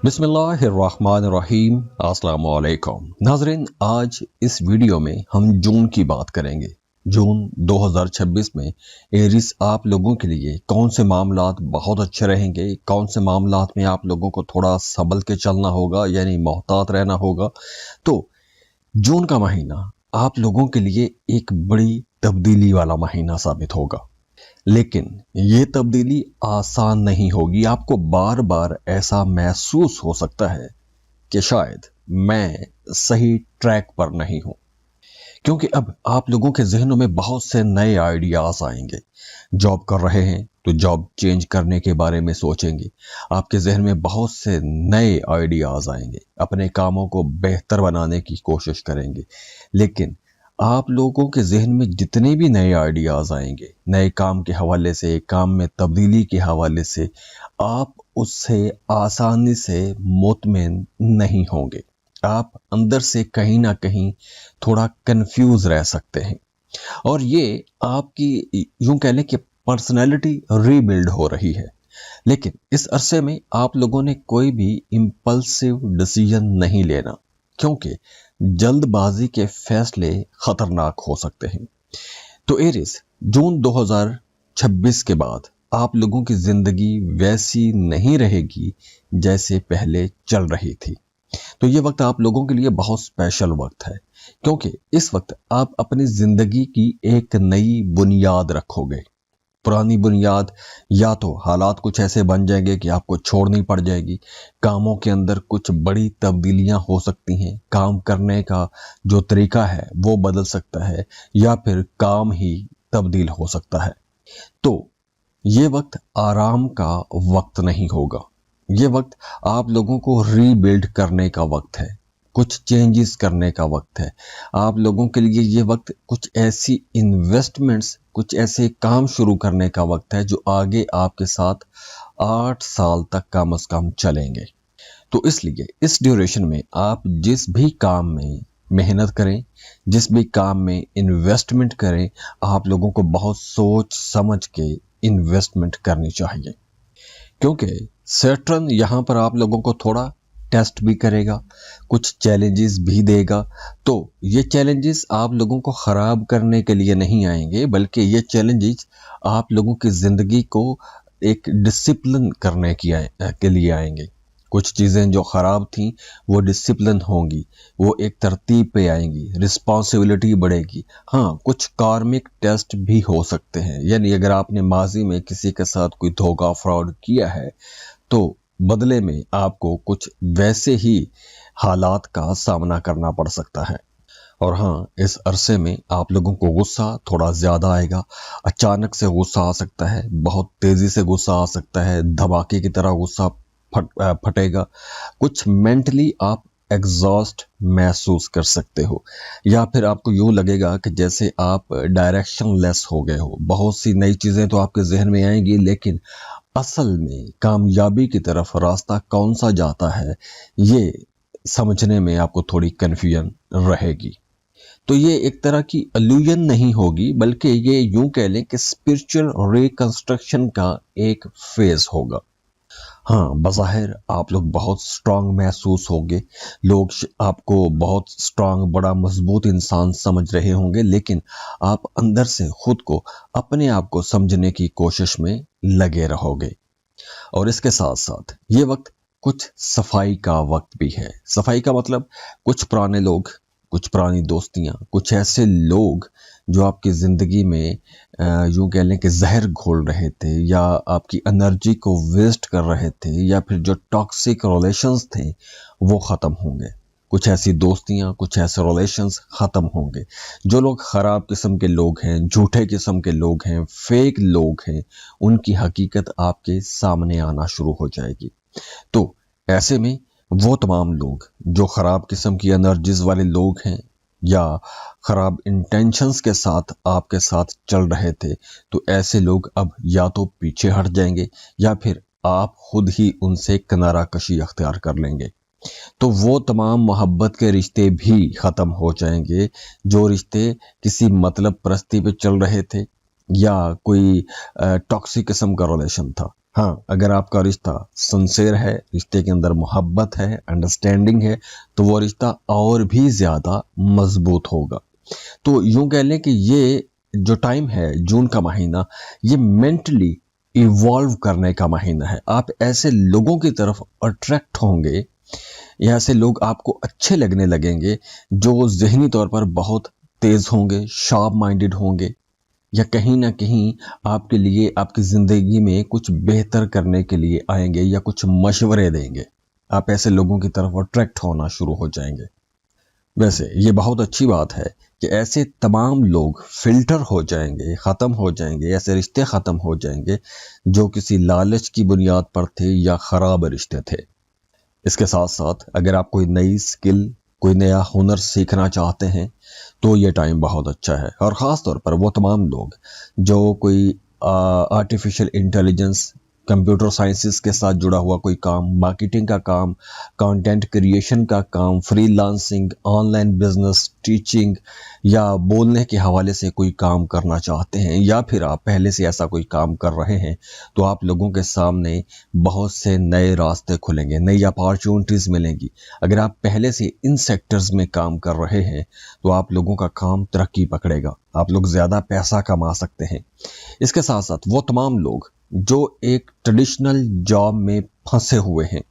बिस्मिल्लाहिर्रहमानिर्रहीम। अस्सलाम वालेकुम नाज़रीन, आज इस वीडियो में हम जून की बात करेंगे। जून 2026 में एरिस आप लोगों के लिए कौन से मामलात बहुत अच्छे रहेंगे, कौन से मामलात में आप लोगों को थोड़ा संभल के चलना होगा, यानी मोहतात रहना होगा। तो जून का महीना आप लोगों के लिए एक बड़ी तब्दीली वाला महीना साबित होगा, लेकिन ये तब्दीली आसान नहीं होगी। आपको बार बार ऐसा महसूस हो सकता है कि शायद मैं सही ट्रैक पर नहीं हूं, क्योंकि अब आप लोगों के जहनों में बहुत से नए आइडियाज आएंगे। जॉब कर रहे हैं तो जॉब चेंज करने के बारे में सोचेंगे। आपके जहन में बहुत से नए आइडियाज आएंगे, अपने कामों को बेहतर बनाने की कोशिश करेंगे। लेकिन आप लोगों के जहन में जितने भी नए आइडियाज आएंगे, नए काम के हवाले से, काम में तब्दीली के हवाले से, आप उससे आसानी से मुतमिन नहीं होंगे। आप अंदर से कहीं ना कहीं थोड़ा कंफ्यूज रह सकते हैं, और ये आपकी यूं कह लें कि पर्सनैलिटी रीबिल्ड हो रही है। लेकिन इस अरसे में आप लोगों ने कोई भी इम्पल्सिव डिसीजन नहीं लेना, क्योंकि जल्दबाजी के फैसले खतरनाक हो सकते हैं। तो एरिस, जून 2026 के बाद आप लोगों की जिंदगी वैसी नहीं रहेगी जैसे पहले चल रही थी। तो ये वक्त आप लोगों के लिए बहुत स्पेशल वक्त है, क्योंकि इस वक्त आप अपनी जिंदगी की एक नई बुनियाद रखोगे। पुरानी बुनियाद या तो हालात कुछ ऐसे बन जाएंगे कि आपको छोड़नी पड़ जाएगी। कामों के अंदर कुछ बड़ी तब्दीलियां हो सकती हैं। काम करने का जो तरीका है वो बदल सकता है, या फिर काम ही तब्दील हो सकता है। तो ये वक्त आराम का वक्त नहीं होगा। ये वक्त आप लोगों को रीबिल्ड करने का वक्त है, कुछ चेंजेस करने का वक्त है। आप लोगों के लिए ये वक्त कुछ ऐसी इन्वेस्टमेंट्स, कुछ ऐसे काम शुरू करने का वक्त है जो आगे आपके साथ 8 साल तक कम से कम चलेंगे। तो इसलिए इस ड्यूरेशन में आप जिस भी काम में मेहनत करें, जिस भी काम में इन्वेस्टमेंट करें, आप लोगों को बहुत सोच समझ के इन्वेस्टमेंट करनी चाहिए, क्योंकि सैटर्न यहाँ पर आप लोगों को थोड़ा टेस्ट भी करेगा, कुछ चैलेंजेस भी देगा। तो ये चैलेंजेस आप लोगों को ख़राब करने के लिए नहीं आएंगे, बल्कि ये चैलेंजेस आप लोगों की ज़िंदगी को एक डिसिप्लिन करने के लिए आएंगे। कुछ चीज़ें जो ख़राब थीं वो डिसिप्लिन होंगी, वो एक तरतीब पे आएंगी, रिस्पॉन्सिबिलिटी बढ़ेगी। हाँ, कुछ कार्मिक टेस्ट भी हो सकते हैं, यानी अगर आपने माजी में किसी के साथ कोई धोखा फ्रॉड किया है तो बदले में आपको कुछ वैसे ही हालात का सामना करना पड़ सकता है। और हाँ, इस अरसे में आप लोगों को गुस्सा थोड़ा ज़्यादा आएगा। अचानक से गुस्सा आ सकता है, बहुत तेज़ी से गुस्सा आ सकता है, धमाके की तरह गुस्सा फटेगा। कुछ मेंटली आप एग्जॉस्ट महसूस कर सकते हो, या फिर आपको यूं लगेगा कि जैसे आप डायरेक्शन लेस हो गए हो। बहुत सी नई चीज़ें तो आपके जहन में आएंगी, लेकिन असल में कामयाबी की तरफ रास्ता कौन सा जाता है ये समझने में आपको थोड़ी कन्फ्यूजन रहेगी। तो ये एक तरह की इल्यूजन नहीं होगी, बल्कि ये यूं कह लें कि स्पिरिचुअल रिकंस्ट्रक्शन का एक फेज होगा। हाँ, बज़ाहिर आप लोग बहुत स्ट्रांग महसूस होंगे, लोग आपको बहुत स्ट्रांग, बड़ा मजबूत इंसान समझ रहे होंगे, लेकिन आप अंदर से खुद को, अपने आप को समझने की कोशिश में लगे रहोगे। और इसके साथ साथ ये वक्त कुछ सफाई का वक्त भी है। सफाई का मतलब कुछ पुराने लोग, कुछ पुरानी दोस्तियां, कुछ ऐसे लोग जो आपकी ज़िंदगी में यूं कह लें कि जहर घोल रहे थे, या आपकी एनर्जी को वेस्ट कर रहे थे, या फिर जो टॉक्सिक रिलेशंस थे वो ख़त्म होंगे। कुछ ऐसी दोस्तियां, कुछ ऐसे रिलेशंस ख़त्म होंगे। जो लोग ख़राब किस्म के लोग हैं, झूठे किस्म के लोग हैं, फेक लोग हैं, उनकी हकीकत आपके सामने आना शुरू हो जाएगी। तो ऐसे में वो तमाम लोग जो ख़राब किस्म की एनर्जीज वाले लोग हैं, या ख़राब इंटेंशंस के साथ आपके साथ चल रहे थे, तो ऐसे लोग अब या तो पीछे हट जाएंगे, या फिर आप खुद ही उनसे किनारा कशी अख्तियार कर लेंगे। तो वो तमाम मोहब्बत के रिश्ते भी ख़त्म हो जाएंगे, जो रिश्ते किसी मतलब परस्ती पे चल रहे थे, या कोई टॉक्सिक किस्म का रिलेशन था। हाँ, अगर आपका रिश्ता सिंसियर है, रिश्ते के अंदर मोहब्बत है, अंडरस्टैंडिंग है, तो वो रिश्ता और भी ज़्यादा मजबूत होगा। तो यूं कह लें कि ये जो टाइम है, जून का महीना, ये मेंटली इवॉल्व करने का महीना है। आप ऐसे लोगों की तरफ अट्रैक्ट होंगे या ऐसे लोग आपको अच्छे लगने लगेंगे जो ज़हनी तौर पर बहुत तेज़ होंगे, शार्प माइंडेड होंगे, या कहीं ना कहीं आपके लिए, आपकी ज़िंदगी में कुछ बेहतर करने के लिए आएंगे या कुछ मशवरे देंगे। आप ऐसे लोगों की तरफ अट्रैक्ट होना शुरू हो जाएंगे। वैसे ये बहुत अच्छी बात है कि ऐसे तमाम लोग फिल्टर हो जाएंगे, ख़त्म हो जाएंगे, ऐसे रिश्ते ख़त्म हो जाएंगे जो किसी लालच की बुनियाद पर थे या ख़राब रिश्ते थे। इसके साथ साथ अगर आप कोई नई स्किल, कोई नया हुनर सीखना चाहते हैं तो ये टाइम बहुत अच्छा है। और ख़ास तौर पर वो तमाम लोग जो कोई आर्टिफिशियल इंटेलिजेंस, कंप्यूटर साइंसेस के साथ जुड़ा हुआ कोई काम, मार्केटिंग का काम, कंटेंट क्रिएशन का काम, फ्रीलांसिंग, ऑनलाइन बिजनेस, टीचिंग या बोलने के हवाले से कोई काम करना चाहते हैं, या फिर आप पहले से ऐसा कोई काम कर रहे हैं, तो आप लोगों के सामने बहुत से नए रास्ते खुलेंगे, नई अपॉर्चुनिटीज़ मिलेंगी। अगर आप पहले से इन सेक्टर्स में काम कर रहे हैं तो आप लोगों का काम तरक्की पकड़ेगा, आप लोग ज़्यादा पैसा कमा सकते हैं। इसके साथ साथ वो तमाम लोग जो एक ट्रेडिशनल जॉब में फंसे हुए हैं,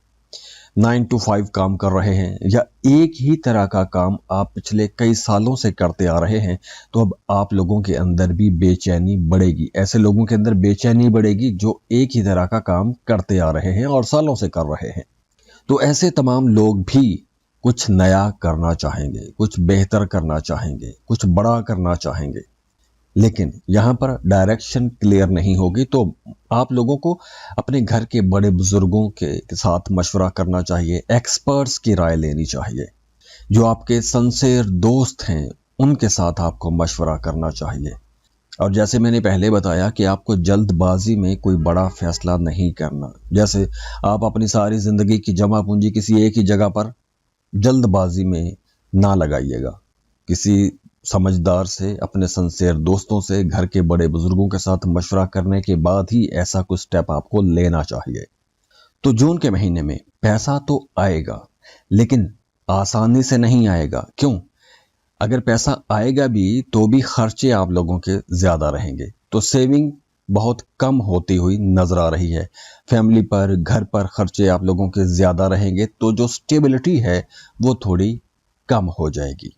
9 to 5 काम कर रहे हैं, या एक ही तरह का काम आप पिछले कई सालों से करते आ रहे हैं, तो अब आप लोगों के अंदर भी बेचैनी बढ़ेगी। ऐसे लोगों के अंदर बेचैनी बढ़ेगी जो एक ही तरह का काम करते आ रहे हैं और सालों से कर रहे हैं। तो ऐसे तमाम लोग भी कुछ नया करना चाहेंगे, कुछ बेहतर करना चाहेंगे, कुछ बड़ा करना चाहेंगे, लेकिन यहाँ पर डायरेक्शन क्लियर नहीं होगी। तो आप लोगों को अपने घर के बड़े बुजुर्गों के साथ मशवरा करना चाहिए, एक्सपर्ट्स की राय लेनी चाहिए, जो आपके सिंसियर दोस्त हैं उनके साथ आपको मशवरा करना चाहिए। और जैसे मैंने पहले बताया कि आपको जल्दबाजी में कोई बड़ा फैसला नहीं करना। जैसे आप अपनी सारी ज़िंदगी की जमा पूंजी किसी एक ही जगह पर जल्दबाजी में ना लगाइएगा। किसी समझदार से, अपने सिंसियर दोस्तों से, घर के बड़े बुजुर्गों के साथ मशवरा करने के बाद ही ऐसा कुछ स्टेप आपको लेना चाहिए। तो जून के महीने में पैसा तो आएगा, लेकिन आसानी से नहीं आएगा। क्यों? अगर पैसा आएगा भी तो भी खर्चे आप लोगों के ज़्यादा रहेंगे, तो सेविंग बहुत कम होती हुई नज़र आ रही है। फैमिली पर, घर पर खर्चे आप लोगों के ज़्यादा रहेंगे, तो जो स्टेबिलिटी है वो थोड़ी कम हो जाएगी।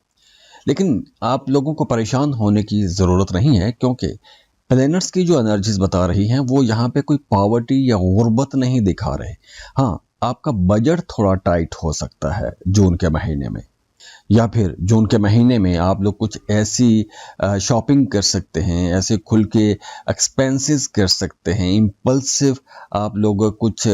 लेकिन आप लोगों को परेशान होने की ज़रूरत नहीं है, क्योंकि प्लैनेट्स की जो एनर्जीज बता रही हैं वो यहाँ पे कोई पॉवर्टी या गुर्बत नहीं दिखा रहे। हाँ, आपका बजट थोड़ा टाइट हो सकता है जून के महीने में, या फिर जून के महीने में आप लोग कुछ ऐसी शॉपिंग कर सकते हैं, ऐसे खुल के एक्सपेंसेस कर सकते हैं, इम्पल्सिव आप लोग कुछ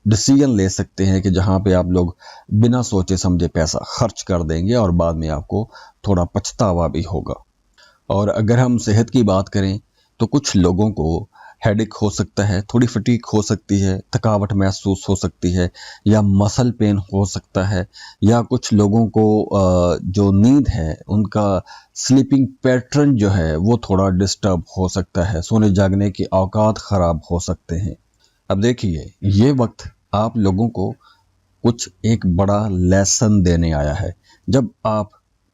डिसीजन ले सकते हैं कि जहाँ पे आप लोग बिना सोचे समझे पैसा खर्च कर देंगे और बाद में आपको थोड़ा पछतावा भी होगा। और अगर हम सेहत की बात करें तो कुछ लोगों को हेडेक हो सकता है, थोड़ी फटीक हो सकती है, थकावट महसूस हो सकती है, या मसल पेन हो सकता है, या कुछ लोगों को जो नींद है, उनका स्लीपिंग पैटर्न जो है वो थोड़ा डिस्टर्ब हो सकता है, सोने जागने के औकात ख़राब हो सकते हैं। अब देखिए, ये वक्त आप लोगों को कुछ एक बड़ा लेसन देने आया है। जब आप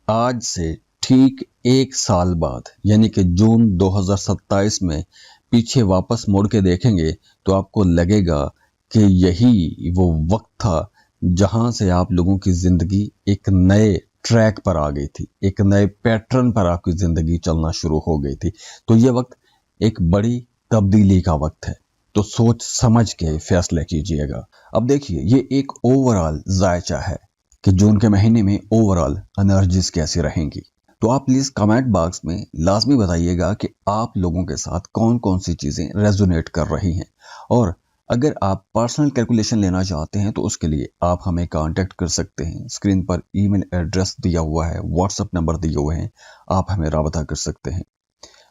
आज से ठीक 1 साल बाद, यानी कि जून 2027 में पीछे वापस मुड़ के देखेंगे तो आपको लगेगा कि यही वो वक्त था जहां से आप लोगों की ज़िंदगी एक नए ट्रैक पर आ गई थी, एक नए पैटर्न पर आपकी ज़िंदगी चलना शुरू हो गई थी। तो ये वक्त एक बड़ी तब्दीली का वक्त है, तो सोच समझ के फैसले कीजिएगा। अब देखिए, ये एक ओवरऑल जायचा है कि जून के महीने में ओवरऑल एनर्जीज कैसी रहेंगी। तो आप प्लीज़ कमेंट बॉक्स में लाजमी बताइएगा कि आप लोगों के साथ कौन कौन सी चीज़ें रेजोनेट कर रही हैं। और अगर आप पर्सनल कैलकुलेशन लेना चाहते हैं तो उसके लिए आप हमें कांटेक्ट कर सकते हैं। स्क्रीन पर ईमेल एड्रेस दिया हुआ है, व्हाट्सएप नंबर दिए हुए हैं, आप हमें राबता कर सकते हैं।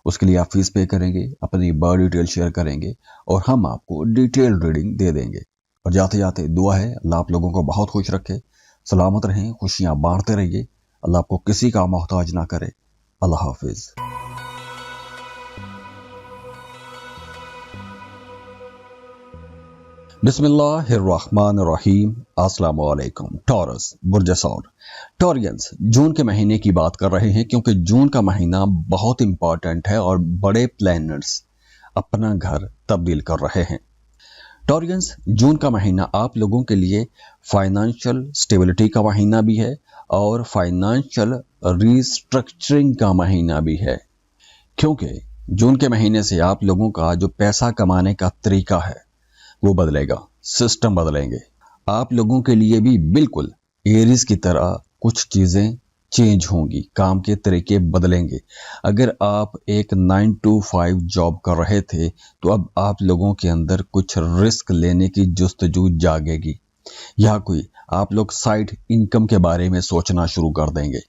उसके लिए आप फीस पे करेंगे, अपनी बर्थ डिटेल शेयर करेंगे और हम आपको डिटेल रीडिंग दे देंगे। और जाते जाते दुआ है, अल्लाह आप लोगों को बहुत खुश रखे, सलामत रहें, खुशियाँ बांटते रहिए, अल्लाह आपको किसी का मोहताज ना करे। अल्लाह हाफिज़। बिस्मिल्लाहिर्रहमानिर्रहीम। अस्सलाम वालेकुम। टॉरस बुर्ज सौर टॉरियंस जून के महीने की बात कर रहे हैं क्योंकि जून का महीना बहुत इंपॉर्टेंट है और बड़े प्लैनेट्स अपना घर तब्दील कर रहे हैं। टॉरियंस जून का महीना आप लोगों के लिए फाइनेंशियल स्टेबिलिटी का महीना भी है और फाइनेंशियल रीस्ट्रक्चरिंग का महीना भी है, क्योंकि जून के महीने से आप लोगों का जो पैसा कमाने का तरीका है वो बदलेगा, सिस्टम बदलेंगे। आप लोगों के लिए भी बिल्कुल एरीज की तरह कुछ चीज़ें चेंज होंगी, काम के तरीके बदलेंगे। अगर आप एक 9 to 5 जॉब कर रहे थे तो अब आप लोगों के अंदर कुछ रिस्क लेने की जुस्तजू जागेगी, या कोई आप लोग साइड इनकम के बारे में सोचना शुरू कर देंगे।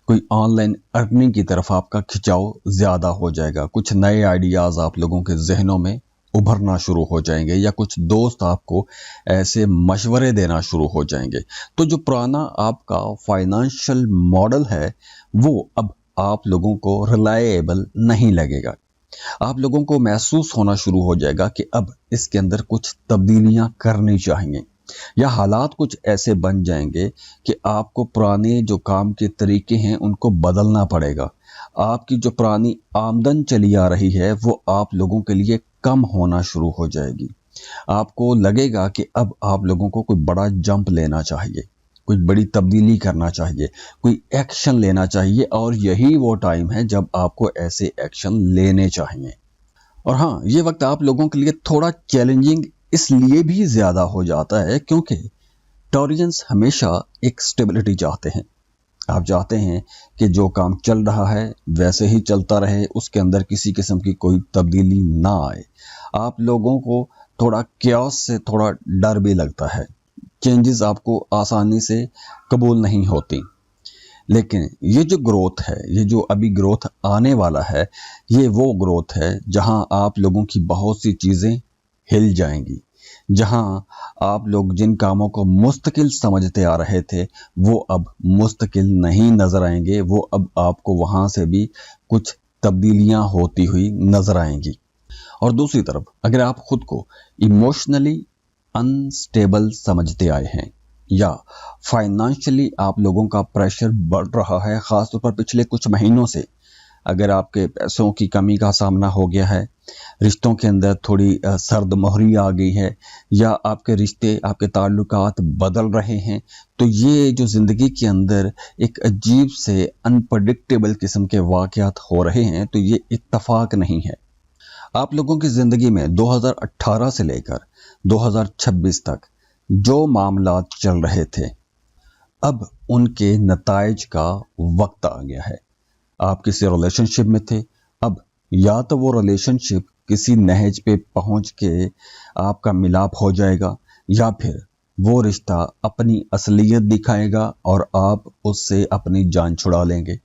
कोई ऑनलाइन अर्निंग की तरफ आपका खिंचाव ज़्यादा हो जाएगा। कुछ नए आइडियाज़ आप लोगों के जहनों में उभरना शुरू हो जाएंगे, या कुछ दोस्त आपको ऐसे मशवरे देना शुरू हो जाएंगे। तो जो पुराना आपका फाइनेंशियल मॉडल है वो अब आप लोगों को रिलायबल नहीं लगेगा। आप लोगों को महसूस होना शुरू हो जाएगा कि अब इसके अंदर कुछ तब्दीलियां करनी चाहिए, या हालात कुछ ऐसे बन जाएंगे कि आपको पुराने जो काम के तरीके हैं उनको बदलना पड़ेगा। आपकी जो पुरानी आमदन चली आ रही है वो आप लोगों के लिए कम होना शुरू हो जाएगी। आपको लगेगा कि अब आप लोगों को कोई बड़ा जंप लेना चाहिए, कोई बड़ी तब्दीली करना चाहिए, कोई एक्शन लेना चाहिए, और यही वो टाइम है जब आपको ऐसे एक्शन लेने चाहिए। और हाँ, ये वक्त आप लोगों के लिए थोड़ा चैलेंजिंग इसलिए भी ज़्यादा हो जाता है क्योंकि टॉरियंस हमेशा एक स्टेबिलिटी चाहते हैं। आप चाहते हैं कि जो काम चल रहा है वैसे ही चलता रहे, उसके अंदर किसी किस्म की कोई तब्दीली ना आए। आप लोगों को थोड़ा क्यास से थोड़ा डर भी लगता है, चेंजेस आपको आसानी से कबूल नहीं होती। लेकिन ये जो ग्रोथ है, ये जो अभी ग्रोथ आने वाला है, ये वो ग्रोथ है जहां आप लोगों की बहुत सी चीज़ें हिल जाएंगी। जहां आप लोग जिन कामों को मुस्तकिल समझते आ रहे थे वो अब मुस्तकिल नहीं नजर आएंगे, वो अब आपको वहां से भी कुछ तब्दीलियां होती हुई नजर आएंगी। और दूसरी तरफ अगर आप खुद को इमोशनली अनस्टेबल समझते आए हैं, या फाइनेंशियली आप लोगों का प्रेशर बढ़ रहा है, खासतौर पर पिछले कुछ महीनों से, अगर आपके पैसों की कमी का सामना हो गया है, रिश्तों के अंदर थोड़ी सर्द मोहरी आ गई है, या आपके रिश्ते, आपके ताल्लुकात बदल रहे हैं, तो ये जो ज़िंदगी के अंदर एक अजीब से अनप्रडिक्टेबल किस्म के वाक़यात हो रहे हैं, तो ये इत्तफाक नहीं है। आप लोगों की ज़िंदगी में 2018 से लेकर 2026 तक जो मामलात चल रहे थे, अब उनके नताइज का वक्त आ गया है। आप किसी रिलेशनशिप में थे, अब या तो वो रिलेशनशिप किसी नहज पे पहुंच के आपका मिलाप हो जाएगा, या फिर वो रिश्ता अपनी असलियत दिखाएगा और आप उससे अपनी जान छुड़ा लेंगे।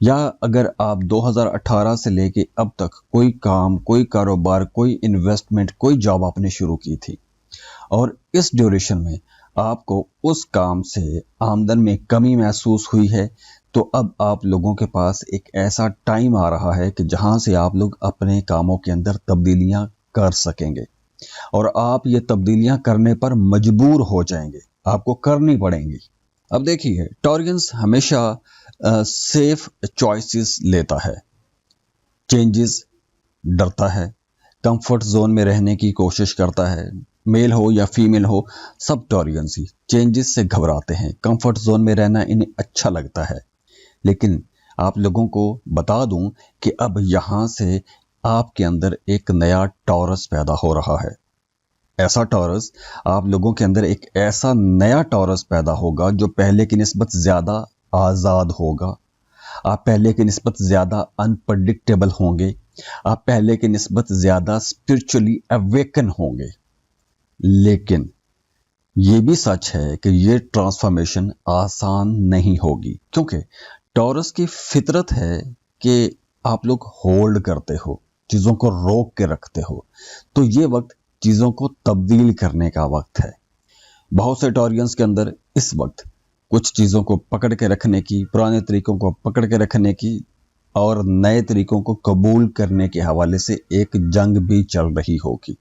या अगर आप 2018 से लेके अब तक कोई काम, कोई कारोबार, कोई इन्वेस्टमेंट, कोई जॉब आपने शुरू की थी और इस ड्यूरेशन में आपको उस काम से आमदन में कमी महसूस हुई है, तो अब आप लोगों के पास एक ऐसा टाइम आ रहा है कि जहां से आप लोग अपने कामों के अंदर तब्दीलियां कर सकेंगे, और आप ये तब्दीलियां करने पर मजबूर हो जाएंगे, आपको करनी पड़ेंगी। अब देखिए, टॉरियंस हमेशा सेफ चॉइसेस लेता है, चेंजेस डरता है, कंफर्ट जोन में रहने की कोशिश करता है। मेल हो या फीमेल हो, सब टॉरियंस ही चेंजेस से घबराते हैं। कंफर्ट जोन में रहना इन्हें अच्छा लगता है। लेकिन आप लोगों को बता दूं कि अब यहाँ से आपके अंदर एक नया टॉरस पैदा हो रहा है। ऐसा टॉरस, आप लोगों के अंदर एक ऐसा नया टॉरस पैदा होगा जो पहले की निस्बत ज़्यादा आज़ाद होगा। आप पहले की निस्बत ज़्यादा अनप्रडिक्टेबल होंगे, आप पहले की निस्बत ज़्यादा स्पिरिचुअली अवेकन होंगे। लेकिन ये भी सच है कि ये ट्रांसफॉर्मेशन आसान नहीं होगी, क्योंकि टॉरस की फितरत है कि आप लोग होल्ड करते हो, चीज़ों को रोक के रखते हो। तो ये वक्त चीज़ों को तब्दील करने का वक्त है। बहुत से टॉरियंस के अंदर इस वक्त कुछ चीज़ों को पकड़ के रखने की, पुराने तरीकों को पकड़ के रखने की और नए तरीकों को कबूल करने के हवाले से एक जंग भी चल रही होगी।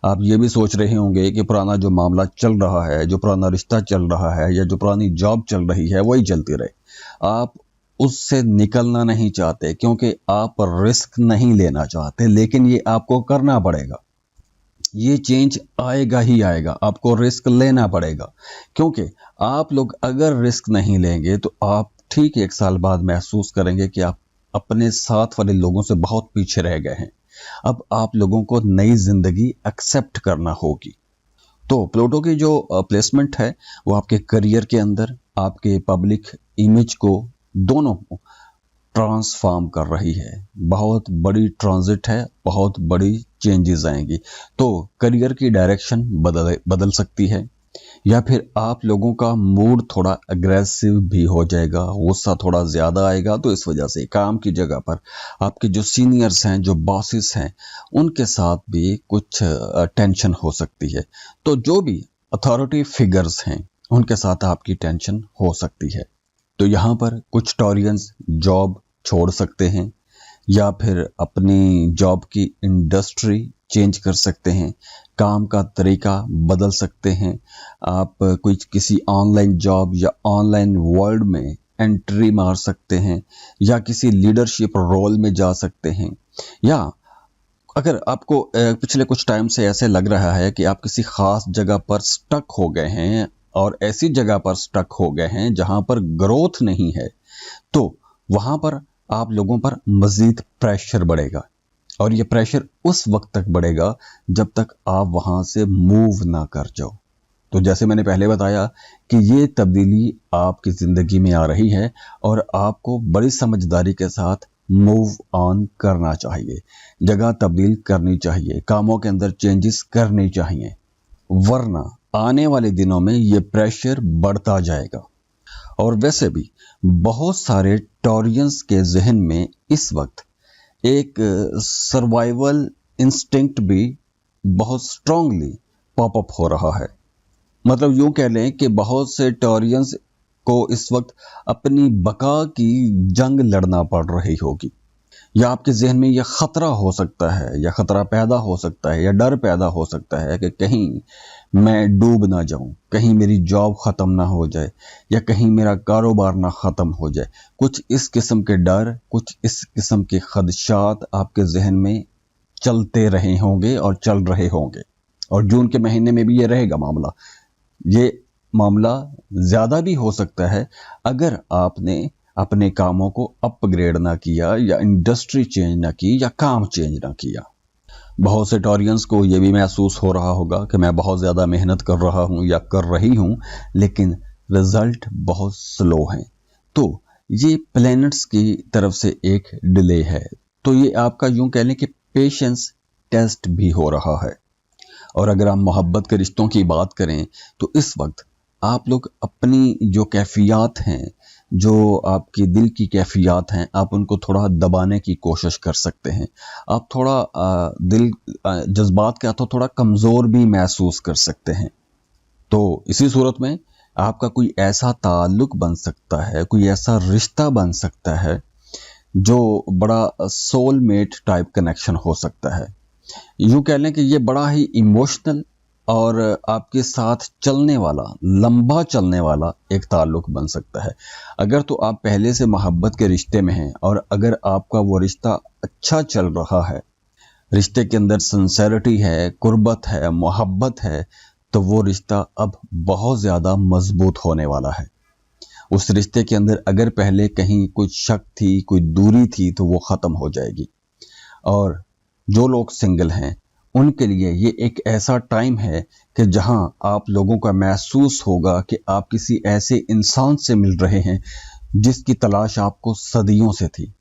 आप ये भी सोच रहे होंगे कि पुराना जो मामला चल रहा है, जो पुराना रिश्ता चल रहा है या जो पुरानी जॉब चल रही है वही चलती रहे। आप उससे निकलना नहीं चाहते क्योंकि आप रिस्क नहीं लेना चाहते, लेकिन ये आपको करना पड़ेगा। ये चेंज आएगा ही आएगा, आपको रिस्क लेना पड़ेगा। क्योंकि आप लोग अगर रिस्क नहीं लेंगे तो आप ठीक 1 साल बाद महसूस करेंगे कि आप अपने साथ वाले लोगों से बहुत पीछे रह गए हैं। अब आप लोगों को नई जिंदगी एक्सेप्ट करना होगी। तो प्लूटो की जो प्लेसमेंट है वो आपके करियर के अंदर, आपके पब्लिक इमेज को, दोनों को ट्रांसफॉर्म कर रही है। बहुत बड़ी ट्रांजिट है, बहुत बड़ी चेंजेस आएंगी। तो करियर की डायरेक्शन बदल सकती है, या फिर आप लोगों का मूड थोड़ा अग्रेसिव भी हो जाएगा, गुस्सा थोड़ा ज़्यादा आएगा। तो इस वजह से काम की जगह पर आपके जो सीनियर्स हैं, जो बॉसेस हैं, उनके साथ भी कुछ टेंशन हो सकती है। तो जो भी अथॉरिटी फिगर्स हैं उनके साथ आपकी टेंशन हो सकती है। तो यहाँ पर कुछ टॉरियंस जॉब छोड़ सकते हैं या फिर अपनी जॉब की इंडस्ट्री चेंज कर सकते हैं, काम का तरीका बदल सकते हैं। आप कोई किसी ऑनलाइन जॉब या ऑनलाइन वर्ल्ड में एंट्री मार सकते हैं या किसी लीडरशिप रोल में जा सकते हैं। या अगर आपको पिछले कुछ टाइम से ऐसे लग रहा है कि आप किसी खास जगह पर स्टक हो गए हैं और ऐसी जगह पर स्टक हो गए हैं जहां पर ग्रोथ नहीं है, तो वहां पर आप लोगों पर मजीद प्रेशर बढ़ेगा। और ये प्रेशर उस वक्त तक बढ़ेगा जब तक आप वहां से मूव ना कर जाओ। तो जैसे मैंने पहले बताया कि ये तब्दीली आपकी ज़िंदगी में आ रही है और आपको बड़ी समझदारी के साथ मूव ऑन करना चाहिए, जगह तब्दील करनी चाहिए, कामों के अंदर चेंजेस करनी चाहिए, वरना आने वाले दिनों में ये प्रेशर बढ़ता जाएगा। और वैसे भी बहुत सारे टॉरियंस के जहन में इस वक्त एक सर्वाइवल इंस्टिंक्ट भी बहुत स्ट्रांगली पॉप अप हो रहा है। मतलब यूं कह लें कि बहुत से टॉरियंस को इस वक्त अपनी बका की जंग लड़ना पड़ रही होगी, या आपके जहन में यह खतरा हो सकता है, या खतरा पैदा हो सकता है, या डर पैदा हो सकता है कि कहीं मैं डूब ना जाऊं, कहीं मेरी जॉब ख़त्म ना हो जाए, या कहीं मेरा कारोबार ना ख़त्म हो जाए। कुछ इस किस्म के डर, कुछ इस किस्म के खदशात आपके जहन में चलते रहे होंगे और चल रहे होंगे। और जून के महीने में भी ये रहेगा मामला। ये मामला ज़्यादा भी हो सकता है अगर आपने अपने कामों को अपग्रेड ना किया, या इंडस्ट्री चेंज ना की, या काम चेंज ना किया। बहुत से टॉरियंस को ये भी महसूस हो रहा होगा कि मैं बहुत ज़्यादा मेहनत कर रहा हूँ या कर रही हूँ, लेकिन रिजल्ट बहुत स्लो हैं। तो ये प्लैनेट्स की तरफ से एक डिले है। तो ये आपका यूं कह लें कि पेशेंस टेस्ट भी हो रहा है। और अगर हम मोहब्बत के रिश्तों की बात करें तो इस वक्त आप लोग अपनी जो कैफियत हैं, जो आपकी दिल की कैफियत हैं, आप उनको थोड़ा दबाने की कोशिश कर सकते हैं। आप थोड़ा दिल जज्बात के हाथों थोड़ा कमज़ोर भी महसूस कर सकते हैं। तो इसी सूरत में आपका कोई ऐसा ताल्लुक बन सकता है, कोई ऐसा रिश्ता बन सकता है जो बड़ा सोलमेट टाइप कनेक्शन हो सकता है। यूं कह लें कि ये बड़ा ही इमोशनल और आपके साथ चलने वाला, लंबा चलने वाला एक ताल्लुक बन सकता है। अगर तो आप पहले से मोहब्बत के रिश्ते में हैं और अगर आपका वो रिश्ता अच्छा चल रहा है, रिश्ते के अंदर सिंसेरिटी है, कुर्बत है, मोहब्बत है, तो वो रिश्ता अब बहुत ज़्यादा मजबूत होने वाला है। उस रिश्ते के अंदर अगर पहले कहीं कुछ शक थी, कोई दूरी थी, तो वो ख़त्म हो जाएगी। और जो लोग सिंगल हैं उनके लिए ये एक ऐसा टाइम है कि जहां आप लोगों का महसूस होगा कि आप किसी ऐसे इंसान से मिल रहे हैं जिसकी तलाश आपको सदियों से थी,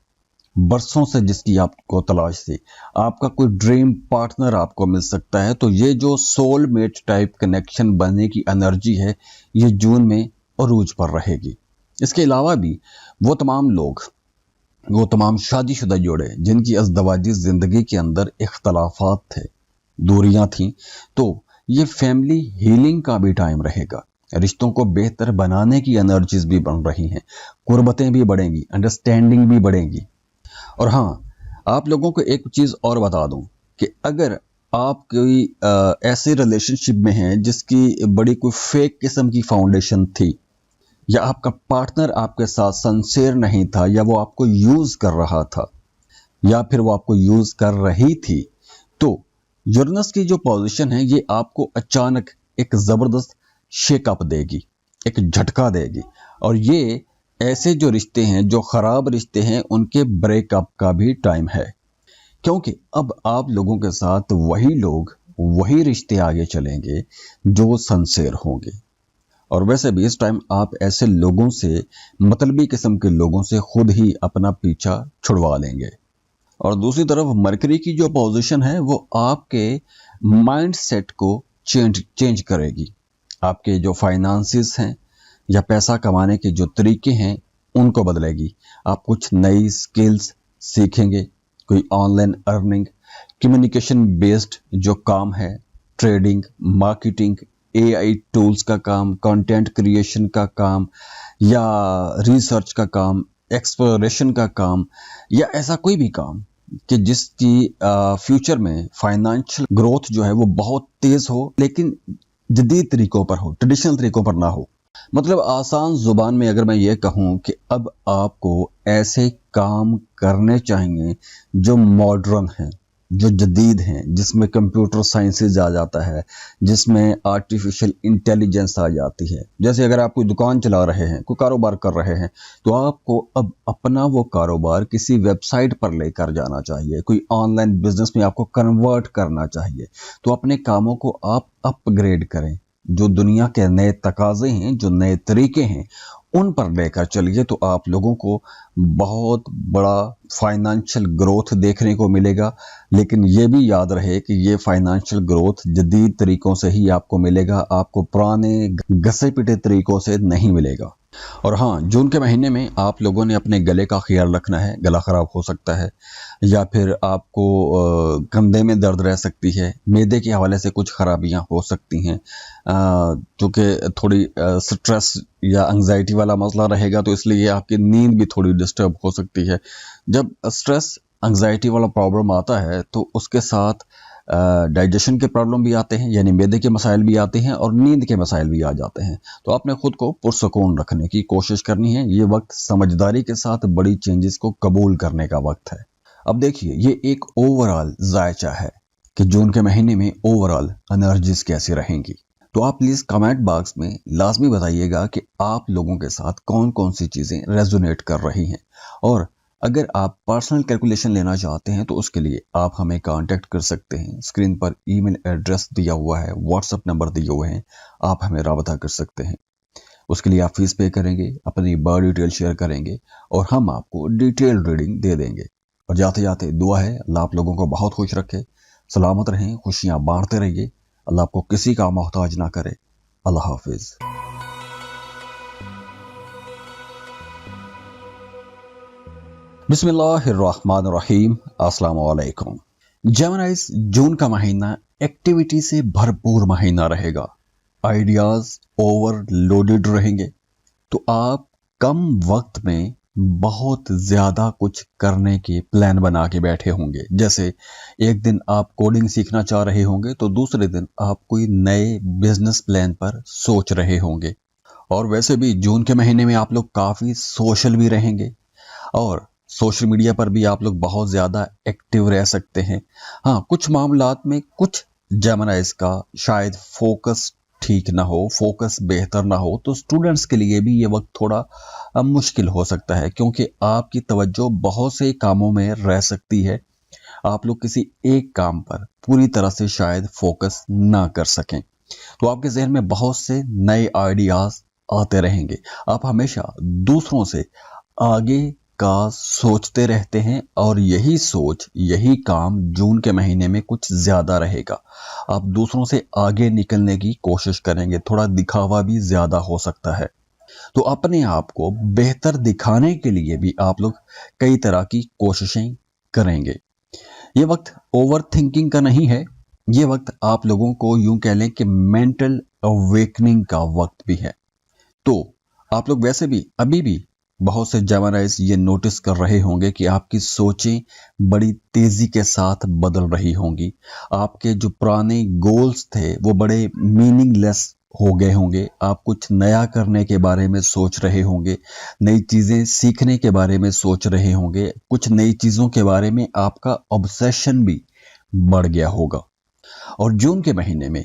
बरसों से जिसकी आपको तलाश थी। आपका कोई ड्रीम पार्टनर आपको मिल सकता है। तो ये जो सोलमेट टाइप कनेक्शन बनने की एनर्जी है, ये जून में अरूज पर रहेगी। इसके अलावा भी वो तमाम लोग, वो तमाम शादीशुदा जोड़े जिनकी अज़दवाजी ज़िंदगी के अंदर इख्तलाफात थे, दूरियां थीं, तो ये फैमिली हीलिंग का भी टाइम रहेगा। रिश्तों को बेहतर बनाने की एनर्जीज भी बन रही हैं, कुर्बतें भी बढ़ेंगी, अंडरस्टैंडिंग भी बढ़ेगी। और हाँ, आप लोगों को एक चीज़ और बता दूं कि अगर آپ कोई ऐसे रिलेशनशिप में हैं जिसकी बड़ी कोई फेक किस्म की फाउंडेशन थी, या आपका पार्टनर आपके साथ सिंसियर नहीं था, या वो आपको यूज कर रहा था, या फिर वो आपको यूज कर रही थी, तो यूरेनस की जो पोजीशन है ये आपको अचानक एक जबरदस्त शेकअप देगी, एक झटका देगी। और ये ऐसे जो रिश्ते हैं, जो खराब रिश्ते हैं, उनके ब्रेकअप का भी टाइम है, क्योंकि अब आप लोगों के साथ वही लोग, वही रिश्ते आगे चलेंगे जो सिंसियर होंगे। और वैसे भी इस टाइम आप ऐसे लोगों से, मतलबी किस्म के लोगों से खुद ही अपना पीछा छुड़वा लेंगे। और दूसरी तरफ मरकरी की जो पोजीशन है वो आपके माइंड सेट को चेंज करेगी। आपके जो फाइनेंसिस हैं या पैसा कमाने के जो तरीके हैं उनको बदलेगी। आप कुछ नई स्किल्स सीखेंगे, कोई ऑनलाइन अर्निंग, कम्युनिकेशन बेस्ड जो काम है, ट्रेडिंग, मार्केटिंग, एआई टूल्स का काम, कंटेंट क्रिएशन का काम, या रिसर्च का काम, एक्सप्लोरेशन का काम, या ऐसा कोई भी काम कि जिसकी फ्यूचर में फाइनेंशियल ग्रोथ जो है वो बहुत तेज हो, लेकिन जदीद तरीकों पर हो, ट्रेडिशनल तरीकों पर ना हो। मतलब आसान जुबान में अगर मैं ये कहूँ कि अब आपको ऐसे काम करने चाहिए जो मॉडर्न हैं, जो जदीद हैं, जिसमें कंप्यूटर साइंसेज आ जाता है, जिसमें आर्टिफिशियल इंटेलिजेंस आ जाती है। जैसे अगर आप कोई दुकान चला रहे हैं, कोई कारोबार कर रहे हैं, तो आपको अब अपना वो कारोबार किसी वेबसाइट पर लेकर जाना चाहिए, कोई ऑनलाइन बिजनेस में आपको कन्वर्ट करना चाहिए। तो अपने कामों को आप अपग्रेड करें, जो दुनिया के नए तकाजे हैं, जो नए तरीके हैं, उन पर लेकर चलिए, तो आप लोगों को बहुत बड़ा फाइनेंशियल ग्रोथ देखने को मिलेगा। लेकिन ये भी याद रहे कि ये फाइनेंशियल ग्रोथ जदीद तरीकों से ही आपको मिलेगा, आपको पुराने घसे पिटे तरीकों से नहीं मिलेगा। और हाँ, जून के महीने में आप लोगों ने अपने गले का ख्याल रखना है। गला खराब हो सकता है, या फिर आपको कंधे में दर्द रह सकती है, मैदे के हवाले से कुछ खराबियां हो सकती हैं, क्योंकि थोड़ी स्ट्रेस या एंजाइटी वाला मसला रहेगा, तो इसलिए आपकी नींद भी थोड़ी डिस्टर्ब हो सकती है। जब स्ट्रेस एंजाइटी वाला प्रॉब्लम आता है तो उसके साथ डाइजेशन के प्रॉब्लम भी आते हैं, यानी मैदे के मसाइल भी आते हैं, और नींद के मसाइल भी आ जाते हैं। तो आपने खुद को पुरसकून रखने की कोशिश करनी है। ये वक्त समझदारी के साथ बड़ी चेंजेस को कबूल करने का वक्त है। अब देखिए, ये एक ओवरऑल जायचा है कि जून के महीने में ओवरऑल एनर्जीज कैसी रहेंगी। तो आप प्लीज कमेंट बॉक्स में लाजमी बताइएगा कि आप लोगों के साथ कौन कौन सी चीजें रेजोनेट कर रही हैं। और अगर आप पर्सनल कैलकुलेशन लेना चाहते हैं तो उसके लिए आप हमें कांटेक्ट कर सकते हैं। स्क्रीन पर ईमेल एड्रेस दिया हुआ है, व्हाट्सएप नंबर दिए हुए हैं, आप हमें राबता कर सकते हैं। उसके लिए आप फीस पे करेंगे, अपनी बर्थ डिटेल शेयर करेंगे, और हम आपको डिटेल रीडिंग दे देंगे। और जाते जाते दुआ है, अल्लाह आप लोगों को बहुत खुश रखे, सलामत रहें, खुशियां बांटते रहिए। अल्लाह आपको किसी का मोहताज ना करे। अल्लाह हाफिज। बिस्मिल्लाहिर्रहमानिर्रहीम। अस्सलाम वालेकुम। जेमिनाइज, जून का महीना एक्टिविटी से भरपूर महीना रहेगा। आइडियाज ओवरलोडेड रहेंगे, तो आप कम वक्त में बहुत ज्यादा कुछ करने के प्लान बना के बैठे होंगे। जैसे एक दिन आप कोडिंग सीखना चाह रहे होंगे, तो दूसरे दिन आप कोई नए बिजनेस प्लान पर सोच रहे होंगे। और वैसे भी जून के महीने में आप लोग काफी सोशल भी रहेंगे, और सोशल मीडिया पर भी आप लोग बहुत ज़्यादा एक्टिव रह सकते हैं। हाँ, कुछ मामलात में कुछ जेमिनाइज का शायद फोकस ठीक ना हो, फोकस बेहतर ना हो, तो स्टूडेंट्स के लिए भी ये वक्त थोड़ा मुश्किल हो सकता है, क्योंकि आपकी तवज्जो बहुत से कामों में रह सकती है। आप लोग किसी एक काम पर पूरी तरह से शायद फोकस ना कर सकें, तो आपके जहन में बहुत से नए आइडियाज आते रहेंगे। आप हमेशा दूसरों से आगे का सोचते रहते हैं, और यही सोच, यही काम जून के महीने में कुछ ज्यादा रहेगा। आप दूसरों से आगे निकलने की कोशिश करेंगे, थोड़ा दिखावा भी ज्यादा हो सकता है। तो अपने आप को बेहतर दिखाने के लिए भी आप लोग कई तरह की कोशिशें करेंगे। ये वक्त ओवर थिंकिंग का नहीं है, ये वक्त आप लोगों को यूं कह लें कि मेंटल अवेकनिंग का वक्त भी है। तो आप लोग वैसे भी अभी भी बहुत से जेमिनाइज ये नोटिस कर रहे होंगे कि आपकी सोचें बड़ी तेजी के साथ बदल रही होंगी। आपके जो पुराने गोल्स थे वो बड़े मीनिंगलेस हो गए होंगे। आप कुछ नया करने के बारे में सोच रहे होंगे, नई चीजें सीखने के बारे में सोच रहे होंगे, कुछ नई चीजों के बारे में आपका ऑब्सेशन भी बढ़ गया होगा। और जून के महीने में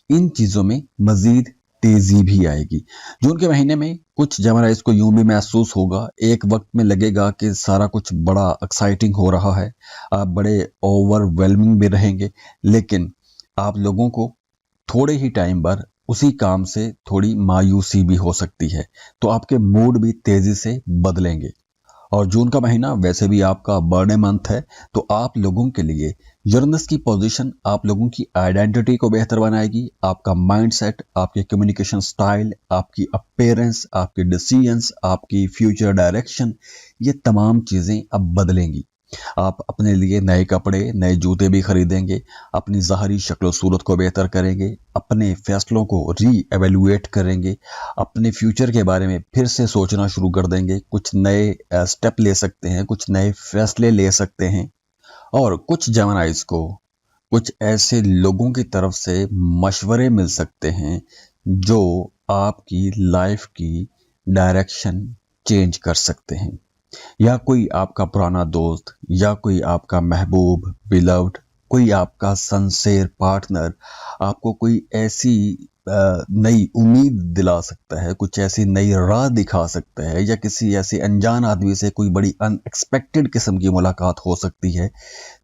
इन चीजों में मजीद तेजी भी आएगी। जून के महीने में कुछ जेमिनाइज को यूं भी महसूस होगा, एक वक्त में लगेगा कि सारा कुछ बड़ा एक्साइटिंग हो रहा है, आप बड़े ओवरवेलमिंग भी रहेंगे, लेकिन आप लोगों को थोड़े ही टाइम बाद उसी काम से थोड़ी मायूसी भी हो सकती है, तो आपके मूड भी तेजी से बदलेंगे। और जून का महीना वैसे भी आपका बर्थडे मंथ है, तो आप लोगों के लिए यूरेनस की पोजीशन आप लोगों की आइडेंटिटी को बेहतर बनाएगी। आपका माइंडसेट, आपके कम्युनिकेशन स्टाइल, आपकी अपीयरेंस, आपके डिसीजंस, आपकी फ्यूचर डायरेक्शन, ये तमाम चीजें अब बदलेंगी। आप अपने लिए नए कपड़े, नए जूते भी खरीदेंगे, अपनी ज़ाहरी शक्ल सूरत को बेहतर करेंगे, अपने फैसलों को री एवेल्युएट करेंगे, अपने फ्यूचर के बारे में फिर से सोचना शुरू कर देंगे, कुछ नए स्टेप ले सकते हैं, कुछ नए फैसले ले सकते हैं। और कुछ जेमिनाइज को कुछ ऐसे लोगों की तरफ से मशवरे मिल सकते हैं जो आपकी लाइफ की डायरेक्शन चेंज कर सकते हैं। या कोई आपका पुराना दोस्त, या कोई आपका महबूब बिलव्ड, कोई आपका सनसेर पार्टनर आपको कोई ऐसी नई उम्मीद दिला सकता है, कुछ ऐसी नई राह दिखा सकता है, या किसी ऐसे अनजान आदमी से कोई बड़ी अनएक्सपेक्टेड किस्म की मुलाकात हो सकती है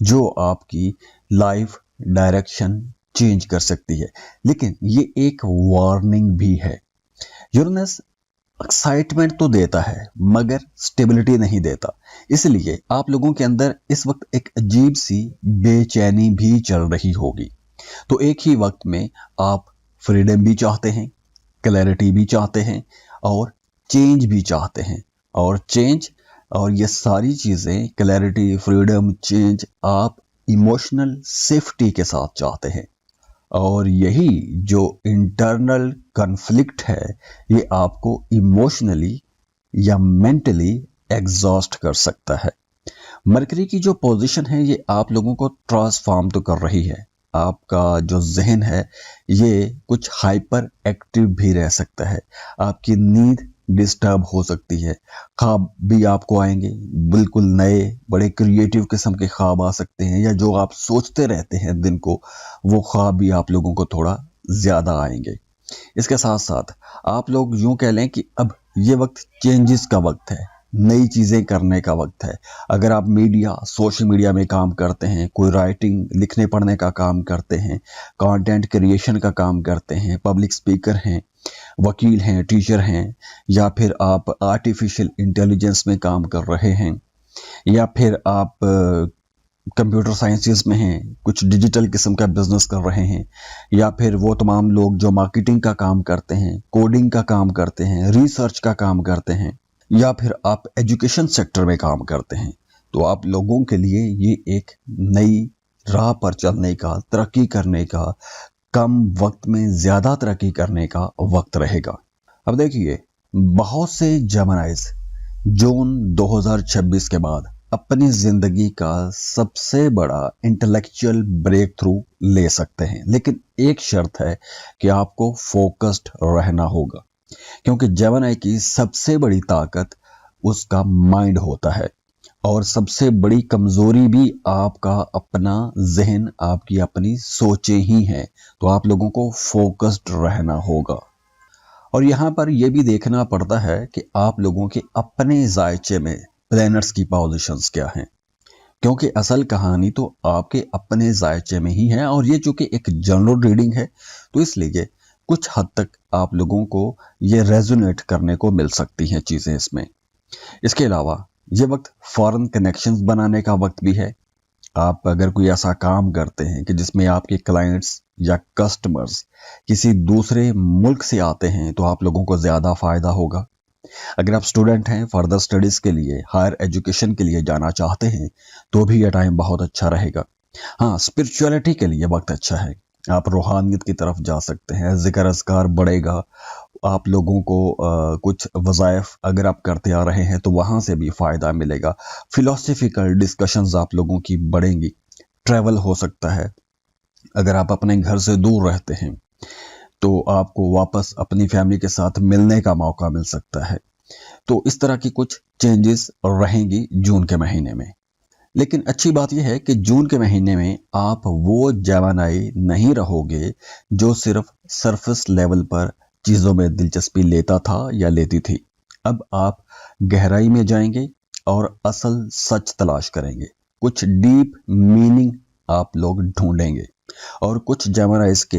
जो आपकी लाइफ डायरेक्शन चेंज कर सकती है। लेकिन ये एक वार्निंग भी है। यूरेनस एक्साइटमेंट तो देता है मगर स्टेबिलिटी नहीं देता, इसलिए आप लोगों के अंदर इस वक्त एक अजीब सी बेचैनी भी चल रही होगी। तो एक ही वक्त में आप फ्रीडम भी चाहते हैं, क्लैरिटी भी चाहते हैं, और चेंज भी चाहते हैं। और चेंज और ये सारी चीजें, क्लैरिटी, फ्रीडम, चेंज, आप इमोशनल सेफ्टी के साथ चाहते हैं। और यही जो इंटरनल कॉन्फ्लिक्ट है ये आपको इमोशनली या मेंटली एग्जॉस्ट कर सकता है। मरकरी की जो पोजीशन है ये आप लोगों को ट्रांसफॉर्म तो कर रही है। आपका जो जहन है ये कुछ हाइपर एक्टिव भी रह सकता है, आपकी नींद डिस्टर्ब हो सकती है, ख्वाब भी आपको आएंगे, बिल्कुल नए बड़े क्रिएटिव किस्म के ख्वाब आ सकते हैं, या जो आप सोचते रहते हैं दिन को वो ख्वाब भी आप लोगों को थोड़ा ज्यादा आएंगे। इसके साथ साथ आप लोग यूं कह लें कि अब ये वक्त चेंजेस का वक्त है, नई चीजें करने का वक्त है। अगर आप मीडिया, सोशल मीडिया में काम करते हैं, कोई राइटिंग, लिखने पढ़ने का काम करते हैं, कंटेंट क्रिएशन का काम करते हैं, पब्लिक स्पीकर हैं, वकील हैं, टीचर हैं, या फिर आप आर्टिफिशियल इंटेलिजेंस में काम कर रहे हैं, या फिर आप कंप्यूटर साइंसेस में हैं, कुछ डिजिटल किस्म का बिजनेस कर रहे हैं, या फिर वो तमाम लोग जो मार्केटिंग का काम करते हैं, कोडिंग का काम करते हैं, रिसर्च का काम करते हैं, या फिर आप एजुकेशन सेक्टर में काम करते हैं, तो आप लोगों के लिए ये एक नई राह पर चलने का, तरक्की करने का, कम वक्त में ज्यादा तरक्की करने का वक्त रहेगा। अब देखिए, बहुत से जेमिनाइज जून 2026 के बाद अपनी जिंदगी का सबसे बड़ा इंटेलेक्चुअल ब्रेक थ्रू ले सकते हैं, लेकिन एक शर्त है कि आपको फोकस्ड रहना होगा, क्योंकि जेमिनी की सबसे बड़ी ताकत उसका माइंड होता है, और सबसे बड़ी कमजोरी भी आपका अपना जहन, आपकी अपनी सोचें ही हैं। तो आप लोगों को फोकस्ड रहना होगा। और यहाँ पर यह भी देखना पड़ता है कि आप लोगों के अपने जायचे में प्लैनेट्स की पोजीशंस क्या हैं, क्योंकि असल कहानी तो आपके अपने जायचे में ही है। और ये चूंकि एक जनरल रीडिंग है तो इसलिए कुछ हद तक आप लोगों को ये रेजोनेट करने को मिल सकती हैं चीजें इसमें। इसके अलावा ये वक्त फॉरेन कनेक्शंस बनाने का वक्त भी है। आप अगर कोई ऐसा काम करते हैं कि जिसमें आपके क्लाइंट्स या कस्टमर्स किसी दूसरे मुल्क से आते हैं तो आप लोगों को ज्यादा फायदा होगा। अगर आप स्टूडेंट हैं, फर्दर स्टडीज के लिए, हायर एजुकेशन के लिए जाना चाहते हैं तो भी यह टाइम बहुत अच्छा रहेगा। हाँ, स्पिरिचुअलिटी के लिए वक्त अच्छा है, आप रूहानियत की तरफ जा सकते हैं, जिक्र अज़कार बढ़ेगा, आप लोगों को कुछ वज़ाइफ अगर आप करते आ रहे हैं तो वहाँ से भी फ़ायदा मिलेगा। फिलोसफिकल डिस्कशंस आप लोगों की बढ़ेंगी। ट्रैवल हो सकता है, अगर आप अपने घर से दूर रहते हैं तो आपको वापस अपनी फैमिली के साथ मिलने का मौका मिल सकता है। तो इस तरह की कुछ चेंजेस रहेंगी जून के महीने में। लेकिन अच्छी बात यह है कि जून के महीने में आप वो जेमिनी नहीं रहोगे जो सिर्फ सरफेस लेवल पर चीज़ों में दिलचस्पी लेता था या लेती थी। अब आप गहराई में जाएंगे और असल सच तलाश करेंगे। कुछ डीप मीनिंग आप लोग ढूंढेंगे। और कुछ जेमिनीज के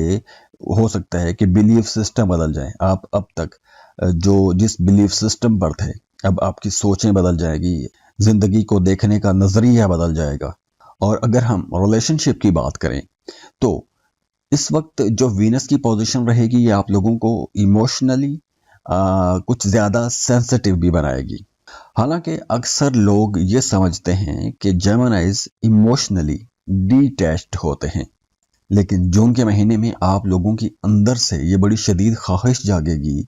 हो सकता है कि बिलीफ सिस्टम बदल जाए। आप अब तक जो जिस बिलीफ सिस्टम पर थे, अब आपकी सोचें बदल जाएगी, जिंदगी को देखने का नजरिया बदल जाएगा। और अगर हम रिलेशनशिप की बात करें तो इस वक्त जो वीनस की पोजीशन रहेगी ये आप लोगों को इमोशनली कुछ ज्यादा सेंसिटिव भी बनाएगी। हालांकि अक्सर लोग ये समझते हैं कि जेमिनीज इमोशनली डिटैच्ड होते हैं, लेकिन जून के महीने में आप लोगों की अंदर से ये बड़ी शदीद ख्वाहिश जागेगी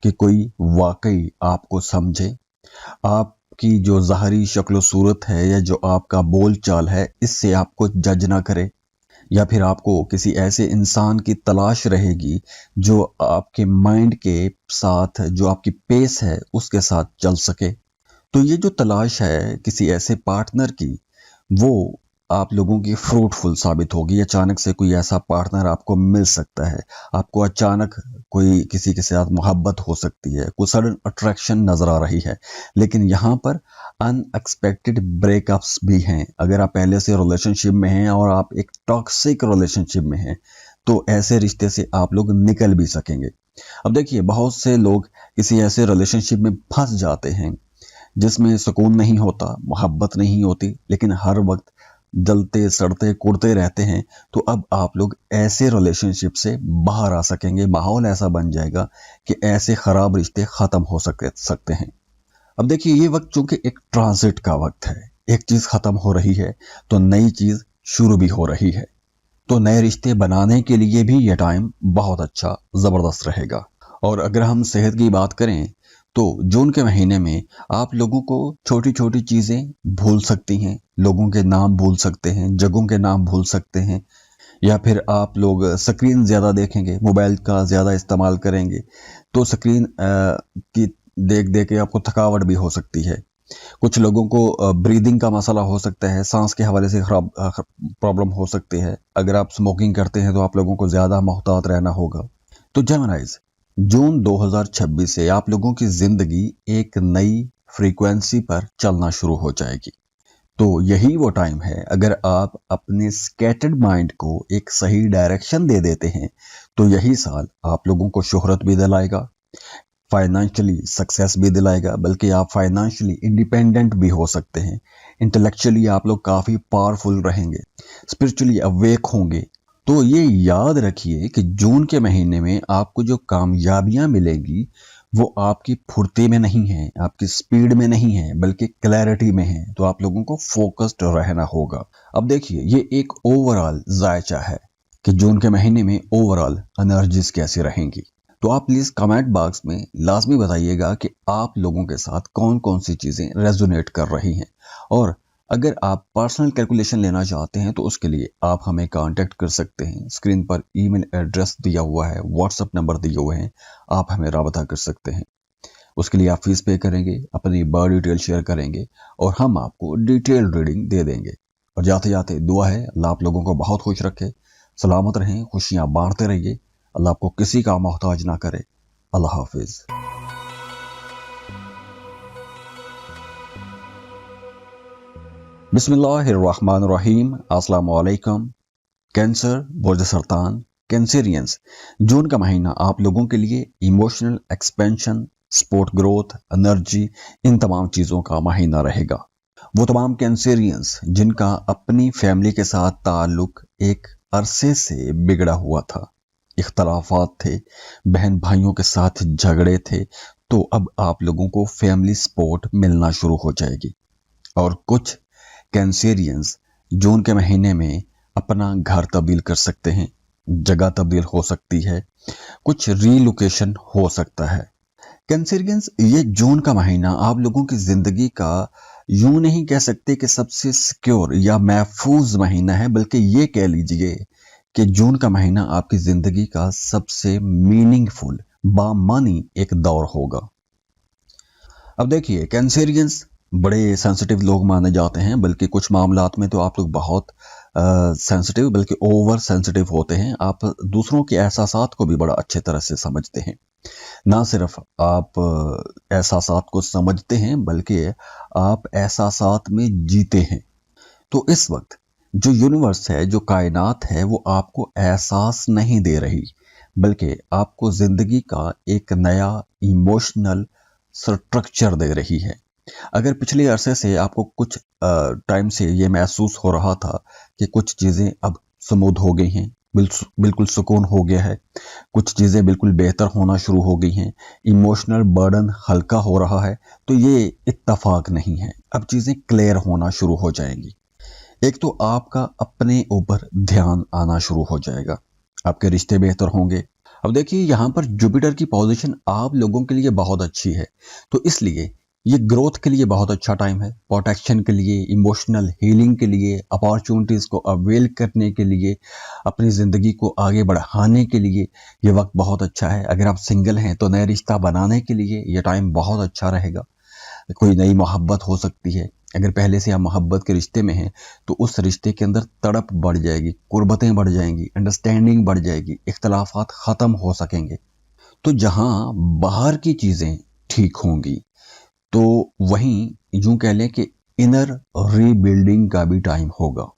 कि कोई वाकई आपको समझे। आपकी जो ज़ाहरी शक्ल सूरत है या जो आपका बोल चाल है इससे आपको जज ना करे, या फिर आपको किसी ऐसे इंसान की तलाश रहेगी जो आपके माइंड के साथ, जो आपकी पेस है उसके साथ चल सके। तो ये जो तलाश है किसी ऐसे पार्टनर की, वो आप लोगों की फ्रूटफुल साबित होगी। अचानक से कोई ऐसा पार्टनर आपको मिल सकता है, आपको अचानक कोई किसी के साथ मोहब्बत हो सकती है, कोई सडन अट्रैक्शन नजर आ रही है। लेकिन यहाँ पर अनएक्सपेक्टेड ब्रेकअप्स भी हैं। अगर आप पहले से रिलेशनशिप में हैं और आप एक टॉक्सिक रिलेशनशिप में हैं तो ऐसे रिश्ते से आप लोग निकल भी सकेंगे। अब देखिए, बहुत से लोग किसी ऐसे रिलेशनशिप में फंस जाते हैं जिसमें सुकून नहीं होता, मोहब्बत नहीं होती, लेकिन हर वक्त जलते सड़ते कुड़ते रहते हैं। तो अब आप लोग ऐसे रिलेशनशिप से बाहर आ सकेंगे। माहौल ऐसा बन जाएगा कि ऐसे खराब रिश्ते खत्म हो सकते हैं। अब देखिए, ये वक्त चूंकि एक ट्रांजिट का वक्त है, एक चीज खत्म हो रही है तो नई चीज शुरू भी हो रही है। तो नए रिश्ते बनाने के लिए भी यह टाइम बहुत अच्छा जबरदस्त रहेगा। और अगर हम सेहत की बात करें तो जून के महीने में आप लोगों को छोटी छोटी चीजें भूल सकती हैं, लोगों के नाम भूल सकते हैं, जगहों के नाम भूल सकते हैं, या फिर आप लोग स्क्रीन ज्यादा देखेंगे, मोबाइल का ज्यादा इस्तेमाल करेंगे तो स्क्रीन की देख देख के आपको थकावट भी हो सकती है। कुछ लोगों को ब्रीदिंग का मसला हो सकता है, सांस के हवाले से खराब प्रॉब्लम हो सकती है। अगर आप स्मोकिंग करते हैं तो आप लोगों को ज्यादा मोहतात रहना होगा। तो जेमिनीज, जून 2026 से आप लोगों की जिंदगी एक नई फ्रीक्वेंसी पर चलना शुरू हो जाएगी। तो यही वो टाइम है, अगर आप अपने स्कैटर्ड माइंड को एक सही डायरेक्शन दे देते हैं तो यही साल आप लोगों को शोहरत भी दिलाएगा, फाइनेंशियली सक्सेस भी दिलाएगा, बल्कि आप फाइनेंशियली इंडिपेंडेंट भी हो सकते हैं। इंटेलेक्चुअली आप लोग काफ़ी पावरफुल रहेंगे, स्पिरिचुअली अवेक होंगे। तो ये याद रखिए कि जून के महीने में आपको जो कामयाबियां मिलेंगी वो आपकी फुर्ती में नहीं है, आपकी स्पीड में नहीं है, बल्कि क्लैरिटी में है। तो आप लोगों को फोकस्ड रहना होगा। अब देखिए, ये एक ओवरऑल जायचा है कि जून के महीने में ओवरऑल एनर्जीज कैसी रहेंगी। तो आप प्लीज कमेंट बॉक्स में लाजमी बताइएगा कि आप लोगों के साथ कौन कौन सी चीजें रेजोनेट कर रही हैं। और अगर आप पर्सनल कैलकुलेशन लेना चाहते हैं तो उसके लिए आप हमें कांटेक्ट कर सकते हैं। स्क्रीन पर ईमेल एड्रेस दिया हुआ है, व्हाट्सएप नंबर दिए हुए हैं, आप हमें राबता कर सकते हैं। उसके लिए आप फीस पे करेंगे, अपनी बर्थ डिटेल शेयर करेंगे और हम आपको डिटेल रीडिंग दे देंगे। और जाते जाते दुआ है अल्लाह आप लोगों को बहुत खुश रखे, सलामत रहें, खुशियां बांटते रहिए। अल्लाह आपको किसी का मोहताज ना करे। अल्लाह हाफिज। बिस्मिल्लाहिर्रहमानिर्रहीम। अस्सलाम वालेकुम। कैंसर, बुर्ज सरतान, कैंसेरियंस, जून का महीना आप लोगों के लिए emotional expansion, sport growth, energy, इन तमाम चीज़ों का महीना रहेगा। वो तमाम कैंसेरियंस जिनका अपनी फैमिली के साथ ताल्लुक एक अरसे से बिगड़ा हुआ था, इख्तलाफात थे, बहन भाइयों के साथ झगड़े थे, तो अब आप लोगों को फैमिली सपोर्ट मिलना शुरू हो जाएगी। और कुछ कैंसेरियंस जून के महीने में अपना घर तब्दील कर सकते हैं, जगह तब्दील हो सकती है, कुछ रीलोकेशन हो सकता है। कैंसरियंस, ये जून का महीना आप लोगों की जिंदगी का यूं नहीं कह सकते कि सबसे सिक्योर या महफूज महीना है, बल्कि ये कह लीजिए कि जून का महीना आपकी जिंदगी का सबसे मीनिंगफुल, बामानी एक दौर होगा। अब देखिए, कैंसेरियंस बड़े सेंसिटिव लोग माने जाते हैं, बल्कि कुछ मामलात में तो आप लोग बहुत सेंसिटिव, बल्कि ओवर सेंसिटिव होते हैं। आप दूसरों के एहसासात को भी बड़ा अच्छे तरह से समझते हैं। ना सिर्फ आप एहसासात को समझते हैं, बल्कि आप एहसासात में जीते हैं। तो इस वक्त जो यूनिवर्स है, जो कायनात है, वो आपको एहसास नहीं दे रही, बल्कि आपको जिंदगी का एक नया इमोशनल स्ट्रक्चर दे रही है। अगर पिछले अरसे से आपको कुछ टाइम से ये महसूस हो रहा था कि कुछ चीज़ें अब स्मूथ हो गई हैं, बिल्कुल सुकून हो गया है, कुछ चीज़ें बिल्कुल बेहतर होना शुरू हो गई हैं, इमोशनल बर्डन हल्का हो रहा है, तो ये इत्तफाक नहीं है। अब चीज़ें क्लियर होना शुरू हो जाएंगी। एक तो आपका अपने ऊपर ध्यान आना शुरू हो जाएगा, आपके रिश्ते बेहतर होंगे। अब देखिए, यहाँ पर जुपिटर की पोजीशन आप लोगों के लिए बहुत अच्छी है, तो इसलिए ये ग्रोथ के लिए बहुत अच्छा टाइम है, प्रोटेक्शन के लिए, इमोशनल हीलिंग के लिए, अपॉर्चुनिटीज़ को अवेल करने के लिए, अपनी ज़िंदगी को आगे बढ़ाने के लिए ये वक्त बहुत अच्छा है। अगर आप सिंगल हैं तो नया रिश्ता बनाने के लिए ये टाइम बहुत अच्छा रहेगा। कोई नई मोहब्बत हो सकती है। अगर पहले से आप मोहब्बत के रिश्ते में हैं तो उस रिश्ते के अंदर तड़प बढ़ जाएगी, कुर्बतें बढ़ जाएंगी, अंडरस्टैंडिंग बढ़ जाएगी, इख्तलाफात ख़त्म हो सकेंगे। तो जहाँ बाहर की चीज़ें ठीक होंगी, तो वहीं यूं कह लें कि इनर रीबिल्डिंग का भी टाइम होगा।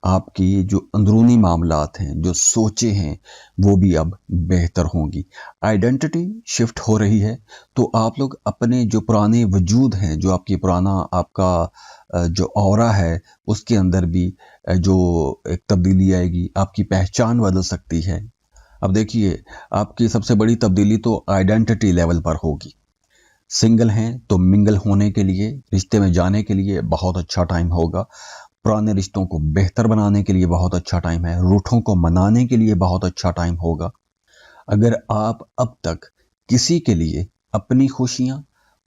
आपकी जो अंदरूनी मामलात हैं, जो सोचें हैं, वो भी अब बेहतर होंगी। आइडेंटिटी शिफ्ट हो रही है, तो आप लोग अपने जो पुराने वजूद हैं, जो आपकी पुराना आपका जो ऑरा है, उसके अंदर भी जो एक तब्दीली आएगी, आपकी पहचान बदल सकती है। अब देखिए, आपकी सबसे बड़ी तब्दीली तो आइडेंटिटी लेवल पर होगी। सिंगल हैं तो मिंगल होने के लिए, रिश्ते में जाने के लिए बहुत अच्छा टाइम होगा। पुराने रिश्तों को बेहतर बनाने के लिए बहुत अच्छा टाइम है। रूठों को मनाने के लिए बहुत अच्छा टाइम होगा। अगर आप अब तक किसी के लिए अपनी खुशियां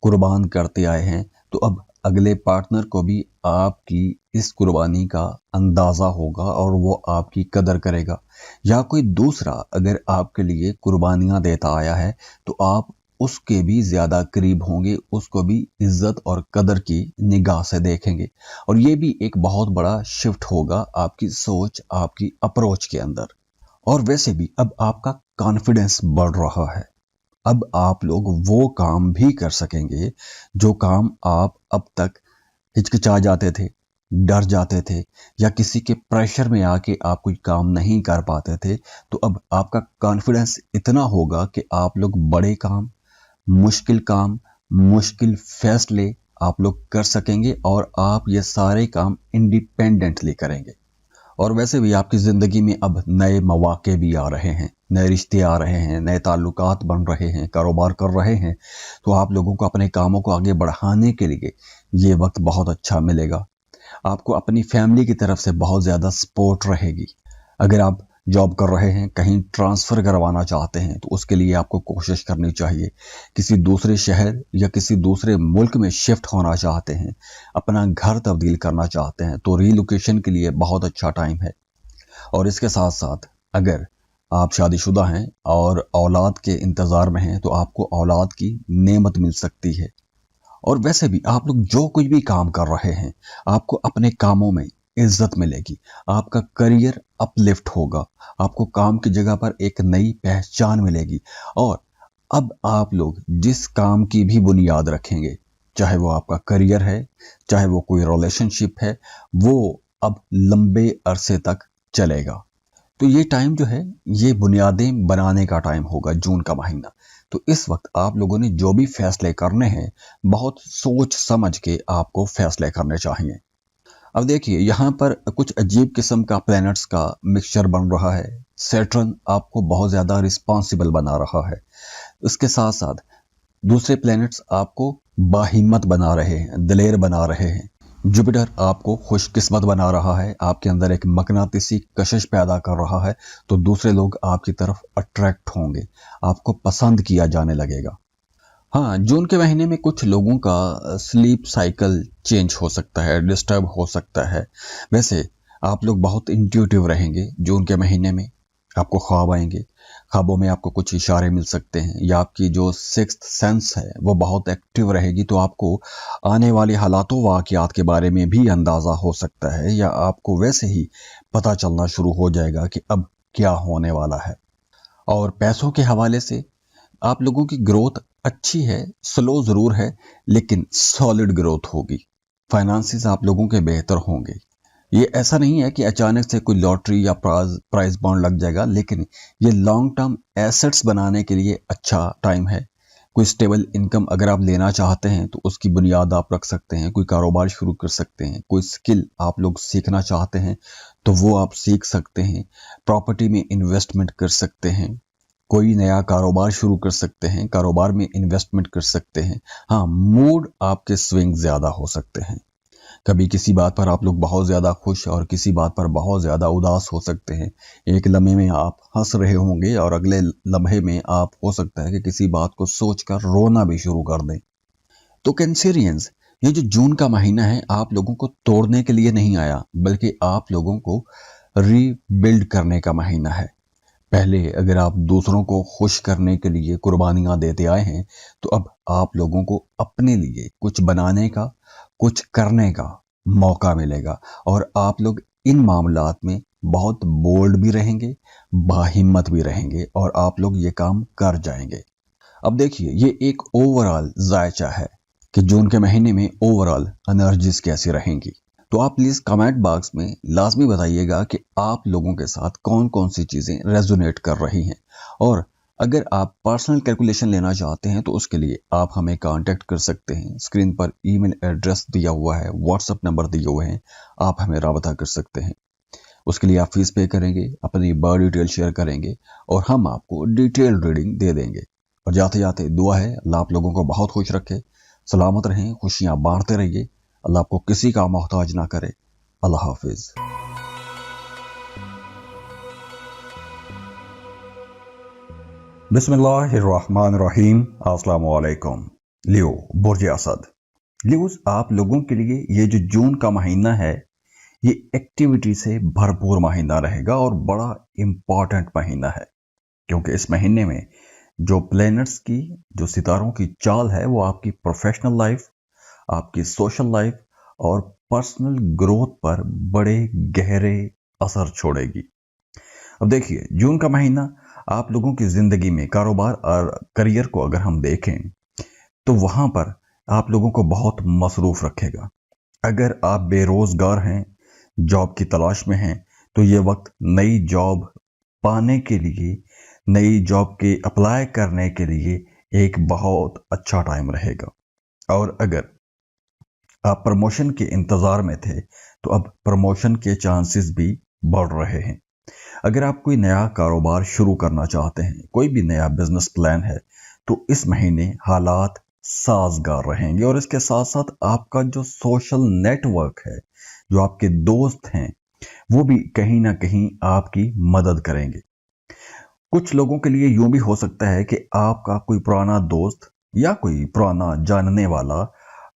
कुर्बान करते आए हैं, तो अब अगले पार्टनर को भी आपकी इस कुर्बानी का अंदाज़ा होगा और वो आपकी कदर करेगा। या कोई दूसरा अगर आपके लिए कुर्बानियां देता आया है, तो आप उसके भी ज़्यादा करीब होंगे, उसको भी इज्जत और कदर की निगाह से देखेंगे। और ये भी एक बहुत बड़ा शिफ्ट होगा आपकी सोच, आपकी अप्रोच के अंदर। और वैसे भी अब आपका कॉन्फिडेंस बढ़ रहा है। अब आप लोग वो काम भी कर सकेंगे जो काम आप अब तक हिचकिचा जाते थे, डर जाते थे, या किसी के प्रेशर में आके आप कोई काम नहीं कर पाते थे। तो अब आपका कॉन्फिडेंस इतना होगा कि आप लोग बड़े काम, मुश्किल फैसले आप लोग कर सकेंगे, और आप ये सारे काम इंडिपेंडेंटली करेंगे। और वैसे भी आपकी ज़िंदगी में अब नए मौके भी आ रहे हैं, नए रिश्ते आ रहे हैं, नए ताल्लुकात बन रहे हैं, कारोबार कर रहे हैं। तो आप लोगों को अपने कामों को आगे बढ़ाने के लिए ये वक्त बहुत अच्छा मिलेगा। आपको अपनी फैमिली की तरफ से बहुत ज़्यादा सपोर्ट रहेगी। अगर आप जॉब कर रहे हैं, कहीं ट्रांसफ़र करवाना चाहते हैं, तो उसके लिए आपको कोशिश करनी चाहिए। किसी दूसरे शहर या किसी दूसरे मुल्क में शिफ्ट होना चाहते हैं, अपना घर तब्दील करना चाहते हैं, तो रीलोकेशन के लिए बहुत अच्छा टाइम है। और इसके साथ साथ अगर आप शादीशुदा हैं और औलाद के इंतज़ार में हैं, तो आपको औलाद की नेमत मिल सकती है। और वैसे भी आप लोग जो कुछ भी काम कर रहे हैं, आपको अपने कामों में इज्जत मिलेगी, आपका करियर अपलिफ्ट होगा, आपको काम की जगह पर एक नई पहचान मिलेगी। और अब आप लोग जिस काम की भी बुनियाद रखेंगे, चाहे वो आपका करियर है, चाहे वो कोई रिलेशनशिप है, वो अब लंबे अरसे तक चलेगा। तो ये टाइम जो है, ये बुनियादें बनाने का टाइम होगा, जून का महीना। तो इस वक्त आप लोगों ने जो भी फैसले करने हैं, बहुत सोच समझ के आपको फैसले करने चाहिए। अब देखिए, यहाँ पर कुछ अजीब किस्म का प्लैनेट्स का मिक्सचर बन रहा है। सैटर्न आपको बहुत ज़्यादा रिस्पॉन्सिबल बना रहा है। इसके साथ साथ दूसरे प्लैनेट्स आपको बाहिम्मत बना रहे हैं, दिलेर बना रहे हैं। जुपिटर आपको खुशकिस्मत बना रहा है, आपके अंदर एक मकनातीसी कशिश पैदा कर रहा है, तो दूसरे लोग आपकी तरफ अट्रैक्ट होंगे, आपको पसंद किया जाने लगेगा। हाँ, जून के महीने में कुछ लोगों का स्लीप साइकिल चेंज हो सकता है, डिस्टर्ब हो सकता है। वैसे आप लोग बहुत इंट्यूटिव रहेंगे जून के महीने में, आपको ख्वाब आएंगे, ख्वाबों में आपको कुछ इशारे मिल सकते हैं, या आपकी जो सिक्स्थ सेंस है वो बहुत एक्टिव रहेगी, तो आपको आने वाले हालातों वाक़यात के बारे में भी अंदाज़ा हो सकता है, या आपको वैसे ही पता चलना शुरू हो जाएगा कि अब क्या होने वाला है। और पैसों के हवाले से आप लोगों की ग्रोथ अच्छी है, स्लो ज़रूर है, लेकिन सॉलिड ग्रोथ होगी। फाइनेंसेस आप लोगों के बेहतर होंगे। ये ऐसा नहीं है कि अचानक से कोई लॉटरी या प्राइज बॉन्ड लग जाएगा, लेकिन ये लॉन्ग टर्म एसेट्स बनाने के लिए अच्छा टाइम है। कोई स्टेबल इनकम अगर आप लेना चाहते हैं तो उसकी बुनियाद आप रख सकते हैं, कोई कारोबार शुरू कर सकते हैं, कोई स्किल आप लोग सीखना चाहते हैं तो वो आप सीख सकते हैं, प्रॉपर्टी में इन्वेस्टमेंट कर सकते हैं, कोई नया कारोबार शुरू कर सकते हैं, कारोबार में इन्वेस्टमेंट कर सकते हैं। हाँ, मूड आपके स्विंग ज़्यादा हो सकते हैं, कभी किसी बात पर आप लोग बहुत ज़्यादा खुश और किसी बात पर बहुत ज़्यादा उदास हो सकते हैं। एक लम्हे में आप हंस रहे होंगे और अगले लम्हे में आप हो सकता है कि किसी बात को सोचकर रोना भी शुरू कर दें। तो कैंसेरियंस, ये जो जून का महीना है आप लोगों को तोड़ने के लिए नहीं आया, बल्कि आप लोगों को रीबिल्ड करने का महीना है। पहले अगर आप दूसरों को खुश करने के लिए कुर्बानियां देते आए हैं, तो अब आप लोगों को अपने लिए कुछ बनाने का, कुछ करने का मौका मिलेगा, और आप लोग इन मामलात में बहुत बोल्ड भी रहेंगे, बाहिम्मत भी रहेंगे, और आप लोग ये काम कर जाएंगे। अब देखिए, ये एक ओवरऑल जायचा है कि जून के महीने में ओवरऑल एनर्जीज कैसी रहेंगी। तो आप प्लीज़ कमेंट बॉक्स में लाजमी बताइएगा कि आप लोगों के साथ कौन कौन सी चीज़ें रेजोनेट कर रही हैं, और अगर आप पर्सनल कैलकुलेशन लेना चाहते हैं तो उसके लिए आप हमें कांटेक्ट कर सकते हैं। स्क्रीन पर ईमेल एड्रेस दिया हुआ है, व्हाट्सएप नंबर दिए हुए हैं, आप हमें राबता कर सकते हैं। उसके लिए आप फीस पे करेंगे, अपनी बर्थ डिटेल शेयर करेंगे, और हम आपको डिटेल रीडिंग दे देंगे। और जाते जाते दुआ है अल्लाह आप लोगों को बहुत खुश रखे, सलामत रहें, खुशियाँ बांटते रहिए, अल्लाह आपको किसी का मोहताज ना करे। अल्लाह हाफिज। बिस्मिल्लाहिर्रहमानिर्रहीम। अस्सलाम वालेकुम। लियो, बुर्ज असद। लियोस, आप लोगों के लिए ये जो जून का महीना है ये एक्टिविटी से भरपूर महीना रहेगा, और बड़ा इम्पॉर्टेंट महीना है, क्योंकि इस महीने में जो प्लैनेट्स की, जो सितारों की चाल है वो आपकी प्रोफेशनल लाइफ, आपकी सोशल लाइफ और पर्सनल ग्रोथ पर बड़े गहरे असर छोड़ेगी। अब देखिए, जून का महीना आप लोगों की जिंदगी में कारोबार और करियर को अगर हम देखें तो वहां पर आप लोगों को बहुत मसरूफ रखेगा। अगर आप बेरोजगार हैं, जॉब की तलाश में हैं, तो ये वक्त नई जॉब पाने के लिए, नई जॉब के अप्लाई करने के लिए एक बहुत अच्छा टाइम रहेगा। और अगर आप प्रमोशन के इंतजार में थे तो अब प्रमोशन के चांसेस भी बढ़ रहे हैं। अगर आप कोई नया कारोबार शुरू करना चाहते हैं, कोई भी नया बिजनेस प्लान है, तो इस महीने हालात साजगार रहेंगे, और इसके साथ साथ आपका जो सोशल नेटवर्क है, जो आपके दोस्त हैं, वो भी कहीं ना कहीं आपकी मदद करेंगे। कुछ लोगों के लिए यूं भी हो सकता है कि आपका कोई पुराना दोस्त या कोई पुराना जानने वाला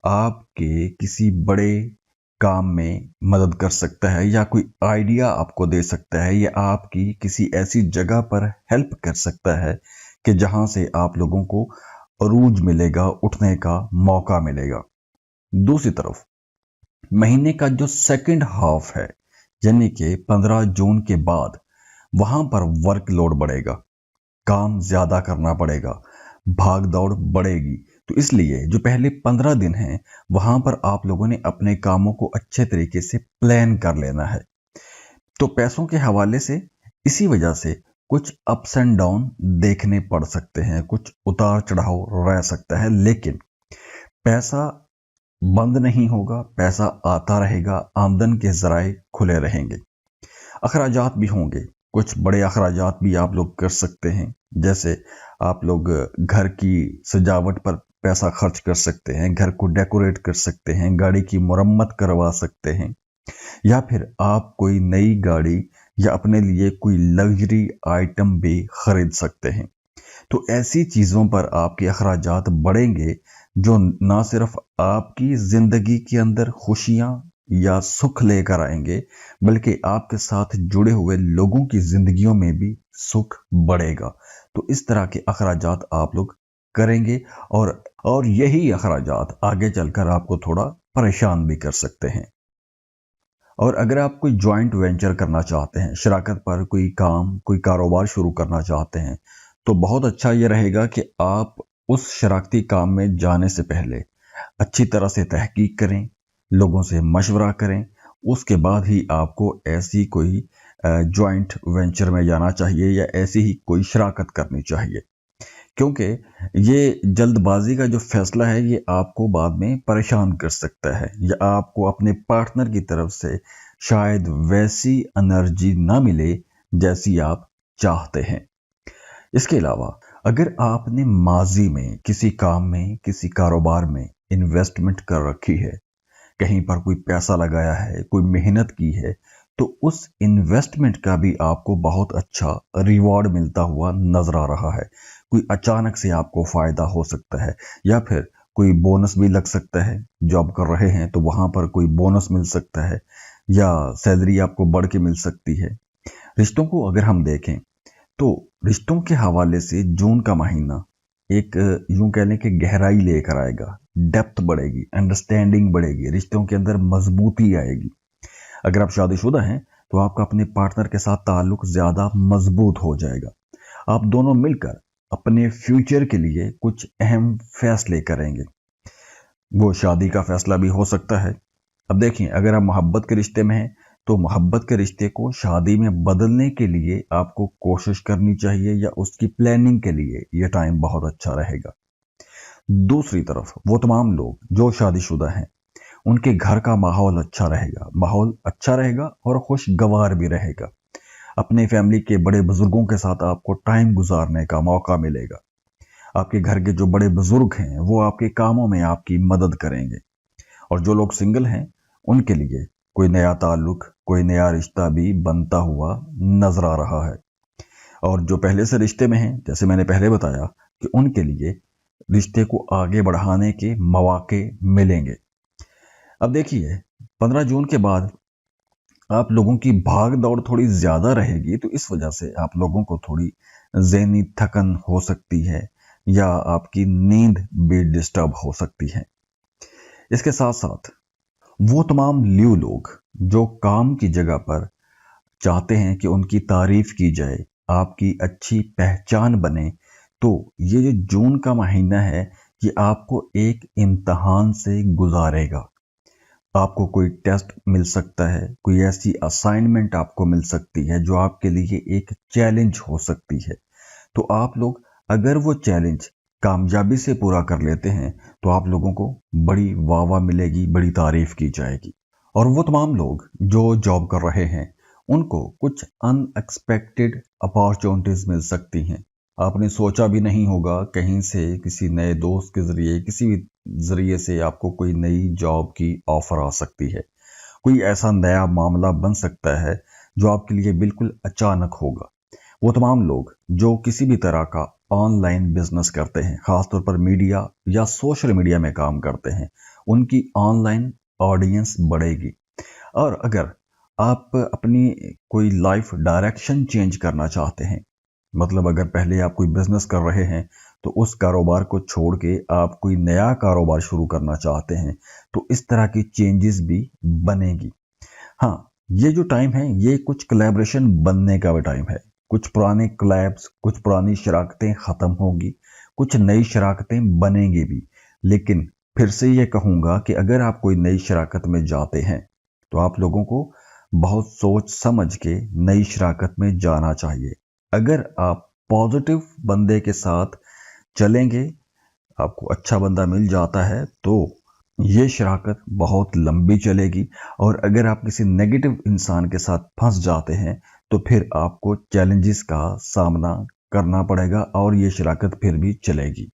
आपके किसी बड़े काम में मदद कर सकता है, या कोई आइडिया आपको दे सकता है, या आपकी किसी ऐसी जगह पर हेल्प कर सकता है कि जहां से आप लोगों को अरूज मिलेगा, उठने का मौका मिलेगा। दूसरी तरफ महीने का जो सेकंड हाफ है, यानी कि 15 जून के बाद, वहां पर वर्कलोड बढ़ेगा, काम ज्यादा करना पड़ेगा, भाग दौड़ बढ़ेगी। तो इसलिए जो पहले 15 दिन हैं वहां पर आप लोगों ने अपने कामों को अच्छे तरीके से प्लान कर लेना है। तो पैसों के हवाले से इसी वजह से कुछ अप्स एंड डाउन देखने पड़ सकते हैं, कुछ उतार चढ़ाव रह सकता है, लेकिन पैसा बंद नहीं होगा, पैसा आता रहेगा, आमदन के जराए खुले रहेंगे। अखराजात भी होंगे, कुछ बड़े अखराजात भी आप लोग कर सकते हैं, जैसे आप लोग घर की सजावट पर पैसा खर्च कर सकते हैं, घर को डेकोरेट कर सकते हैं, गाड़ी की मरम्मत करवा सकते हैं, या फिर आप कोई नई गाड़ी या अपने लिए कोई लग्जरी आइटम भी खरीद सकते हैं। तो ऐसी चीज़ों पर आपके अखराजात बढ़ेंगे जो ना सिर्फ आपकी ज़िंदगी के अंदर खुशियाँ या सुख लेकर आएंगे, बल्कि आपके साथ जुड़े हुए लोगों की ज़िंदगियों में भी सुख बढ़ेगा। तो इस तरह के अखराजात आप लोग करेंगे और यही अखराजात आगे चलकर आपको थोड़ा परेशान भी कर सकते हैं। और अगर आप कोई जॉइंट वेंचर करना चाहते हैं, शराकत पर कोई कारोबार शुरू करना चाहते हैं, तो बहुत अच्छा ये रहेगा कि आप उस शराकती काम में जाने से पहले अच्छी तरह से तहकीक करें, लोगों से मशवरा करें, उसके बाद ही आपको ऐसी कोई जॉइंट वेंचर में जाना चाहिए या ऐसी ही कोई शराकत करनी चाहिए, क्योंकि ये जल्दबाजी का जो फैसला है ये आपको बाद में परेशान कर सकता है, या आपको अपने पार्टनर की तरफ से शायद वैसी एनर्जी ना मिले जैसी आप चाहते हैं। इसके अलावा अगर आपने माजी में किसी काम में, किसी कारोबार में इन्वेस्टमेंट कर रखी है, कहीं पर कोई पैसा लगाया है, कोई मेहनत की है, तो उस इन्वेस्टमेंट का भी आपको बहुत अच्छा रिवॉर्ड मिलता हुआ नजर आ रहा है। कोई अचानक से आपको फायदा हो सकता है, या फिर कोई बोनस भी लग सकता है। जॉब कर रहे हैं तो वहां पर कोई बोनस मिल सकता है, या सैलरी आपको बढ़ के मिल सकती है। रिश्तों को अगर हम देखें तो रिश्तों के हवाले से जून का महीना एक यूं कह लें कि गहराई लेकर आएगा, डेप्थ बढ़ेगी, अंडरस्टैंडिंग बढ़ेगी, रिश्तों के अंदर मजबूती आएगी। अगर आप शादीशुदा हैं तो आपका अपने पार्टनर के साथ ताल्लुक ज्यादा मजबूत हो जाएगा। आप दोनों मिलकर अपने फ्यूचर के लिए कुछ अहम फैसले करेंगे। वो शादी का फैसला भी हो सकता है। अब देखिए, अगर आप मोहब्बत के रिश्ते में हैं तो मोहब्बत के रिश्ते को शादी में बदलने के लिए आपको कोशिश करनी चाहिए, या उसकी प्लानिंग के लिए यह टाइम बहुत अच्छा रहेगा। दूसरी तरफ वो तमाम लोग जो शादीशुदा हैं, उनके घर का माहौल अच्छा रहेगा और खुशगवार भी रहेगा। अपने फैमिली के बड़े बुजुर्गों के साथ आपको टाइम गुजारने का मौका मिलेगा। आपके घर के जो बड़े बुजुर्ग हैं वो आपके कामों में आपकी मदद करेंगे। और जो लोग सिंगल हैं उनके लिए कोई नया ताल्लुक, कोई नया रिश्ता भी बनता हुआ नजर आ रहा है। और जो पहले से रिश्ते में हैं, जैसे मैंने पहले बताया कि उनके लिए रिश्ते को आगे बढ़ाने के मौके मिलेंगे। अब देखिए, 15 जून के बाद आप लोगों की भाग दौड़ थोड़ी ज्यादा रहेगी, तो इस वजह से आप लोगों को थोड़ी ज़हनी थकन हो सकती है, या आपकी नींद भी डिस्टर्ब हो सकती है। इसके साथ साथ वो तमाम ल्यू लोग जो काम की जगह पर चाहते हैं कि उनकी तारीफ की जाए, आपकी अच्छी पहचान बने, तो ये जो जून का महीना है ये आपको एक इम्तहान से गुजारेगा। आपको कोई टेस्ट मिल सकता है, कोई ऐसी असाइनमेंट आपको मिल सकती है जो आपके लिए एक चैलेंज हो सकती है। तो आप लोग अगर वो चैलेंज कामयाबी से पूरा कर लेते हैं तो आप लोगों को बड़ी वाह मिलेगी, बड़ी तारीफ की जाएगी। और वो तमाम लोग जो जॉब कर रहे हैं उनको कुछ अनएक्सपेक्टेड अपॉर्चुनिटीज मिल सकती हैं। आपने सोचा भी नहीं होगा, कहीं से किसी नए दोस्त के जरिए, किसी भी जरिए से आपको कोई नई जॉब की ऑफर आ सकती है। कोई ऐसा नया मामला बन सकता है जो आपके लिए बिल्कुल अचानक होगा। वो तमाम लोग जो किसी भी तरह का ऑनलाइन बिजनेस करते हैं, खासतौर पर मीडिया या सोशल मीडिया में काम करते हैं, उनकी ऑनलाइन ऑडियंस बढ़ेगी। और अगर आप अपनी कोई लाइफ डायरेक्शन चेंज करना चाहते हैं, मतलब अगर पहले आप कोई बिजनेस कर रहे हैं तो उस कारोबार को छोड़ के आप कोई नया कारोबार शुरू करना चाहते हैं, तो इस तरह की चेंजेस भी बनेगी। हाँ, ये जो टाइम है ये कुछ कोलैबोरेशन बनने का भी टाइम है। कुछ पुराने कोलैब्स, कुछ पुरानी शराकतें खत्म होगी, कुछ नई शराकतें बनेंगी भी। लेकिन फिर से ये कहूंगा कि अगर आप कोई नई शराकत में जाते हैं तो आप लोगों को बहुत सोच समझ के नई शराकत में जाना चाहिए। अगर आप पॉजिटिव बंदे के साथ चलेंगे, आपको अच्छा बंदा मिल जाता है, तो ये शराकत बहुत लंबी चलेगी। और अगर आप किसी नेगेटिव इंसान के साथ फंस जाते हैं तो फिर आपको चैलेंजेस का सामना करना पड़ेगा और ये शराकत फिर भी चलेगी।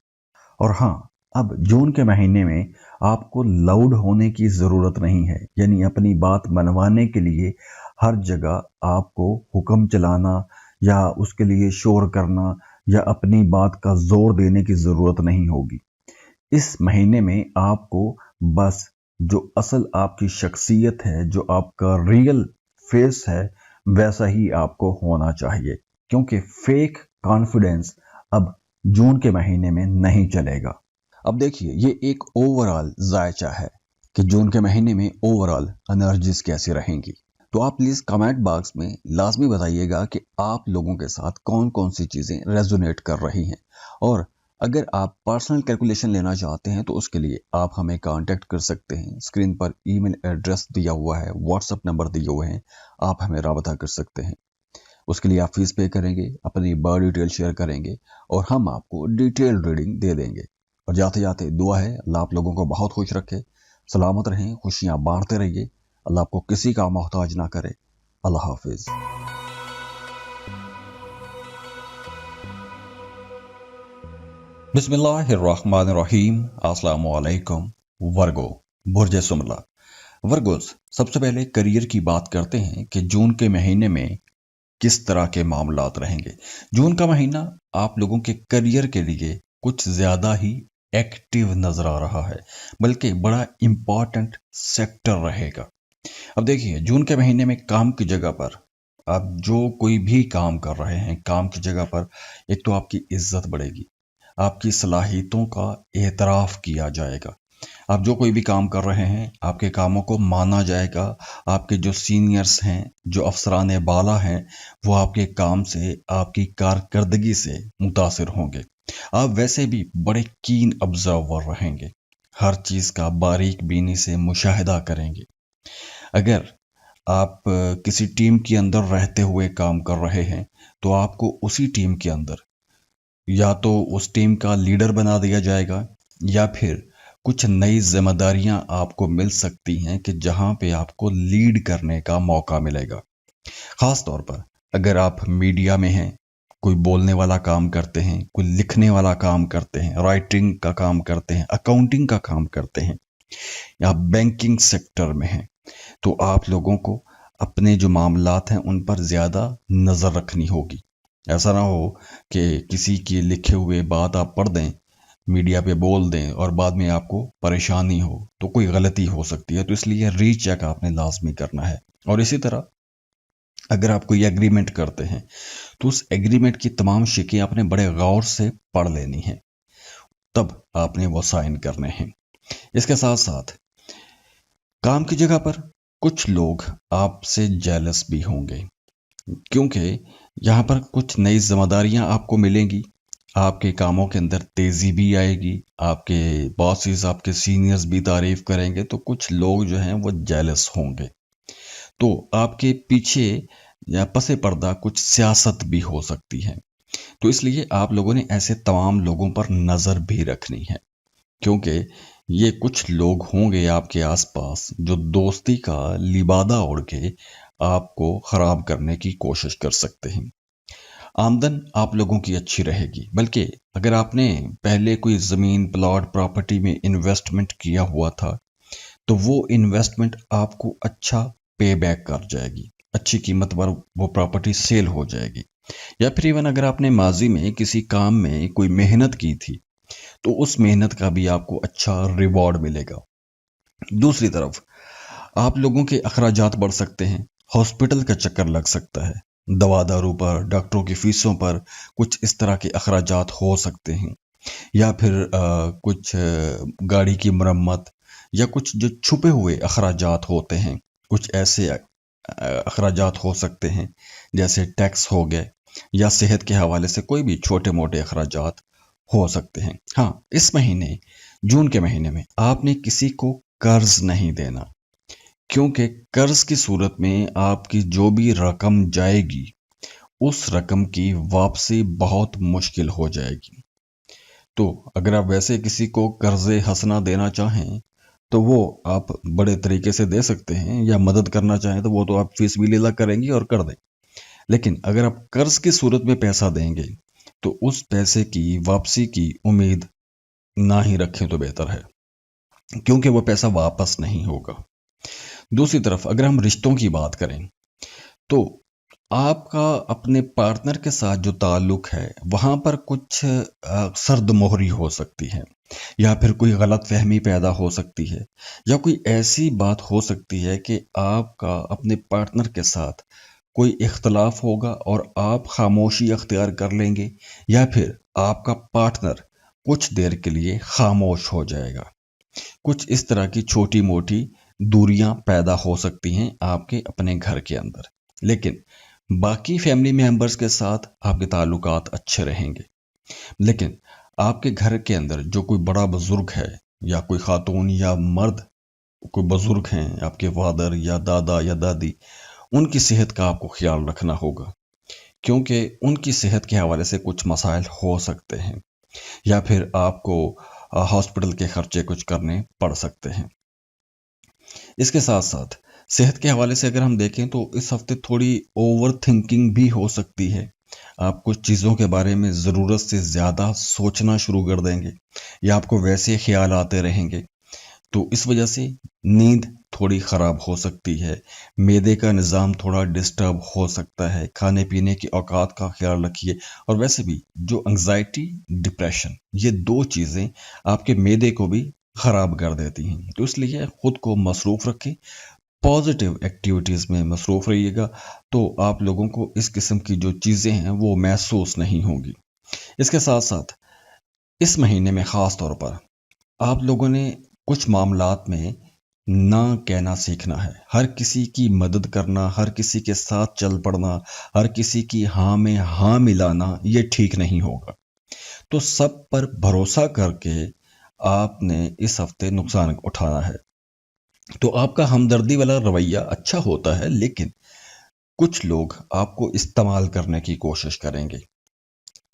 और हाँ, अब जून के महीने में आपको लाउड होने की ज़रूरत नहीं है, यानी अपनी बात मनवाने के लिए हर जगह आपको हुक्म चलाना या उसके लिए शोर करना या अपनी बात का जोर देने की ज़रूरत नहीं होगी। इस महीने में आपको बस जो असल आपकी शख्सियत है, जो आपका रियल फेस है, वैसा ही आपको होना चाहिए, क्योंकि फेक कॉन्फिडेंस अब जून के महीने में नहीं चलेगा। अब देखिए, ये एक ओवरऑल जायचा है कि जून के महीने में ओवरऑल एनर्जीज कैसी रहेंगी। तो आप प्लीज कमेंट बॉक्स में लाजमी बताइएगा कि आप लोगों के साथ कौन कौन सी चीजें रेजोनेट कर रही हैं, और अगर आप पर्सनल कैलकुलेशन लेना चाहते हैं तो उसके लिए आप हमें कांटेक्ट कर सकते हैं। स्क्रीन पर ईमेल एड्रेस दिया हुआ है, व्हाट्सएप नंबर दिए हुए हैं, आप हमें राबता कर सकते हैं। उसके लिए आप फीस पे करेंगे, अपनी बर्थ डिटेल शेयर करेंगे और हम आपको डिटेल रीडिंग दे देंगे। और जाते जाते दुआ है अल्लाह आप लोगों को बहुत खुश रखे, सलामत रहें, खुशियां बांटते रहिए, अल्लाह आपको किसी का मोहताज ना करे। अल्लाह हाफिज। बिस्मिल्लाहिर्रहमानिर्रहीम। अस्सलामु अलैकुम। वर्गो, बुर्ज सुमला। वर्गोस, सबसे पहले करियर की बात करते हैं कि जून के महीने में किस तरह के मामलात रहेंगे। जून का महीना आप लोगों के करियर के लिए कुछ ज्यादा ही एक्टिव नजर आ रहा है, बल्कि बड़ा इंपॉर्टेंट सेक्टर रहेगा। अब देखिए, जून के महीने में काम की जगह पर आप जो कोई भी काम कर रहे हैं, काम की जगह पर एक तो आपकी इज्जत बढ़ेगी, आपकी सलाहियतों का एतराफ़ किया जाएगा। आप जो कोई भी काम कर रहे हैं, आपके कामों को माना जाएगा। आपके जो सीनियर्स हैं, जो अफसरान बाला हैं, वो आपके काम से, आपकी कारकर्दगी से मुतासिर होंगे। आप वैसे भी बड़े कीन ऑब्जर्वर रहेंगे, हर चीज़ का बारीक बीनी से मुशाहिदा करेंगे। अगर आप किसी टीम के अंदर रहते हुए काम कर रहे हैं तो आपको उसी टीम के अंदर या तो उस टीम का लीडर बना दिया जाएगा, या फिर कुछ नई जिम्मेदारियां आपको मिल सकती हैं कि जहां पे आपको लीड करने का मौका मिलेगा। खास तौर पर अगर आप मीडिया में हैं, कोई बोलने वाला काम करते हैं, कोई लिखने वाला काम करते हैं, राइटिंग का काम करते हैं, अकाउंटिंग का काम करते हैं, या बैंकिंग सेक्टर में हैं, तो आप लोगों को अपने जो मामलात हैं उन पर ज़्यादा नज़र रखनी होगी। ऐसा ना हो कि किसी की लिखे हुए बात आप पढ़ दें, मीडिया पे बोल दें और बाद में आपको परेशानी हो, तो कोई गलती हो सकती है। तो इसलिए रीचेक आपने लाजमी करना है। और इसी तरह अगर आप कोई एग्रीमेंट करते हैं तो उस एग्रीमेंट की तमाम शिकें आपने बड़े गौर से पढ़ लेनी है, तब आपने वो साइन करने हैं। इसके साथ साथ काम की जगह पर कुछ लोग आपसे जेलस भी होंगे, क्योंकि यहाँ पर कुछ नई जिम्मेदारियां आपको मिलेंगी, आपके कामों के अंदर तेजी भी आएगी, आपके बॉसेस, आपके सीनियर्स भी तारीफ करेंगे, तो कुछ लोग जो हैं वो जेलस होंगे। तो आपके पीछे या पसे पर्दा कुछ सियासत भी हो सकती है। तो इसलिए आप लोगों ने ऐसे तमाम लोगों पर नज़र भी रखनी है, क्योंकि ये कुछ लोग होंगे आपके आसपास जो दोस्ती का लिबादा ओढ़ के आपको खराब करने की कोशिश कर सकते हैं। आमदन आप लोगों की अच्छी रहेगी, बल्कि अगर आपने पहले कोई ज़मीन, प्लॉट, प्रॉपर्टी में इन्वेस्टमेंट किया हुआ था तो वो इन्वेस्टमेंट आपको अच्छा पे बैक कर जाएगी, अच्छी कीमत पर वो प्रॉपर्टी सेल हो जाएगी। या फिर इवन अगर आपने माजी में किसी काम में कोई मेहनत की थी तो उस मेहनत का भी आपको अच्छा रिवॉर्ड मिलेगा। दूसरी तरफ आप लोगों के अखराजात बढ़ सकते हैं, हॉस्पिटल का चक्कर लग सकता है, दवा दारू पर, डॉक्टरों की फीसों पर कुछ इस तरह के अखराजात हो सकते हैं, या फिर कुछ गाड़ी की मरम्मत, या कुछ जो छुपे हुए अखराजात होते हैं, कुछ ऐसे अखराजात हो सकते हैं जैसे टैक्स हो गए, या सेहत के हवाले से कोई भी छोटे मोटे अखराजात हो सकते हैं। हाँ, इस महीने, जून के महीने में आपने किसी को कर्ज नहीं देना, क्योंकि कर्ज की सूरत में आपकी जो भी रकम जाएगी उस रकम की वापसी बहुत मुश्किल हो जाएगी। तो अगर आप वैसे किसी को कर्ज़े हसना देना चाहें तो वो आप बड़े तरीके से दे सकते हैं, या मदद करना चाहें तो वो तो आप फीस भी लीला करेंगी और कर दें। लेकिन अगर आप कर्ज की सूरत में पैसा देंगे तो उस पैसे की वापसी की उम्मीद ना ही रखें तो बेहतर है, क्योंकि वो पैसा वापस नहीं होगा। दूसरी तरफ अगर हम रिश्तों की बात करें तो आपका अपने पार्टनर के साथ जो ताल्लुक है वहाँ पर कुछ सर्द मोहरी हो सकती है, या फिर कोई गलत फहमी पैदा हो सकती है, या कोई ऐसी बात हो सकती है कि आपका अपने पार्टनर के साथ कोई इख्तलाफ होगा और आप खामोशी अख्तियार कर लेंगे, या फिर आपका पार्टनर कुछ देर के लिए खामोश हो जाएगा। कुछ इस तरह की छोटी मोटी दूरियां पैदा हो सकती हैं आपके अपने घर के अंदर, लेकिन बाकी फैमिली मेंबर्स के साथ आपके ताल्लुकात अच्छे रहेंगे। लेकिन आपके घर के अंदर जो कोई बड़ा बुजुर्ग है, या कोई खातून या मर्द कोई बुजुर्ग हैं, आपके फादर या दादा या दादी, उनकी सेहत का आपको ख्याल रखना होगा, क्योंकि उनकी सेहत के हवाले से कुछ मसाइल हो सकते हैं, या फिर आपको हॉस्पिटल के खर्चे कुछ करने पड़ सकते हैं। इसके साथ साथ सेहत के हवाले से अगर हम देखें तो इस हफ्ते थोड़ी ओवर थिंकिंग भी हो सकती है। आप कुछ चीज़ों के बारे में ज़रूरत से ज़्यादा सोचना शुरू कर देंगे, या आपको वैसे ख्याल आते रहेंगे, तो इस वजह से नींद थोड़ी ख़राब हो सकती है, मैदे का निज़ाम थोड़ा डिस्टर्ब हो सकता है। खाने पीने की औकात का ख्याल रखिए। और वैसे भी जो एंग्जाइटी, डिप्रेशन, ये दो चीज़ें आपके मैदे को भी ख़राब कर देती हैं, तो इसलिए ख़ुद को मसरूफ़ रखें, पॉजिटिव एक्टिविटीज़ में मसरूफ़ रहिएगा, तो आप लोगों को इस किस्म की जो चीज़ें हैं वो महसूस नहीं होंगी। इसके साथ साथ इस महीने में ख़ास तौर पर आप लोगों ने कुछ मामलात में ना कहना सीखना है। हर किसी की मदद करना, हर किसी के साथ चल पड़ना, हर किसी की हाँ में हाँ मिलाना, ये ठीक नहीं होगा। तो सब पर भरोसा करके आपने इस हफ्ते नुकसान उठाना है। तो आपका हमदर्दी वाला रवैया अच्छा होता है, लेकिन कुछ लोग आपको इस्तेमाल करने की कोशिश करेंगे,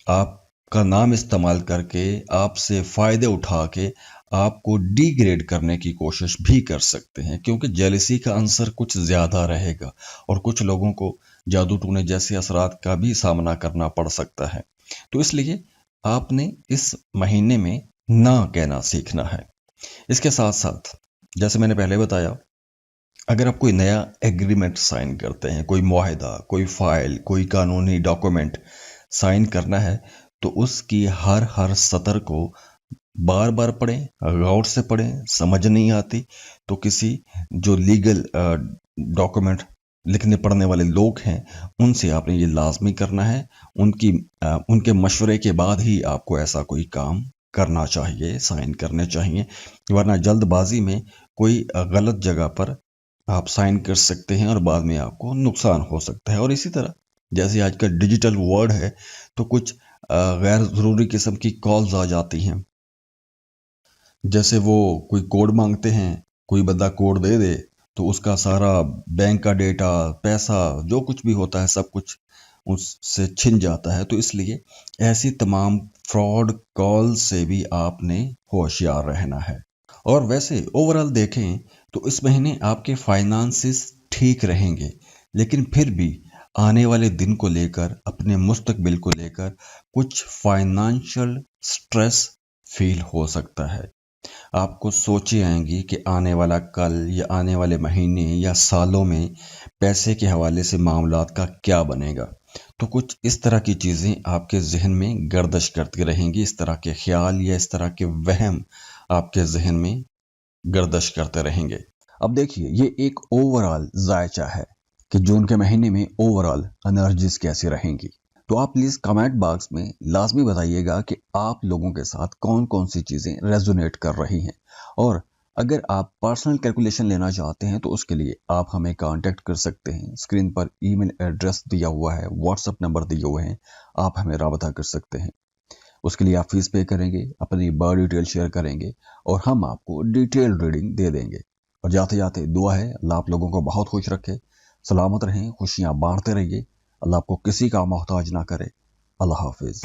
आपका नाम इस्तेमाल करके, आपसे फ़ायदे उठा के आपको डिग्रेड करने की कोशिश भी कर सकते हैं, क्योंकि जेलसी का आंसर कुछ ज़्यादा रहेगा और कुछ लोगों को जादू टूने जैसे असरात का भी सामना करना पड़ सकता है। तो इसलिए आपने इस महीने में ना कहना सीखना है। इसके साथ साथ जैसे मैंने पहले बताया, अगर आप कोई नया एग्रीमेंट साइन करते हैं, कोई मुआहिदा, कोई फाइल, कोई कानूनी डॉक्यूमेंट साइन करना है, तो उसकी हर सतर को बार बार पढ़ें, गौर से पढ़ें। समझ नहीं आती तो किसी जो लीगल डॉक्यूमेंट लिखने पढ़ने वाले लोग हैं उनसे आपने ये लाजमी करना है। उनके मशवरे के बाद ही आपको ऐसा कोई काम करना चाहिए, साइन करने चाहिए, वरना जल्दबाजी में कोई गलत जगह पर आप साइन कर सकते हैं और बाद में आपको नुकसान हो सकता है। और इसी तरह जैसे आजकल डिजिटल वर्ल्ड है, तो कुछ गैर ज़रूरी किस्म की कॉल्स आ जाती हैं, जैसे वो कोई कोड मांगते हैं, कोई बंदा कोड दे दे तो उसका सारा बैंक का डेटा, पैसा, जो कुछ भी होता है सब कुछ उससे छिन जाता है। तो इसलिए ऐसी तमाम फ्रॉड कॉल से भी आपने होशियार रहना है। और वैसे ओवरऑल देखें तो इस महीने आपके फाइनेंसेस ठीक रहेंगे, लेकिन फिर भी आने वाले दिन को लेकर, अपने मुस्तकबिल को लेकर कुछ फाइनेंशियल स्ट्रेस फील हो सकता है। आपको सोचें आएंगी कि आने वाला कल या आने वाले महीने या सालों में पैसे के हवाले से मामलात का क्या बनेगा। तो कुछ इस तरह की चीज़ें आपके जहन में गर्दिश करती रहेंगी, इस तरह के ख्याल या इस तरह के वहम आपके जहन में गर्दिश करते रहेंगे। अब देखिए, ये एक ओवरऑल जायचा है कि जून के महीने में ओवरऑल एनर्जीज कैसी रहेंगी। तो आप प्लीज़ कमेंट बॉक्स में लाजमी बताइएगा कि आप लोगों के साथ कौन कौन सी चीज़ें रेजोनेट कर रही हैं। और अगर आप पर्सनल कैलकुलेशन लेना चाहते हैं तो उसके लिए आप हमें कांटेक्ट कर सकते हैं। स्क्रीन पर ईमेल एड्रेस दिया हुआ है, व्हाट्सएप नंबर दिए हुए हैं, आप हमें राबता कर सकते हैं। उसके लिए आप फीस पे करेंगे, अपनी बर्थ डिटेल शेयर करेंगे और हम आपको डिटेल रीडिंग दे देंगे। और जाते जाते दुआ है अल्लाह आप लोगों को बहुत खुश रखे, सलामत रहें, खुशियाँ बांटते रहिए, अल्लाह आपको किसी का मोहताज ना करे। अल्लाह हाफिज।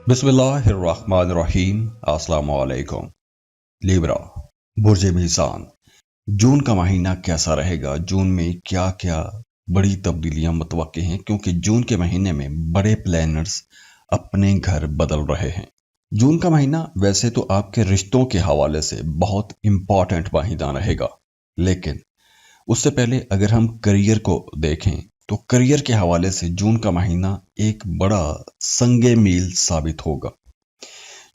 बिस्मिल्लाहिर्रहमानिर्रहीम। अस्सलामु अलैकुम। लिब्रा, बुर्ज मीज़ान, जून का महीना कैसा रहेगा, जून में क्या क्या बड़ी तब्दीलियां मुतवक्के हैं क्योंकि जून के महीने में बड़े प्लानर्स अपने घर बदल रहे हैं। जून का महीना वैसे तो आपके रिश्तों के हवाले से बहुत इंपॉर्टेंट महीना रहेगा, लेकिन उससे पहले अगर हम करियर को देखें तो करियर के हवाले से जून का महीना एक बड़ा संगे मील साबित होगा।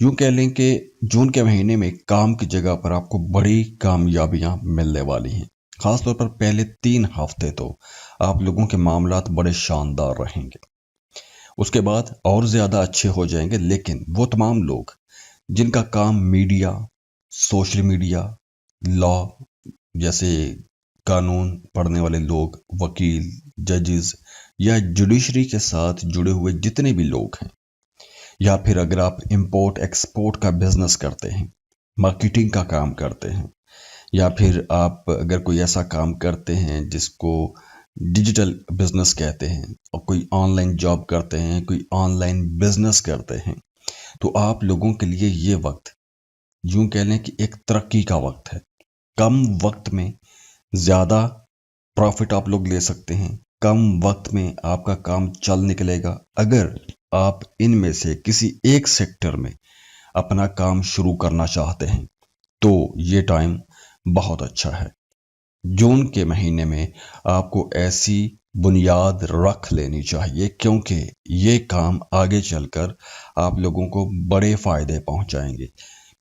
यूं कह लें कि जून के महीने में काम की जगह पर आपको बड़ी कामयाबियां मिलने वाली हैं। खासतौर पर पहले 3 हफ्ते तो आप लोगों के मामलात बड़े शानदार रहेंगे, उसके बाद और ज्यादा अच्छे हो जाएंगे। लेकिन वो तमाम लोग जिनका काम मीडिया, सोशल मीडिया, लॉ जैसे कानून पढ़ने वाले लोग, वकील, जजेस या जुडिशरी के साथ जुड़े हुए जितने भी लोग हैं, या फिर अगर आप इंपोर्ट एक्सपोर्ट का बिजनेस करते हैं, मार्केटिंग का काम करते हैं, या फिर आप अगर कोई ऐसा काम करते हैं जिसको डिजिटल बिजनेस कहते हैं, और कोई ऑनलाइन जॉब करते हैं, कोई ऑनलाइन बिजनेस करते हैं, तो आप लोगों के लिए ये वक्त यूं कह लें कि एक तरक्की का वक्त है। कम वक्त में ज़्यादा प्रॉफिट आप लोग ले सकते हैं, कम वक्त में आपका काम चल निकलेगा। अगर आप इनमें से किसी एक सेक्टर में अपना काम शुरू करना चाहते हैं तो ये टाइम बहुत अच्छा है। जून के महीने में आपको ऐसी बुनियाद रख लेनी चाहिए क्योंकि ये काम आगे चलकर आप लोगों को बड़े फायदे पहुंचाएंगे।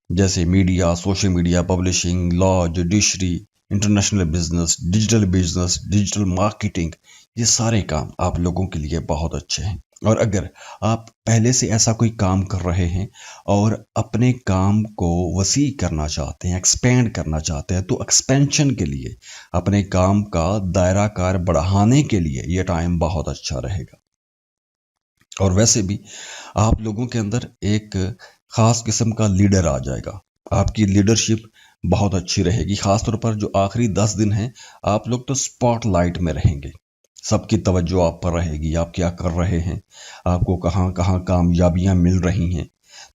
जैसे media, social media, publishing, law, judiciary, international business, digital marketing, ये सारे काम आप लोगों के लिए बहुत अच्छे हैं। और अगर आप पहले से ऐसा कोई काम कर रहे हैं और अपने काम को वसी करना चाहते हैं, एक्सपेंड करना चाहते हैं, तो एक्सपेंशन के लिए, अपने काम का दायरा कार बढ़ाने के लिए ये टाइम बहुत अच्छा रहेगा। और वैसे भी आप लोगों के अंदर एक खास किस्म का लीडर आ जाएगा। आपकी लीडरशिप बहुत अच्छी रहेगी। खासतौर पर जो आखिरी 10 दिन हैं, आप लोग तो स्पॉटलाइट में रहेंगे। सबकी तवज्जो आप पर रहेगी, आप क्या कर रहे हैं, आपको कहाँ कहाँ कामयाबियां मिल रही हैं।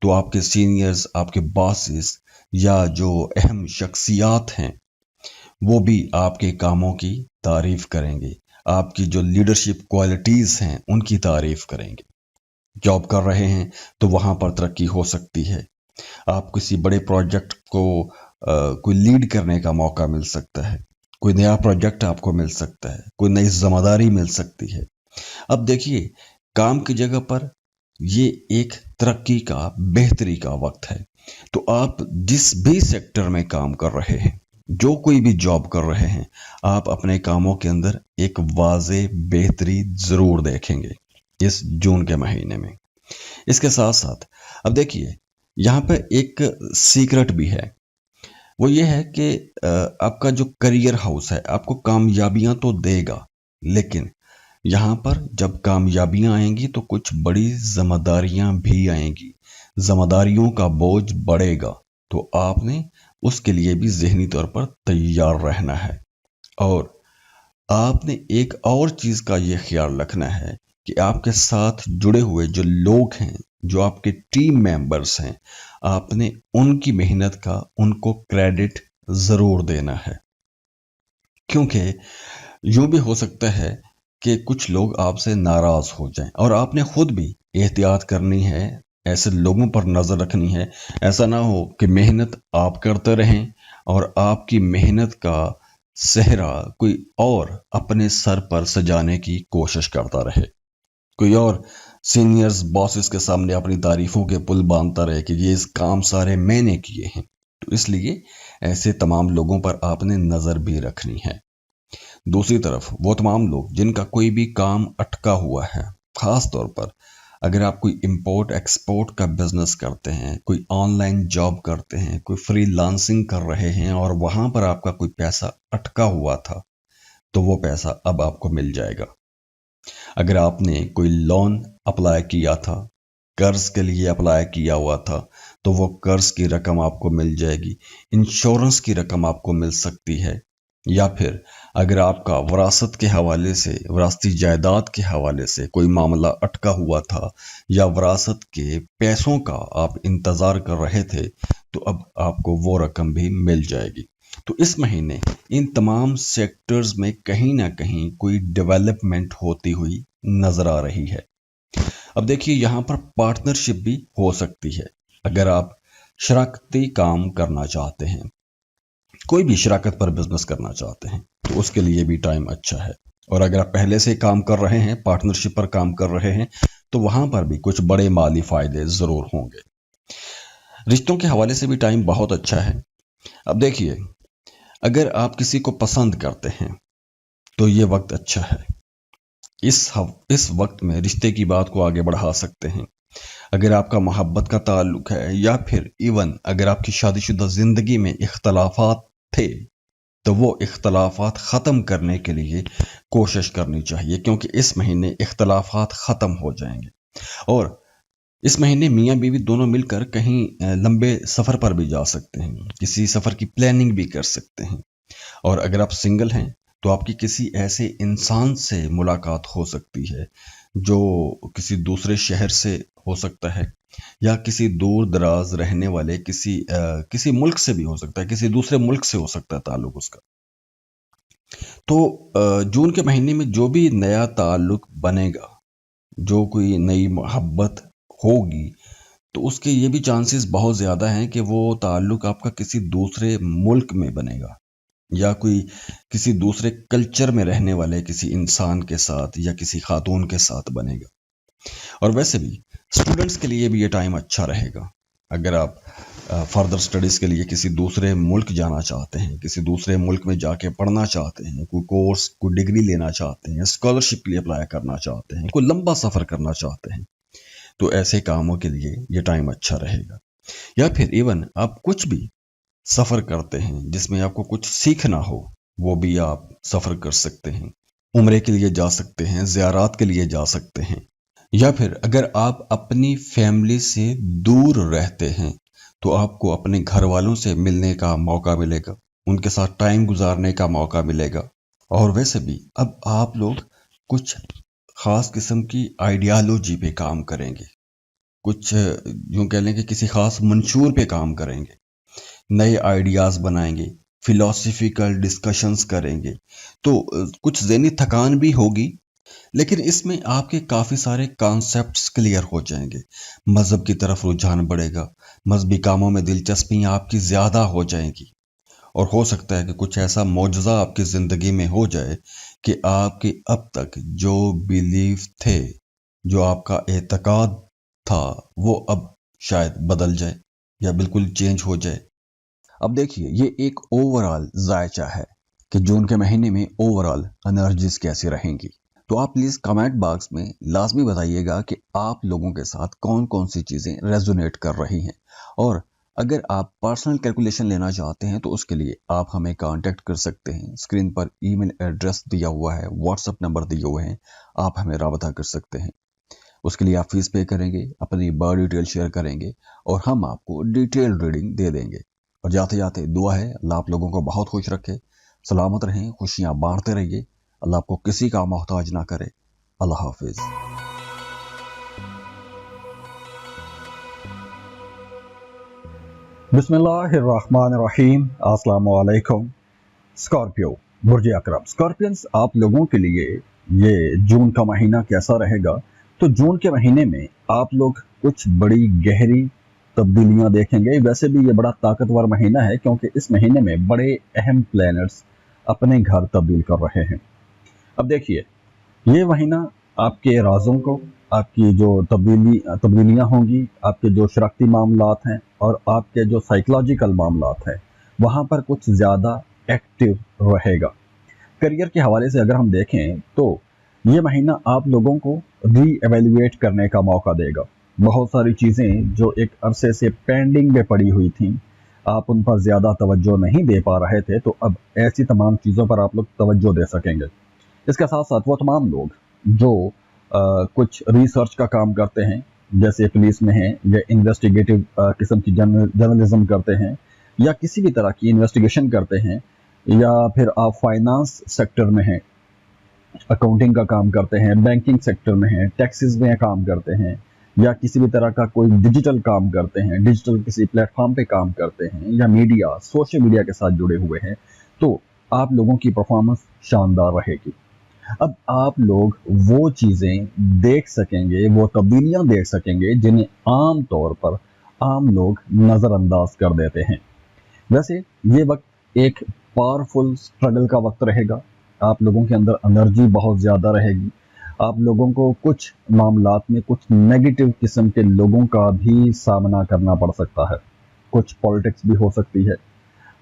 तो आपके सीनियर्स, आपके बॉसेस या जो अहम शख्सियात हैं वो भी आपके कामों की तारीफ करेंगे, आपकी जो लीडरशिप क्वालिटीज़ हैं उनकी तारीफ करेंगे। जॉब कर रहे हैं तो वहाँ पर तरक्की हो सकती है। आप किसी बड़े प्रोजेक्ट को कोई लीड करने का मौका मिल सकता है, कोई नया प्रोजेक्ट आपको मिल सकता है, कोई नई जिम्मेदारी मिल सकती है। अब देखिए, काम की जगह पर ये एक तरक्की का, बेहतरी का वक्त है। तो आप जिस भी सेक्टर में काम कर रहे हैं, जो कोई भी जॉब कर रहे हैं, आप अपने कामों के अंदर एक वाज़े बेहतरी ज़रूर देखेंगे इस जून के महीने में। इसके साथ साथ अब देखिए, यहाँ पर एक सीक्रेट भी है। वो ये है कि आपका जो करियर हाउस है आपको कामयाबियां तो देगा, लेकिन यहाँ पर जब कामयाबियां आएंगी तो कुछ बड़ी जिम्मेदारियां भी आएंगी, जिम्मेदारियों का बोझ बढ़ेगा। तो आपने उसके लिए भी ज़हनी तौर पर तैयार रहना है। और आपने एक और चीज़ का ये ख्याल रखना है कि आपके साथ जुड़े हुए जो लोग हैं, जो आपके टीम मेंबर्स हैं, आपने उनकी मेहनत का उनको क्रेडिट ज़रूर देना है। क्योंकि यूं भी हो सकता है कि कुछ लोग आपसे नाराज़ हो जाएं, और आपने खुद भी एहतियात करनी है, ऐसे लोगों पर नज़र रखनी है। ऐसा ना हो कि मेहनत आप करते रहें और आपकी मेहनत का सेहरा कोई और अपने सर पर सजाने की कोशिश करता रहे, कोई और सीनियर्स, बॉसेस के सामने अपनी तारीफों के पुल बांधता रहे कि ये काम सारे मैंने किए हैं। तो इसलिए ऐसे तमाम लोगों पर आपने नज़र भी रखनी है। दूसरी तरफ वो तमाम लोग जिनका कोई भी काम अटका हुआ है, खास तौर पर अगर आप कोई इंपोर्ट एक्सपोर्ट का बिजनेस करते हैं, कोई ऑनलाइन जॉब करते हैं, कोई फ्रीलांसिंग कर रहे हैं और वहां पर आपका कोई पैसा अटका हुआ था, तो वो पैसा अब आपको मिल जाएगा। अगर आपने कोई लोन अप्लाई किया था, कर्ज के लिए अप्लाई किया हुआ था, तो वो कर्ज की रकम आपको मिल जाएगी। इंश्योरेंस की रकम आपको मिल सकती है। या फिर अगर आपका विरासत के हवाले से, विरासती जायदाद के हवाले से कोई मामला अटका हुआ था, या विरासत के पैसों का आप इंतज़ार कर रहे थे, तो अब आपको वो रकम भी मिल जाएगी। तो इस महीने इन तमाम सेक्टर्स में कहीं ना कहीं कोई डेवलपमेंट होती हुई नजर आ रही है। अब देखिए, यहाँ पर पार्टनरशिप भी हो सकती है। अगर आप शराकती काम करना चाहते हैं, कोई भी शराकत पर बिजनेस करना चाहते हैं, तो उसके लिए भी टाइम अच्छा है। और अगर आप पहले से काम कर रहे हैं, पार्टनरशिप पर काम कर रहे हैं, तो वहां पर भी कुछ बड़े माली फायदे जरूर होंगे। रिश्तों के हवाले से भी टाइम बहुत अच्छा है। अब देखिए, अगर आप किसी को पसंद करते हैं तो ये वक्त अच्छा है। इस वक्त में रिश्ते की बात को आगे बढ़ा सकते हैं। अगर आपका मोहब्बत का ताल्लुक है, या फिर इवन अगर आपकी शादीशुदा जिंदगी में इख्तलाफात थे, तो वो इख्तलाफात ख़त्म करने के लिए कोशिश करनी चाहिए, क्योंकि इस महीने इख्तलाफात ख़त्म हो जाएंगे। और इस महीने मियाँ बीवी दोनों मिलकर कहीं लंबे सफ़र पर भी जा सकते हैं, किसी सफ़र की प्लानिंग भी कर सकते हैं। और अगर आप सिंगल हैं तो आपकी किसी ऐसे इंसान से मुलाकात हो सकती है जो किसी दूसरे शहर से हो सकता है, या किसी दूर दराज रहने वाले किसी मुल्क से भी हो सकता है, किसी दूसरे मुल्क से हो सकता है ताल्लुक उसका। तो जून के महीने में जो भी नया ताल्लुक बनेगा, जो कोई नई मोहब्बत होगी, तो उसके ये भी चांसेस बहुत ज़्यादा हैं कि वो ताल्लुक आपका किसी दूसरे मुल्क में बनेगा, या कोई किसी दूसरे कल्चर में रहने वाले किसी इंसान के साथ या किसी खातून के साथ बनेगा। और वैसे भी स्टूडेंट्स के लिए भी ये टाइम अच्छा रहेगा। अगर आप फर्दर स्टडीज़ के लिए किसी दूसरे मुल्क जाना चाहते हैं, किसी दूसरे मुल्क में जाके पढ़ना चाहते हैं, कोई कोर्स, कोई डिग्री लेना चाहते हैं, स्कॉलरशिप के लिए अप्लाई करना चाहते हैं, कोई लंबा सफ़र करना चाहते हैं, तो ऐसे कामों के लिए ये टाइम अच्छा रहेगा। या फिर इवन आप कुछ भी सफ़र करते हैं जिसमें आपको कुछ सीखना हो, वो भी आप सफ़र कर सकते हैं। उम्रे के लिए जा सकते हैं, ज़ियारात के लिए जा सकते हैं। या फिर अगर आप अपनी फैमिली से दूर रहते हैं, तो आपको अपने घर वालों से मिलने का मौका मिलेगा, उनके साथ टाइम गुजारने का मौका मिलेगा। और वैसे भी अब आप लोग कुछ ख़ास किस्म की आइडियालॉजी पे काम करेंगे, कुछ यूँ कह लें कि किसी ख़ास मंशूर पे काम करेंगे, नए आइडियाज़ बनाएंगे, फिलोसफिकल डिस्कशंस करेंगे। तो कुछ ज़हनी थकान भी होगी, लेकिन इसमें आपके काफ़ी सारे कॉन्सेप्ट्स क्लियर हो जाएंगे। मज़हब की तरफ रुझान बढ़ेगा, मजहबी कामों में दिलचस्पी आपकी ज़्यादा हो जाएगी। और हो सकता है कि कुछ ऐसा मौजज़ा आपकी ज़िंदगी में हो जाए कि आपके अब तक जो बिलीफ थे, जो आपका एतकाद था, वो अब शायद बदल जाए या बिल्कुल चेंज हो जाए। अब देखिए, ये एक ओवरऑल जायचा है कि जून के महीने में ओवरऑल एनर्जीज कैसी रहेंगी। तो आप प्लीज़ कमेंट बॉक्स में लाजमी बताइएगा कि आप लोगों के साथ कौन कौन सी चीज़ें रेजोनेट कर रही हैं। और अगर आप पर्सनल कैलकुलेशन लेना चाहते हैं तो उसके लिए आप हमें कांटेक्ट कर सकते हैं। स्क्रीन पर ईमेल एड्रेस दिया हुआ है, व्हाट्सएप नंबर दिए हुए हैं, आप हमें राबता कर सकते हैं। उसके लिए आप फीस पे करेंगे, अपनी बर्थ डिटेल शेयर करेंगे, और हम आपको डिटेल रीडिंग दे देंगे। और जाते जाते दुआ है, अल्लाह आप लोगों को बहुत खुश रखे, सलामत रहें, खुशियां बांटते रहिए, अल्लाह आपको किसी का मोहताज ना करे। अल्लाह हाफिज। बिस्मिल्लाहिर्रहमानिर्रहीम। अस्सलामु अलैकुम। स्कॉर्पियो, बुर्ज अकरम। स्कॉर्पियंस, आप लोगों के लिए ये जून का महीना कैसा रहेगा? तो जून के महीने में आप लोग कुछ बड़ी गहरी तब्दीलियां देखेंगे। वैसे भी ये बड़ा ताकतवर महीना है, क्योंकि इस महीने में बड़े अहम प्लैनेट्स अपने घर तब्दील कर रहे हैं। अब देखिए, ये महीना आपके राजों को, आपकी जो तब्दीलियाँ होंगी, आपके जो शराकती मामलात हैं और आपके जो साइकोलॉजिकल मामलात हैं, वहाँ पर कुछ ज़्यादा एक्टिव रहेगा। करियर के हवाले से अगर हम देखें तो ये महीना आप लोगों को री एवेल्युएट करने का मौका देगा। बहुत सारी चीज़ें जो एक अरसे से पेंडिंग में पड़ी हुई थी, आप उन पर ज़्यादा तवज्जो नहीं दे पा रहे थे, तो अब ऐसी तमाम चीज़ों पर आप लोग तवज्जो दे सकेंगे। इसके साथ साथ वो तमाम लोग जो कुछ रिसर्च का काम करते हैं, जैसे पुलिस में हैं, या इन्वेस्टिगेटिव किस्म की जर्नलिज्म करते हैं, या किसी भी तरह की इन्वेस्टिगेशन करते हैं, या फिर आप फाइनेंस सेक्टर में हैं, अकाउंटिंग का काम करते हैं, बैंकिंग सेक्टर में हैं, टैक्सेस में काम करते हैं, या किसी भी तरह का कोई डिजिटल काम करते हैं, डिजिटल किसी प्लेटफॉर्म पे काम करते हैं, या मीडिया, सोशल मीडिया के साथ जुड़े हुए हैं, तो आप लोगों की परफॉर्मेंस शानदार रहेगी। अब आप लोग वो चीज़ें देख सकेंगे, वो तब्दीलियां देख सकेंगे जिन्हें आम तौर पर आम लोग नज़रअंदाज कर देते हैं। वैसे ये वक्त एक पावरफुल स्ट्रगल का वक्त रहेगा। आप लोगों के अंदर एनर्जी बहुत ज़्यादा रहेगी। आप लोगों को कुछ मामलात में कुछ नेगेटिव किस्म के लोगों का भी सामना करना पड़ सकता है। कुछ पॉलिटिक्स भी हो सकती है।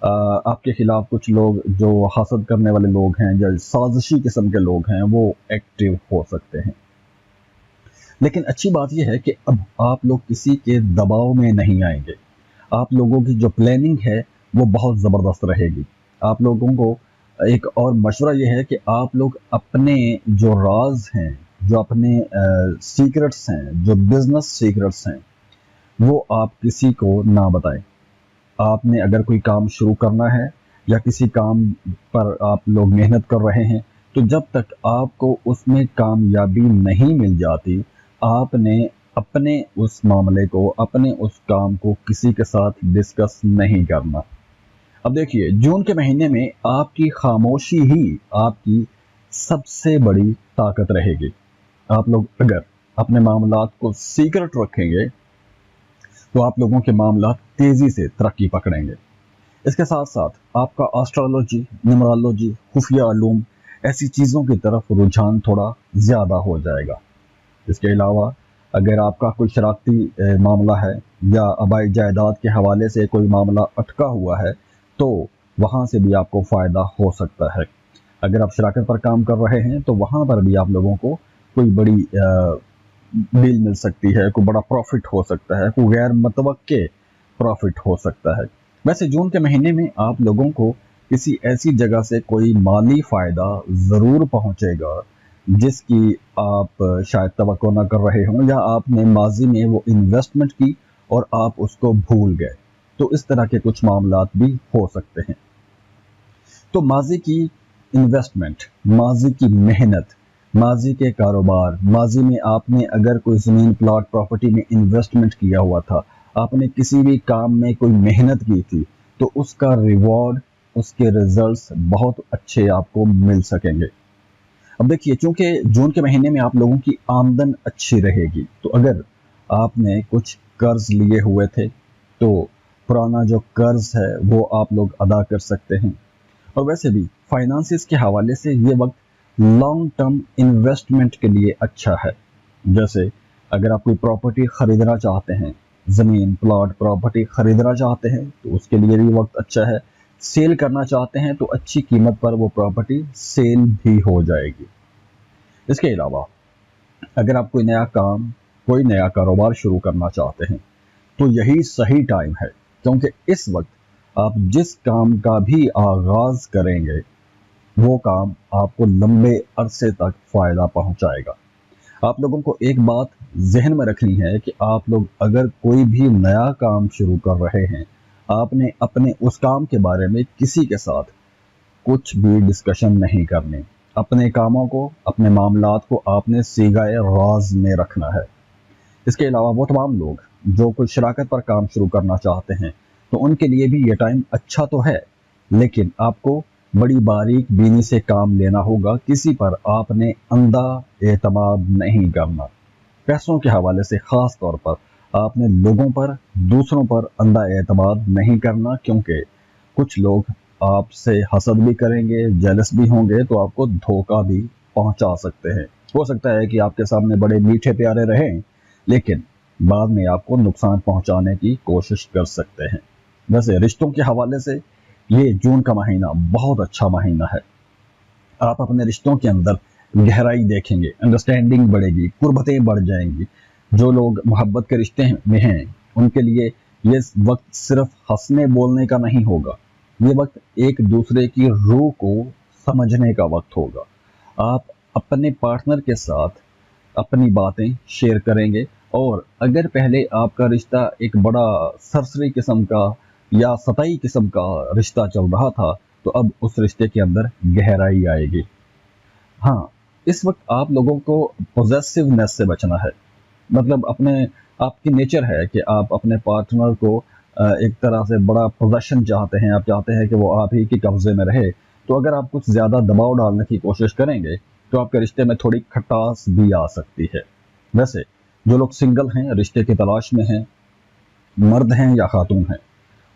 आपके खिलाफ कुछ लोग जो हसद करने वाले लोग हैं या साजिशी किस्म के लोग हैं वो एक्टिव हो सकते हैं। लेकिन अच्छी बात यह है कि अब आप लोग किसी के दबाव में नहीं आएंगे। आप लोगों की जो प्लानिंग है वो बहुत ज़बरदस्त रहेगी। आप लोगों को एक और मशवरा ये है कि आप लोग अपने जो राज हैं, जो अपने सीक्रेट्स हैं, जो बिजनेस सीक्रेट्स हैं, वो आप किसी को ना बताएं। आपने अगर कोई काम शुरू करना है या किसी काम पर आप लोग मेहनत कर रहे हैं, तो जब तक आपको उसमें कामयाबी नहीं मिल जाती, आपने अपने उस मामले को, अपने उस काम को किसी के साथ डिस्कस नहीं करना। अब देखिए, जून के महीने में आपकी खामोशी ही आपकी सबसे बड़ी ताकत रहेगी। आप लोग अगर अपने मामलात को सीक्रेट रखेंगे तो आप लोगों के मामला तेजी से तरक्की पकड़ेंगे। इसके साथ साथ आपका एस्ट्रोलॉजी, न्यूमरोलॉजी, खुफिया उलूम, ऐसी चीज़ों की तरफ रुझान थोड़ा ज़्यादा हो जाएगा। इसके अलावा अगर आपका कोई शरारती मामला है या आबाई जायदाद के हवाले से कोई मामला अटका हुआ है, तो वहाँ से भी आपको फ़ायदा हो सकता है। अगर आप शराकत पर काम कर रहे हैं तो वहाँ पर भी आप लोगों को कोई बड़ी डील मिल सकती है, कोई बड़ा प्रॉफिट हो सकता है, कोई गैर मुतवक्के प्रॉफिट हो सकता है। वैसे जून के महीने में आप लोगों को किसी ऐसी जगह से कोई माली फ़ायदा ज़रूर पहुँचेगा जिसकी आप शायद तवक्को न कर रहे हों, या आपने माजी में वो इन्वेस्टमेंट की और आप उसको भूल गए। तो इस तरह के कुछ मामलात भी हो सकते हैं। तो माजी की इन्वेस्टमेंट, माजी की मेहनत, माजी के कारोबार, माजी में आपने अगर कोई ज़मीन, प्लॉट, प्रॉपर्टी में इन्वेस्टमेंट किया हुआ था, आपने किसी भी काम में कोई मेहनत की थी, तो उसका रिवॉर्ड, उसके रिजल्ट्स बहुत अच्छे आपको मिल सकेंगे। अब देखिए, चूंकि जून के महीने में आप लोगों की आमदन अच्छी रहेगी, तो अगर आपने कुछ कर्ज लिए हुए थे तो पुराना जो कर्ज है वो आप लोग अदा कर सकते हैं। और वैसे भी फाइनेंसिस के हवाले से ये वक्त लॉन्ग टर्म इन्वेस्टमेंट के लिए अच्छा है। जैसे अगर आप कोई प्रॉपर्टी ख़रीदना चाहते हैं, ज़मीन, प्लॉट, प्रॉपर्टी ख़रीदना चाहते हैं, तो उसके लिए भी वक्त अच्छा है। सेल करना चाहते हैं तो अच्छी कीमत पर वो प्रॉपर्टी सेल भी हो जाएगी। इसके अलावा अगर आप कोई नया काम, कोई नया कारोबार शुरू करना चाहते हैं, तो यही सही टाइम है, क्योंकि इस वक्त आप जिस काम का भी आगाज़ करेंगे वो काम आपको लंबे अरसे तक फ़ायदा पहुंचाएगा। आप लोगों को एक बात जहन में रखनी है कि आप लोग अगर कोई भी नया काम शुरू कर रहे हैं, आपने अपने उस काम के बारे में किसी के साथ कुछ भी डिस्कशन नहीं करनी। अपने कामों को, अपने मामलात को आपने सीगाए राज में रखना है। इसके अलावा वो तमाम लोग जो कोई शराकत पर काम शुरू करना चाहते हैं, तो उनके लिए भी ये टाइम अच्छा तो है, लेकिन आपको बड़ी बारीक बीनी से काम लेना होगा। किसी पर आपने अंधा एतमाद नहीं करना। पैसों के हवाले से ख़ास तौर पर आपने लोगों पर, दूसरों पर अंधा एतमाद नहीं करना, क्योंकि कुछ लोग आपसे हसद भी करेंगे, जेलस भी होंगे, तो आपको धोखा भी पहुंचा सकते हैं। हो सकता है कि आपके सामने बड़े मीठे प्यारे रहें, लेकिन बाद में आपको नुकसान पहुंचाने की कोशिश कर सकते हैं। वैसे रिश्तों के हवाले से ये जून का महीना बहुत अच्छा महीना है। आप अपने रिश्तों के अंदर गहराई देखेंगे, अंडरस्टैंडिंग बढ़ेगी, कुर्बतें बढ़ जाएंगी। जो लोग मोहब्बत के रिश्ते में हैं, उनके लिए ये वक्त सिर्फ हंसने बोलने का नहीं होगा, ये वक्त एक दूसरे की रूह को समझने का वक्त होगा। आप अपने पार्टनर के साथ अपनी बातें शेयर करेंगे, और अगर पहले आपका रिश्ता एक बड़ा सरसरी किस्म का या सतही किस्म का रिश्ता चल रहा था, तो अब उस रिश्ते के अंदर गहराई आएगी। हाँ, इस वक्त आप लोगों को पॉजेसिवनेस से बचना है। मतलब अपने आपकी नेचर है कि आप अपने पार्टनर को एक तरह से बड़ा पोजेशन चाहते हैं, आप चाहते हैं कि वो आप ही के कब्जे में रहे। तो अगर आप कुछ ज़्यादा दबाव डालने की कोशिश करेंगे तो आपके रिश्ते में थोड़ी खटास भी आ सकती है। वैसे जो लोग सिंगल हैं, रिश्ते की तलाश में हैं, मर्द हैं या खातून हैं,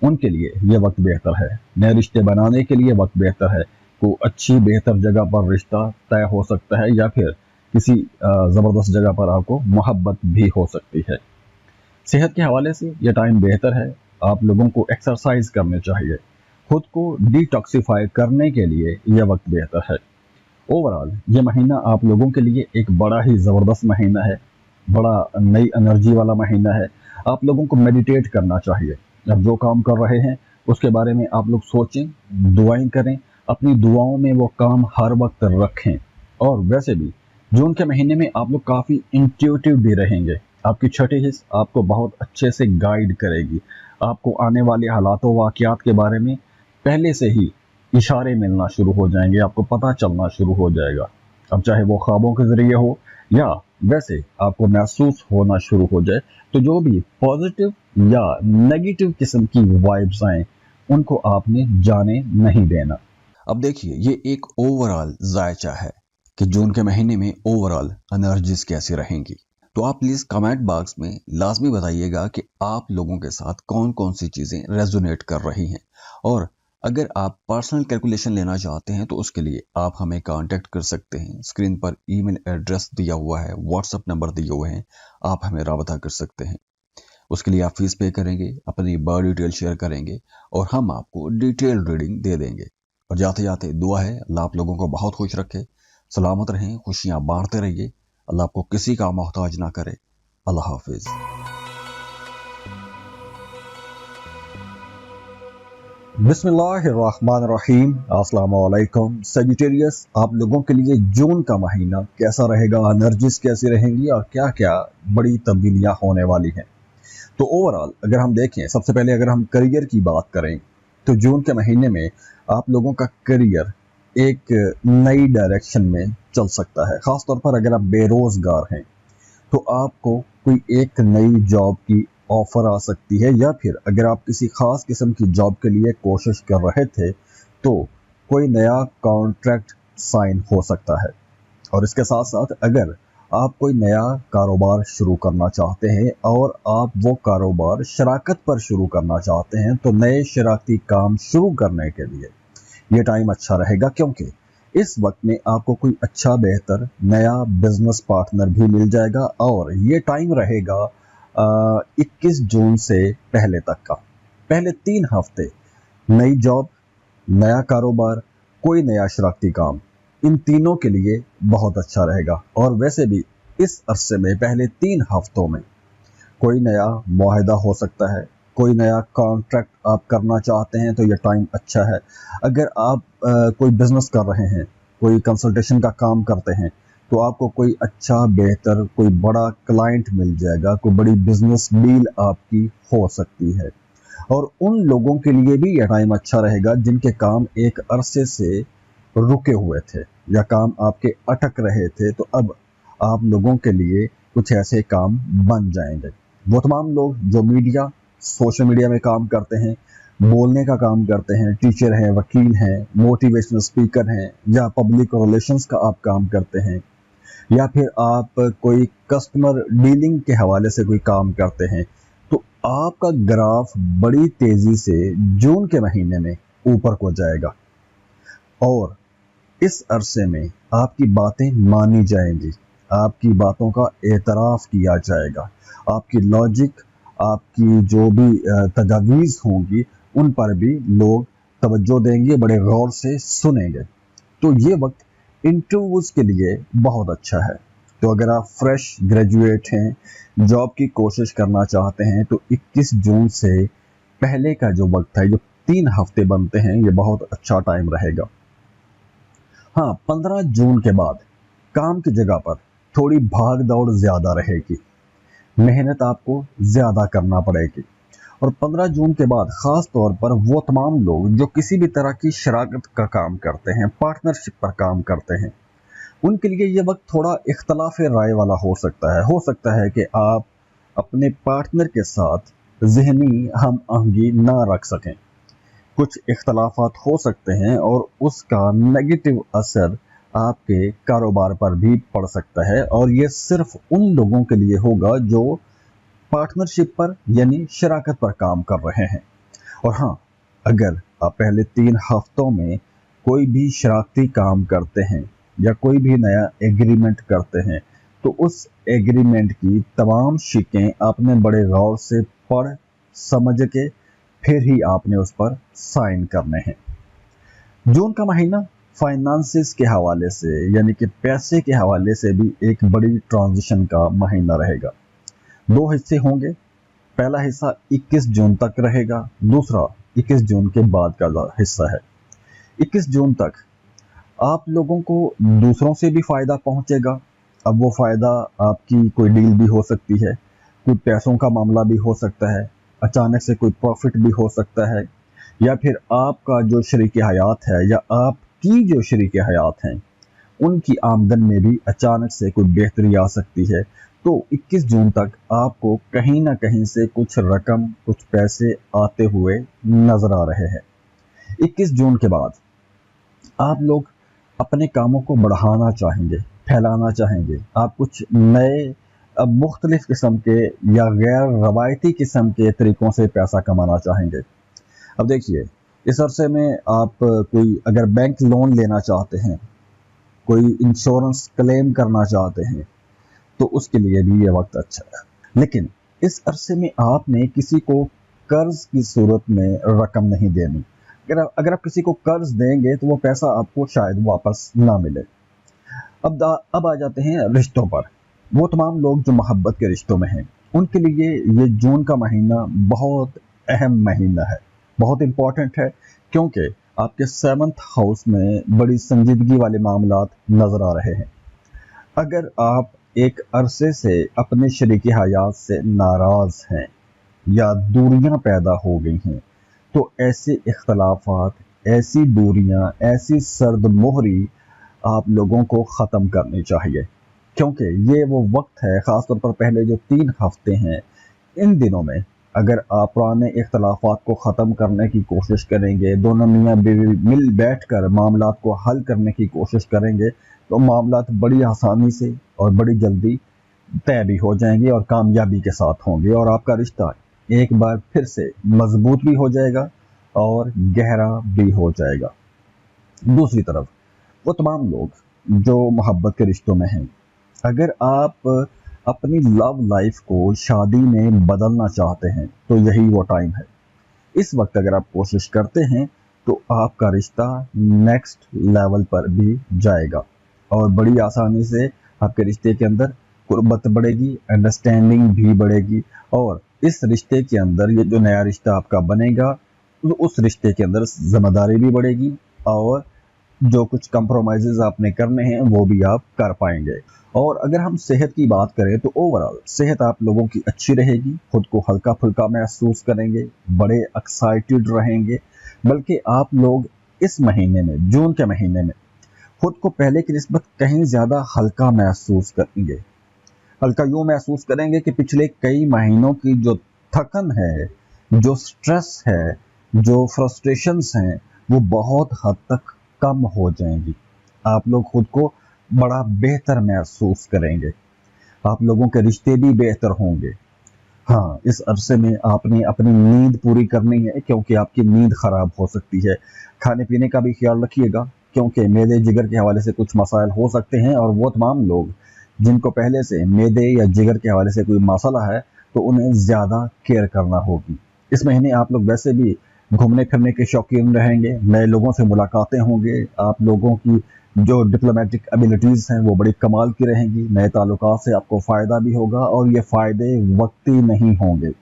उनके लिए ये वक्त बेहतर है। नए रिश्ते बनाने के लिए वक्त बेहतर है। को अच्छी बेहतर जगह पर रिश्ता तय हो सकता है या फिर किसी ज़बरदस्त जगह पर आपको मोहब्बत भी हो सकती है। सेहत के हवाले से ये टाइम बेहतर है। आप लोगों को एक्सरसाइज करनी चाहिए। खुद को डिटॉक्सिफाई करने के लिए यह वक्त बेहतर है। ओवरऑल ये महीना आप लोगों के लिए एक बड़ा ही ज़बरदस्त महीना है, बड़ा नई एनर्जी वाला महीना है। आप लोगों को मेडिटेट करना चाहिए। आप जो काम कर रहे हैं उसके बारे में आप लोग सोचें, दुआएं करें, अपनी दुआओं में वो काम हर वक्त रखें। और वैसे भी जून के महीने में आप लोग काफ़ी इंट्यूटिव भी रहेंगे। आपकी छठी हिस्स आपको बहुत अच्छे से गाइड करेगी। आपको आने वाले हालातों वाक़यात के बारे में पहले से ही इशारे मिलना शुरू हो जाएंगे, आपको पता चलना शुरू हो जाएगा। अब चाहे वो ख्वाबों के ज़रिए हो या वैसे आपको महसूस होना शुरू हो जाए, तो जो भी पॉजिटिव या नेगेटिव किस्म की वाइब्स आएँ उनको आपने जाने नहीं देना। अब देखिए, ये एक ओवरऑल जायचा है कि जून के महीने में ओवरऑल एनर्जीज कैसी रहेंगी। तो आप प्लीज़ कमेंट बॉक्स में लाजमी बताइएगा कि आप लोगों के साथ कौन कौन सी चीज़ें रेजोनेट कर रही हैं। और अगर आप पर्सनल कैलकुलेशन लेना चाहते हैं तो उसके लिए आप हमें कांटेक्ट कर सकते हैं। स्क्रीन पर ईमेल एड्रेस दिया हुआ है, व्हाट्सएप नंबर दिए हुए हैं, आप हमें राबता कर सकते हैं। उसके लिए आप फीस पे करेंगे, अपनी बर्थ डिटेल शेयर करेंगे और हम आपको डिटेल रीडिंग दे देंगे। और जाते जाते दुआ है अल्लाह आप लोगों को बहुत खुश रखे, सलामत रहें, खुशियाँ बांटते रहिए। अल्लाह आपको किसी का मोहताज ना करे। अल्लाह हाफिज़। बिस्मिल्लाहिर्रहमानिर्रहीम। अस्सलाम वालेकुम सेजिटेरियस, आप लोगों के लिए जून का महीना कैसा रहेगा, एनर्जीज कैसी रहेंगी और क्या क्या बड़ी तब्दीलियां होने वाली हैं। तो ओवरऑल अगर हम देखें, सबसे पहले अगर हम करियर की बात करें तो जून के महीने में आप लोगों का करियर एक नई डायरेक्शन में चल सकता है। ख़ास तौर पर अगर आप बेरोज़गार हैं तो आपको कोई एक नई जॉब की ऑफ़र आ सकती है, या फिर अगर आप किसी ख़ास किस्म की जॉब के लिए कोशिश कर रहे थे तो कोई नया कॉन्ट्रैक्ट साइन हो सकता है। और इसके साथ साथ अगर आप कोई नया कारोबार शुरू करना चाहते हैं और आप वो कारोबार शराकत पर शुरू करना चाहते हैं तो नए शराकती काम शुरू करने के लिए ये टाइम अच्छा रहेगा, क्योंकि इस वक्त में आपको कोई अच्छा बेहतर नया बिजनेस पार्टनर भी मिल जाएगा। और ये टाइम रहेगा 21 जून से पहले तक का। पहले 3 हफ्ते नई जॉब, नया कारोबार, कोई नया शराकती काम, इन तीनों के लिए बहुत अच्छा रहेगा। और वैसे भी इस अरसे में पहले 3 हफ्तों में कोई नया मुआहदा हो सकता है, कोई नया कॉन्ट्रैक्ट आप करना चाहते हैं तो ये टाइम अच्छा है। अगर आप कोई बिजनेस कर रहे हैं, कोई कंसल्टेशन का काम करते हैं तो आपको कोई अच्छा बेहतर कोई बड़ा क्लाइंट मिल जाएगा, कोई बड़ी बिजनेस डील आपकी हो सकती है। और उन लोगों के लिए भी यह टाइम अच्छा रहेगा जिनके काम एक अरसे से रुके हुए थे या काम आपके अटक रहे थे, तो अब आप लोगों के लिए कुछ ऐसे काम बन जाएंगे। वो तमाम लोग जो मीडिया, सोशल मीडिया में काम करते हैं, बोलने का काम करते हैं, टीचर हैं, वकील हैं, मोटिवेशनल स्पीकर हैं, या पब्लिक रिलेशंस का आप काम करते हैं, या फिर आप कोई कस्टमर डीलिंग के हवाले से कोई काम करते हैं, तो आपका ग्राफ बड़ी तेज़ी से जून के महीने में ऊपर को जाएगा और इस अरसे में आपकी बातें मानी जाएंगी, आपकी बातों का एतराफ़ किया जाएगा, आपकी लॉजिक, आपकी जो भी तजावीज़ होंगी उन पर भी लोग तवज्जो देंगे, बड़े गौर से सुनेंगे। तो ये वक्त इंटरव्यूज़ के लिए बहुत अच्छा है। तो अगर आप फ्रेश ग्रेजुएट हैं, जॉब की कोशिश करना चाहते हैं, तो 21 जून से पहले का जो वक्त है, जो 3 हफ्ते बनते हैं, ये बहुत अच्छा टाइम रहेगा। हाँ, 15 जून के बाद काम की जगह पर थोड़ी भाग दौड़ ज़्यादा रहेगी, मेहनत आपको ज़्यादा करना पड़ेगी। और 15 जून के बाद ख़ास तौर पर वो तमाम लोग जो किसी भी तरह की शराकत का काम करते हैं, पार्टनरशिप पर काम करते हैं, उनके लिए ये वक्त थोड़ा इख्तलाफ राय वाला हो सकता है कि आप अपने पार्टनर के साथ ज़हनी हम आहंगी ना रख सकें। कुछ इख्तलाफात हो सकते हैं और उसका नेगेटिव असर आपके कारोबार पर भी पड़ सकता है, और ये सिर्फ उन लोगों के लिए होगा जो पार्टनरशिप पर यानी शराकत पर काम कर रहे हैं। और हाँ, अगर आप पहले 3 हफ्तों में कोई भी शराकती काम करते हैं या कोई भी नया एग्रीमेंट करते हैं, तो उस एग्रीमेंट की तमाम शिकें आपने बड़े गौर से पढ़ समझ के फिर ही आपने उस पर साइन करने हैं। जून का महीना फाइनेंसिस के हवाले से यानी कि पैसे के हवाले से भी एक बड़ी ट्रांजिशन का महीना रहेगा। 2 हिस्से होंगे। पहला हिस्सा 21 जून तक रहेगा, दूसरा 21 जून के बाद का हिस्सा है। 21 जून तक आप लोगों को दूसरों से भी फायदा पहुंचेगा। अब वो फायदा आपकी कोई डील भी हो सकती है, कोई पैसों का मामला भी हो सकता है, अचानक से कोई प्रॉफिट भी हो सकता है, या फिर आपका जो शरीक हयात है या आपकी जो शरीक हयात हैं उनकी आमदन में भी अचानक से कोई बेहतरी आ सकती है। तो 21 जून तक आपको कहीं ना कहीं से कुछ रकम, कुछ पैसे आते हुए नजर आ रहे हैं। 21 जून के बाद आप लोग अपने कामों को बढ़ाना चाहेंगे, फैलाना चाहेंगे। आप कुछ नए मुख्तलिफ किस्म के या गैर रवायती किस्म के तरीक़ों से पैसा कमाना चाहेंगे। अब देखिए, इस अरसे में आप कोई अगर बैंक लोन लेना चाहते हैं, कोई इंश्योरेंस क्लेम करना चाहते हैं, तो उसके लिए भी ये वक्त अच्छा है। लेकिन इस अरसे में आपने किसी को कर्ज की सूरत में रकम नहीं देनी। अगर आप किसी को कर्ज देंगे तो वो पैसा आपको शायद वापस ना मिले। अब आ जाते हैं रिश्तों पर। वो तमाम लोग जो मोहब्बत के रिश्तों में हैं, उनके लिए ये जून का महीना बहुत अहम महीना है, बहुत इम्पोर्टेंट है, क्योंकि आपके 7th हाउस में बड़ी संजीदगी वाले मामलात नजर आ रहे हैं। अगर आप एक अरसे से अपने शरीक हयात से नाराज हैं या दूरियां पैदा हो गई हैं, तो ऐसे इख्तलाफात, ऐसी दूरियां, ऐसी सर्द मोहरी आप लोगों को ख़त्म करनी चाहिए, क्योंकि ये वो वक्त है, ख़ासतौर पर पहले जो 3 हफ्ते हैं, इन दिनों में अगर आप पुराने इख्तलाफात को ख़त्म करने की कोशिश करेंगे, दोनों मियाँ बीवी मिल बैठ कर मामलात को हल करने की कोशिश करेंगे, तो मामलात बड़ी आसानी से और बड़ी जल्दी तय भी हो जाएंगे और कामयाबी के साथ होंगे, और आपका रिश्ता एक बार फिर से मजबूत भी हो जाएगा और गहरा भी हो जाएगा। दूसरी तरफ वो तमाम लोग जो मोहब्बत के रिश्तों में हैं, अगर आप अपनी लव लाइफ को शादी में बदलना चाहते हैं, तो यही वो टाइम है। इस वक्त अगर आप कोशिश करते हैं तो आपका रिश्ता नेक्स्ट लेवल पर भी जाएगा और बड़ी आसानी से आपके रिश्ते के अंदर कुर्बत बढ़ेगी, अंडरस्टैंडिंग भी बढ़ेगी, और इस रिश्ते के अंदर ये जो नया रिश्ता आपका बनेगा, तो उस रिश्ते के अंदर जिम्मेदारी भी बढ़ेगी और जो कुछ कंप्रोमाइजेज आपने करने हैं वो भी आप कर पाएंगे। और अगर हम सेहत की बात करें तो ओवरऑल सेहत आप लोगों की अच्छी रहेगी, खुद को हल्का फुल्का महसूस करेंगे, बड़े एक्साइटेड रहेंगे, बल्कि आप लोग इस महीने में, जून के महीने में, खुद को पहले की निस्बत कहीं ज़्यादा हल्का महसूस करेंगे। हल्का यूँ महसूस करेंगे कि पिछले कई महीनों की जो थकन है, जो स्ट्रेस है, जो फ्रस्ट्रेशंस हैं, वो बहुत हद तक कम हो जाएंगी। आप लोग खुद को बड़ा बेहतर महसूस करेंगे, आप लोगों के रिश्ते भी बेहतर होंगे। हाँ, इस अरसे में आपने अपनी नींद पूरी करनी है, क्योंकि आपकी नींद ख़राब हो सकती है। खाने पीने का भी ख्याल रखिएगा, क्योंकि मैदे जिगर के हवाले से कुछ मसाइल हो सकते हैं, और वो तमाम लोग जिनको पहले से मैदे या जिगर के हवाले से कोई मसला है, तो उन्हें ज़्यादा केयर करना होगी। इस महीने आप लोग वैसे भी घूमने फिरने के शौकीन रहेंगे, नए लोगों से मुलाकातें होंगे, आप लोगों की जो डिप्लोमेटिक एबिलिटीज़ हैं वो बड़ी कमाल की रहेंगी, नए ताल्लुकात से आपको फ़ायदा भी होगा, और ये फ़ायदे वक्ती नहीं होंगे।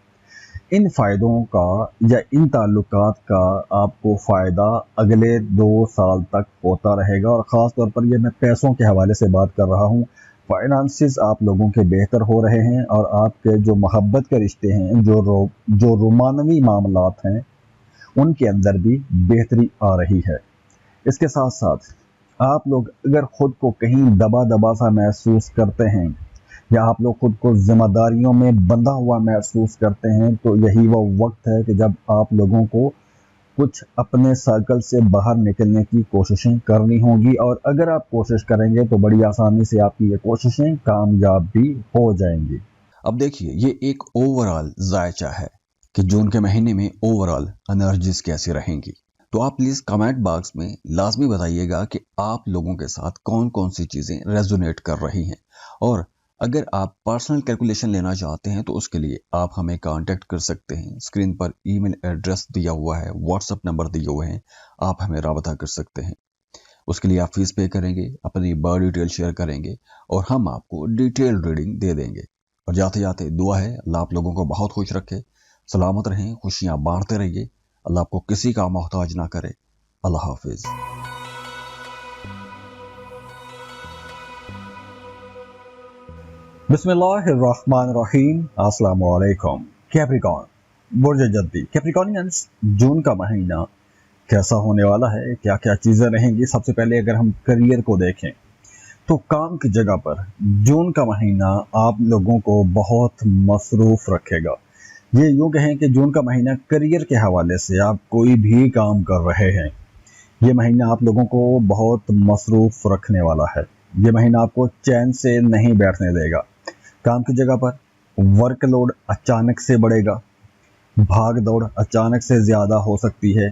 इन फ़ायदों का या इन ताल्लुकात का आपको फ़ायदा अगले 2 साल तक होता रहेगा, और ख़ास तौर पर ये मैं पैसों के हवाले से बात कर रहा हूँ। फाइनेंसिस आप लोगों के बेहतर हो रहे हैं, और आपके जो मोहब्बत के रिश्ते हैं, जो रोमानवी मामलात हैं, उनके अंदर भी बेहतरी आ रही है। इसके साथ साथ آپ لوگ اگر خود کو کہیں دبا دبا سا محسوس کرتے ہیں یا آپ لوگ خود کو ذمہ داریوں میں بندھا ہوا محسوس کرتے ہیں تو یہی وہ وقت ہے کہ جب آپ لوگوں کو کچھ اپنے سرکل سے باہر نکلنے کی کوششیں کرنی ہوں گی، اور اگر آپ کوشش کریں گے تو بڑی آسانی سے آپ کی یہ کوششیں کامیاب بھی ہو جائیں گی۔ اب دیکھیے یہ ایک اوورال ذائچہ ہے کہ جون کے مہینے میں اوورال انرجیز کیسی رہیں گی۔ تو آپ پلیز کمنٹ باکس میں لازمی بتائیے گا کہ آپ لوگوں کے ساتھ کون کون سی چیزیں ریزونیٹ کر رہی ہیں، اور اگر آپ پرسنل کیلکولیشن لینا چاہتے ہیں تو اس کے لیے آپ ہمیں کانٹیکٹ کر سکتے ہیں۔ اسکرین پر ای میل ایڈریس دیا ہوا ہے، واٹس ایپ نمبر دیے ہوئے ہیں، آپ ہمیں رابطہ کر سکتے ہیں۔ اس کے لیے آپ فیس پے کریں گے، اپنی برتھ ڈیٹیل شیئر کریں گے اور ہم آپ کو ڈیٹیل ریڈنگ دے دیں گے۔ اور جاتے جاتے دعا ہے اللہ آپ لوگوں کو بہت خوش رکھے، سلامت رہیں، خوشیاں بانٹتے رہیے، اللہ آپ کو کسی کا محتاج نہ کرے۔ اللہ حافظ۔ بسم اللہ الرحمن الرحیم۔ السلام علیکم۔ کیپریکارن برج جدی، کیپریکارنینز، جون کا مہینہ کیسا ہونے والا ہے، کیا کیا چیزیں رہیں گی؟ سب سے پہلے اگر ہم کریئر کو دیکھیں تو کام کی جگہ پر جون کا مہینہ آپ لوگوں کو بہت مصروف رکھے گا۔ یہ یوں کہیں کہ جون کا مہینہ کریئر کے حوالے سے آپ کوئی بھی کام کر رہے ہیں، یہ مہینہ آپ لوگوں کو بہت مصروف رکھنے والا ہے۔ یہ مہینہ آپ کو چین سے نہیں بیٹھنے دے گا۔ کام کی جگہ پر ورک لوڈ اچانک سے بڑھے گا، بھاگ دوڑ اچانک سے زیادہ ہو سکتی ہے،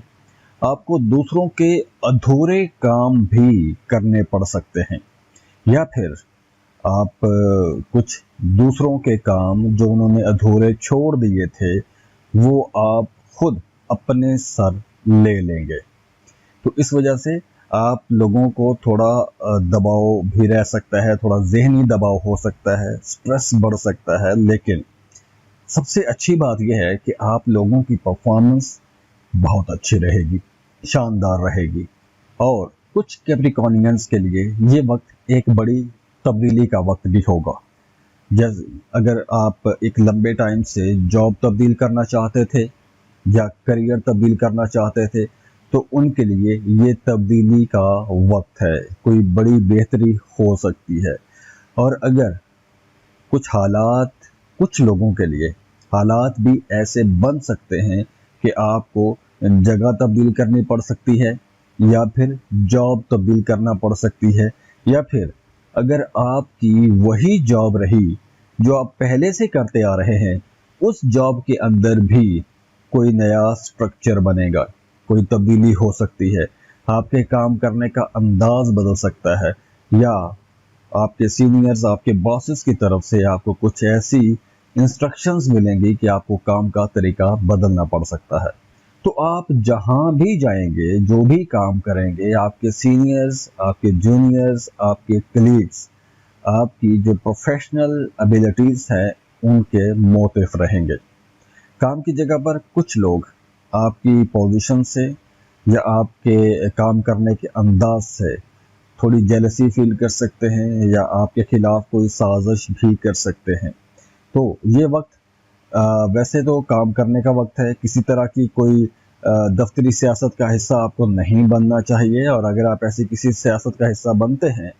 آپ کو دوسروں کے ادھورے کام بھی کرنے پڑ سکتے ہیں، یا پھر آپ کچھ دوسروں کے کام جو انہوں نے ادھورے چھوڑ دیے تھے وہ آپ خود اپنے سر لے لیں گے۔ تو اس وجہ سے آپ لوگوں کو تھوڑا دباؤ بھی رہ سکتا ہے، تھوڑا ذہنی دباؤ ہو سکتا ہے، سٹریس بڑھ سکتا ہے، لیکن سب سے اچھی بات یہ ہے کہ آپ لوگوں کی پرفارمنس بہت اچھی رہے گی، شاندار رہے گی۔ اور کچھ کیپریکارنینز کے لیے یہ وقت ایک بڑی تبدیلی کا وقت بھی ہوگا۔ جیسے اگر آپ ایک لمبے ٹائم سے جاب تبدیل کرنا چاہتے تھے یا کریئر تبدیل کرنا چاہتے تھے تو ان کے لیے یہ تبدیلی کا وقت ہے، کوئی بڑی بہتری ہو سکتی ہے۔ اور اگر کچھ لوگوں کے لیے حالات بھی ایسے بن سکتے ہیں کہ آپ کو جگہ تبدیل کرنی پڑ سکتی ہے، یا پھر جاب تبدیل کرنا پڑ سکتی ہے، یا پھر اگر آپ کی وہی جاب رہی جو آپ پہلے سے کرتے آ رہے ہیں اس جاب کے اندر بھی کوئی نیا سٹرکچر بنے گا، کوئی تبدیلی ہو سکتی ہے، آپ کے کام کرنے کا انداز بدل سکتا ہے، یا آپ کے سینئرز، آپ کے باسز کی طرف سے آپ کو کچھ ایسی انسٹرکشنز ملیں گی کہ آپ کو کام کا طریقہ بدلنا پڑ سکتا ہے۔ تو آپ جہاں بھی جائیں گے، جو بھی کام کریں گے، آپ کے سینئرز، آپ کے جونیئرز، آپ کے کلیگز آپ کی جو پروفیشنل ابیلٹیز ہیں ان کے موتف رہیں گے۔ کام کی جگہ پر کچھ لوگ آپ کی پوزیشن سے یا آپ کے کام کرنے کے انداز سے تھوڑی جیلسی فیل کر سکتے ہیں، یا آپ کے خلاف کوئی سازش بھی کر سکتے ہیں۔ تو یہ وقت ویسے تو کام کرنے کا وقت ہے، کسی طرح کی کوئی دفتری سیاست کا حصہ آپ کو نہیں بننا چاہیے، اور اگر آپ ایسی کسی سیاست کا حصہ بنتے ہیں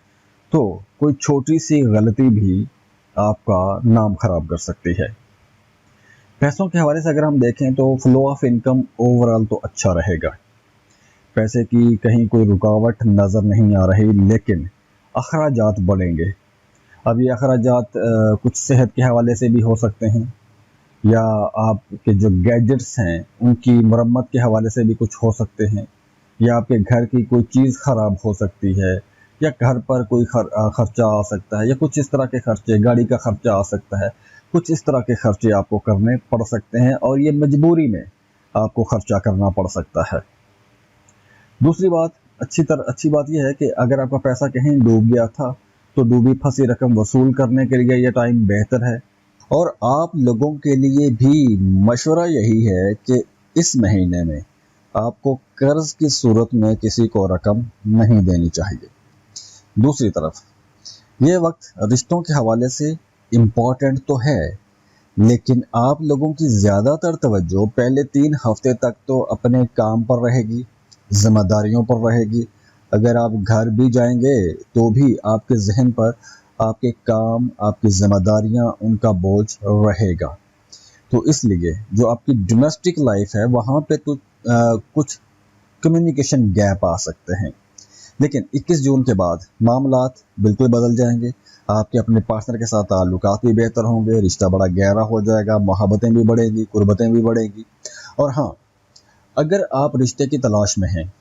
تو کوئی چھوٹی سی غلطی بھی آپ کا نام خراب کر سکتی ہے۔ پیسوں کے حوالے سے اگر ہم دیکھیں تو فلو آف انکم اوورال تو اچھا رہے گا، پیسے کی کہیں کوئی رکاوٹ نظر نہیں آ رہی، لیکن اخراجات بڑھیں گے۔ اب یہ اخراجات کچھ صحت کے حوالے سے بھی ہو سکتے ہیں، یا آپ کے جو گیجٹس ہیں ان کی مرمت کے حوالے سے بھی کچھ ہو سکتے ہیں، یا آپ کے گھر کی کوئی چیز خراب ہو سکتی ہے، یا گھر پر کوئی خرچہ آ سکتا ہے، یا کچھ اس طرح کے خرچے، گاڑی کا خرچہ آ سکتا ہے، کچھ اس طرح کے خرچے آپ کو کرنے پڑ سکتے ہیں، اور یہ مجبوری میں آپ کو خرچہ کرنا پڑ سکتا ہے۔ دوسری بات، اچھی بات یہ ہے کہ اگر آپ کا پیسہ کہیں ڈوب گیا تھا تو ڈوبی پھنسی رقم وصول کرنے کے لیے یہ ٹائم بہتر ہے۔ اور آپ لوگوں کے لیے بھی مشورہ یہی ہے کہ اس مہینے میں آپ کو قرض کی صورت میں کسی کو رقم نہیں دینی چاہیے۔ دوسری طرف یہ وقت رشتوں کے حوالے سے امپورٹنٹ تو ہے، لیکن آپ لوگوں کی زیادہ تر توجہ پہلے 3 ہفتے تک تو اپنے کام پر رہے گی، ذمہ داریوں پر رہے گی، अगर आप घर भी जाएंगे तो भी आपके जहन पर आपके काम, आपकी जिम्मेदारियां, उनका बोझ रहेगा। तो इसलिए जो आपकी डोमेस्टिक लाइफ है वहाँ पे तो कुछ कम्युनिकेशन गैप आ सकते हैं, लेकिन 21 जून के बाद मामलात बिल्कुल बदल जाएंगे। आपके अपने पार्टनर के साथ ताल्लुकात भी बेहतर होंगे, रिश्ता बड़ा गहरा हो जाएगा, मोहब्बतें भी बढ़ेंगी, कुर्बतें भी बढ़ेंगी। और हाँ, अगर आप रिश्ते की तलाश में हैं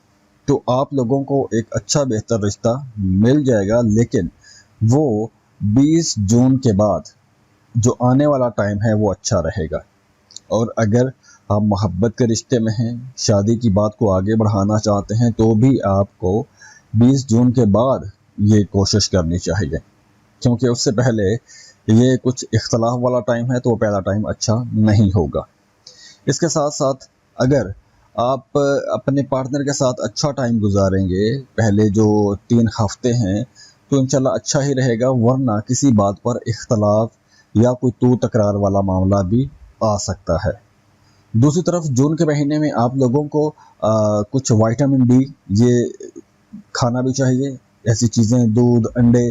तो आप लोगों को एक अच्छा बेहतर रिश्ता मिल जाएगा, लेकिन वो 20 जून के बाद जो आने वाला टाइम है वो अच्छा रहेगा। और अगर आप मोहब्बत के रिश्ते में हैं, शादी की बात को आगे बढ़ाना चाहते हैं, तो भी आपको 20 जून के बाद ये कोशिश करनी चाहिए, क्योंकि उससे पहले ये कुछ इख्तलाफ वाला टाइम है तो वो पहला टाइम अच्छा नहीं होगा। इसके साथ साथ अगर आप अपने पार्टनर के साथ अच्छा टाइम गुजारेंगे पहले जो 3 हफ्ते हैं, तो इंशाल्लाह अच्छा ही रहेगा, वरना किसी बात पर इख्तलाफ या कोई तू तकरार वाला मामला भी आ सकता है। दूसरी तरफ जून के महीने में आप लोगों को कुछ विटामिन डी ये खाना भी चाहिए। ऐसी चीज़ें दूध, अंडे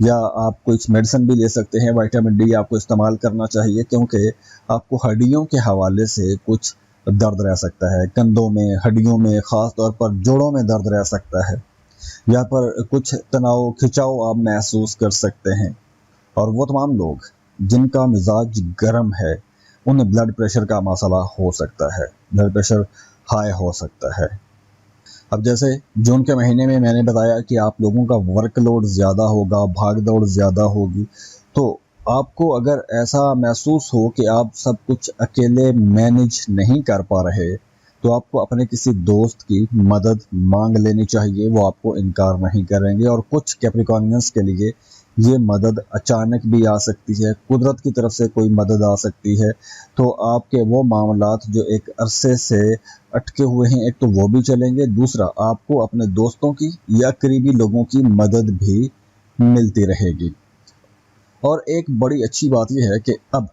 या आप कुछ मेडिसिन भी ले सकते हैं। विटामिन डी आपको इस्तेमाल करना चाहिए, क्योंकि आपको हड्डियों के हवाले से कुछ दर्द रह सकता है, कंधों में, हड्डियों में, ख़ास तौर पर जोड़ों में दर्द रह सकता है, या पर कुछ तनाव खिंचाव आप महसूस कर सकते हैं। और वो तमाम लोग जिनका मिजाज गर्म है उन्हें ब्लड प्रेशर का मसला हो सकता है, ब्लड प्रेशर हाई हो सकता है। अब जैसे जून के महीने में मैंने बताया कि आप लोगों का वर्कलोड ज़्यादा होगा, भाग दौड़ ज़्यादा होगी, तो आपको अगर ऐसा महसूस हो कि आप सब कुछ अकेले मैनेज नहीं कर पा रहे, तो आपको अपने किसी दोस्त की मदद मांग लेनी चाहिए, वो आपको इनकार नहीं करेंगे। और कुछ कैप्रिकॉर्नियंस के लिए ये मदद अचानक भी आ सकती है, कुदरत की तरफ से कोई मदद आ सकती है, तो आपके वो मामलात जो एक अरसे से अटके हुए हैं, एक तो वो भी चलेंगे, दूसरा आपको अपने दोस्तों की या करीबी लोगों की मदद भी मिलती रहेगी। और एक बड़ी अच्छी बात यह है कि अब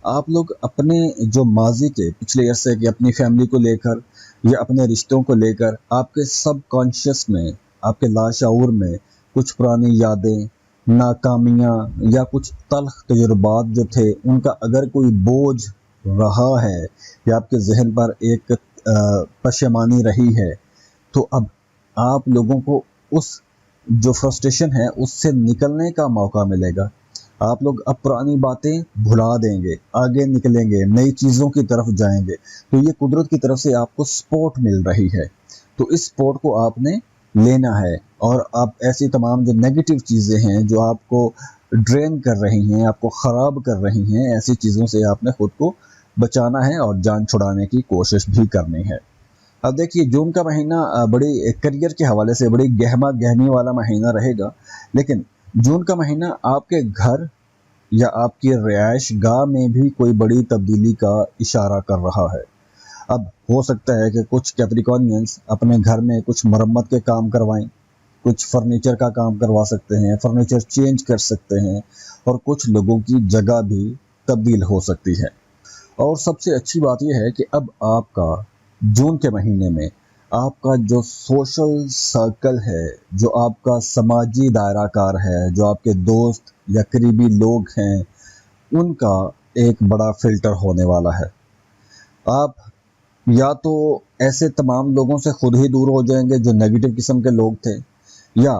आप लोग अपने जो माजी के पिछले अरसे के अपनी फैमिली को लेकर या अपने रिश्तों को लेकर आपके सब कॉन्शियस में, आपके लाशऊर में कुछ पुरानी यादें, नाकामियाँ या कुछ तल्ख तजुर्बात जो थे, उनका अगर कोई बोझ रहा है या आपके जहन पर एक पशेमानी रही है, तो अब आप लोगों को उस जो फ्रस्ट्रेशन है उससे निकलने का मौका मिलेगा। आप लोग अब पुरानी बातें भुला देंगे, आगे निकलेंगे, नई चीज़ों की तरफ जाएंगे। तो ये कुदरत की तरफ से आपको सपोर्ट मिल रही है, तो इस सपोर्ट को आपने लेना है। और आप ऐसी तमाम जो नेगेटिव चीज़ें हैं जो आपको ड्रेन कर रही हैं, आपको ख़राब कर रही हैं, ऐसी चीज़ों से आपने खुद को बचाना है और जान छुड़ाने की कोशिश भी करनी है। अब देखिए, जून का महीना बड़ी करियर के हवाले से बड़ी गहमा गहमी वाला महीना रहेगा, लेकिन जून का महीना आपके घर या आपकी रिहाइश गाह में भी कोई बड़ी तब्दीली का इशारा कर रहा है। अब हो सकता है कि कुछ कैप्रिकॉर्नियंस अपने घर में कुछ मरम्मत के काम करवाएं, कुछ फर्नीचर का काम करवा सकते हैं, फर्नीचर चेंज कर सकते हैं, और कुछ लोगों की जगह भी तब्दील हो सकती है। और सबसे अच्छी बात यह है कि अब आपका जून के महीने में आपका जो सोशल सर्कल है, जो आपका समाजी दायराकार है, जो आपके दोस्त या करीबी लोग हैं, उनका एक बड़ा फिल्टर होने वाला है। आप या तो ऐसे तमाम लोगों से खुद ही दूर हो जाएंगे जो नेगेटिव किस्म के लोग थे, या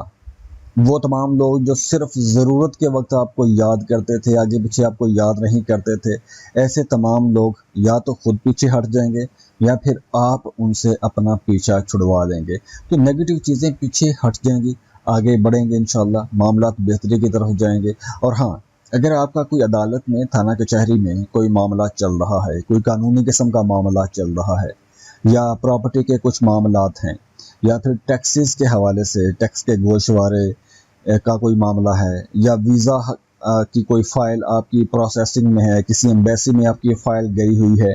वो तमाम लोग जो सिर्फ ज़रूरत के वक्त आपको याद करते थे, आगे पीछे आपको याद नहीं करते थे, ऐसे तमाम लोग या तो खुद पीछे हट जाएंगे या फिर आप उनसे अपना पीछा छुड़वा देंगे। तो नेगेटिव चीज़ें पीछे हट जाएंगी, आगे बढ़ेंगे, इंशाल्लाह मामला बेहतरी की तरफ जाएंगे। और हाँ, अगर आपका कोई अदालत में, थाना कचहरी में कोई मामला चल रहा है, कोई कानूनी किस्म का मामला चल रहा है, या प्रॉपर्टी के कुछ मामलात हैं, या फिर टैक्सेस के हवाले से टैक्स के गोशवारे का कोई मामला है, या वीज़ा की कोई फ़ाइल आपकी प्रोसेसिंग में है, किसी एम्बेसी में आपकी फ़ाइल गई हुई है,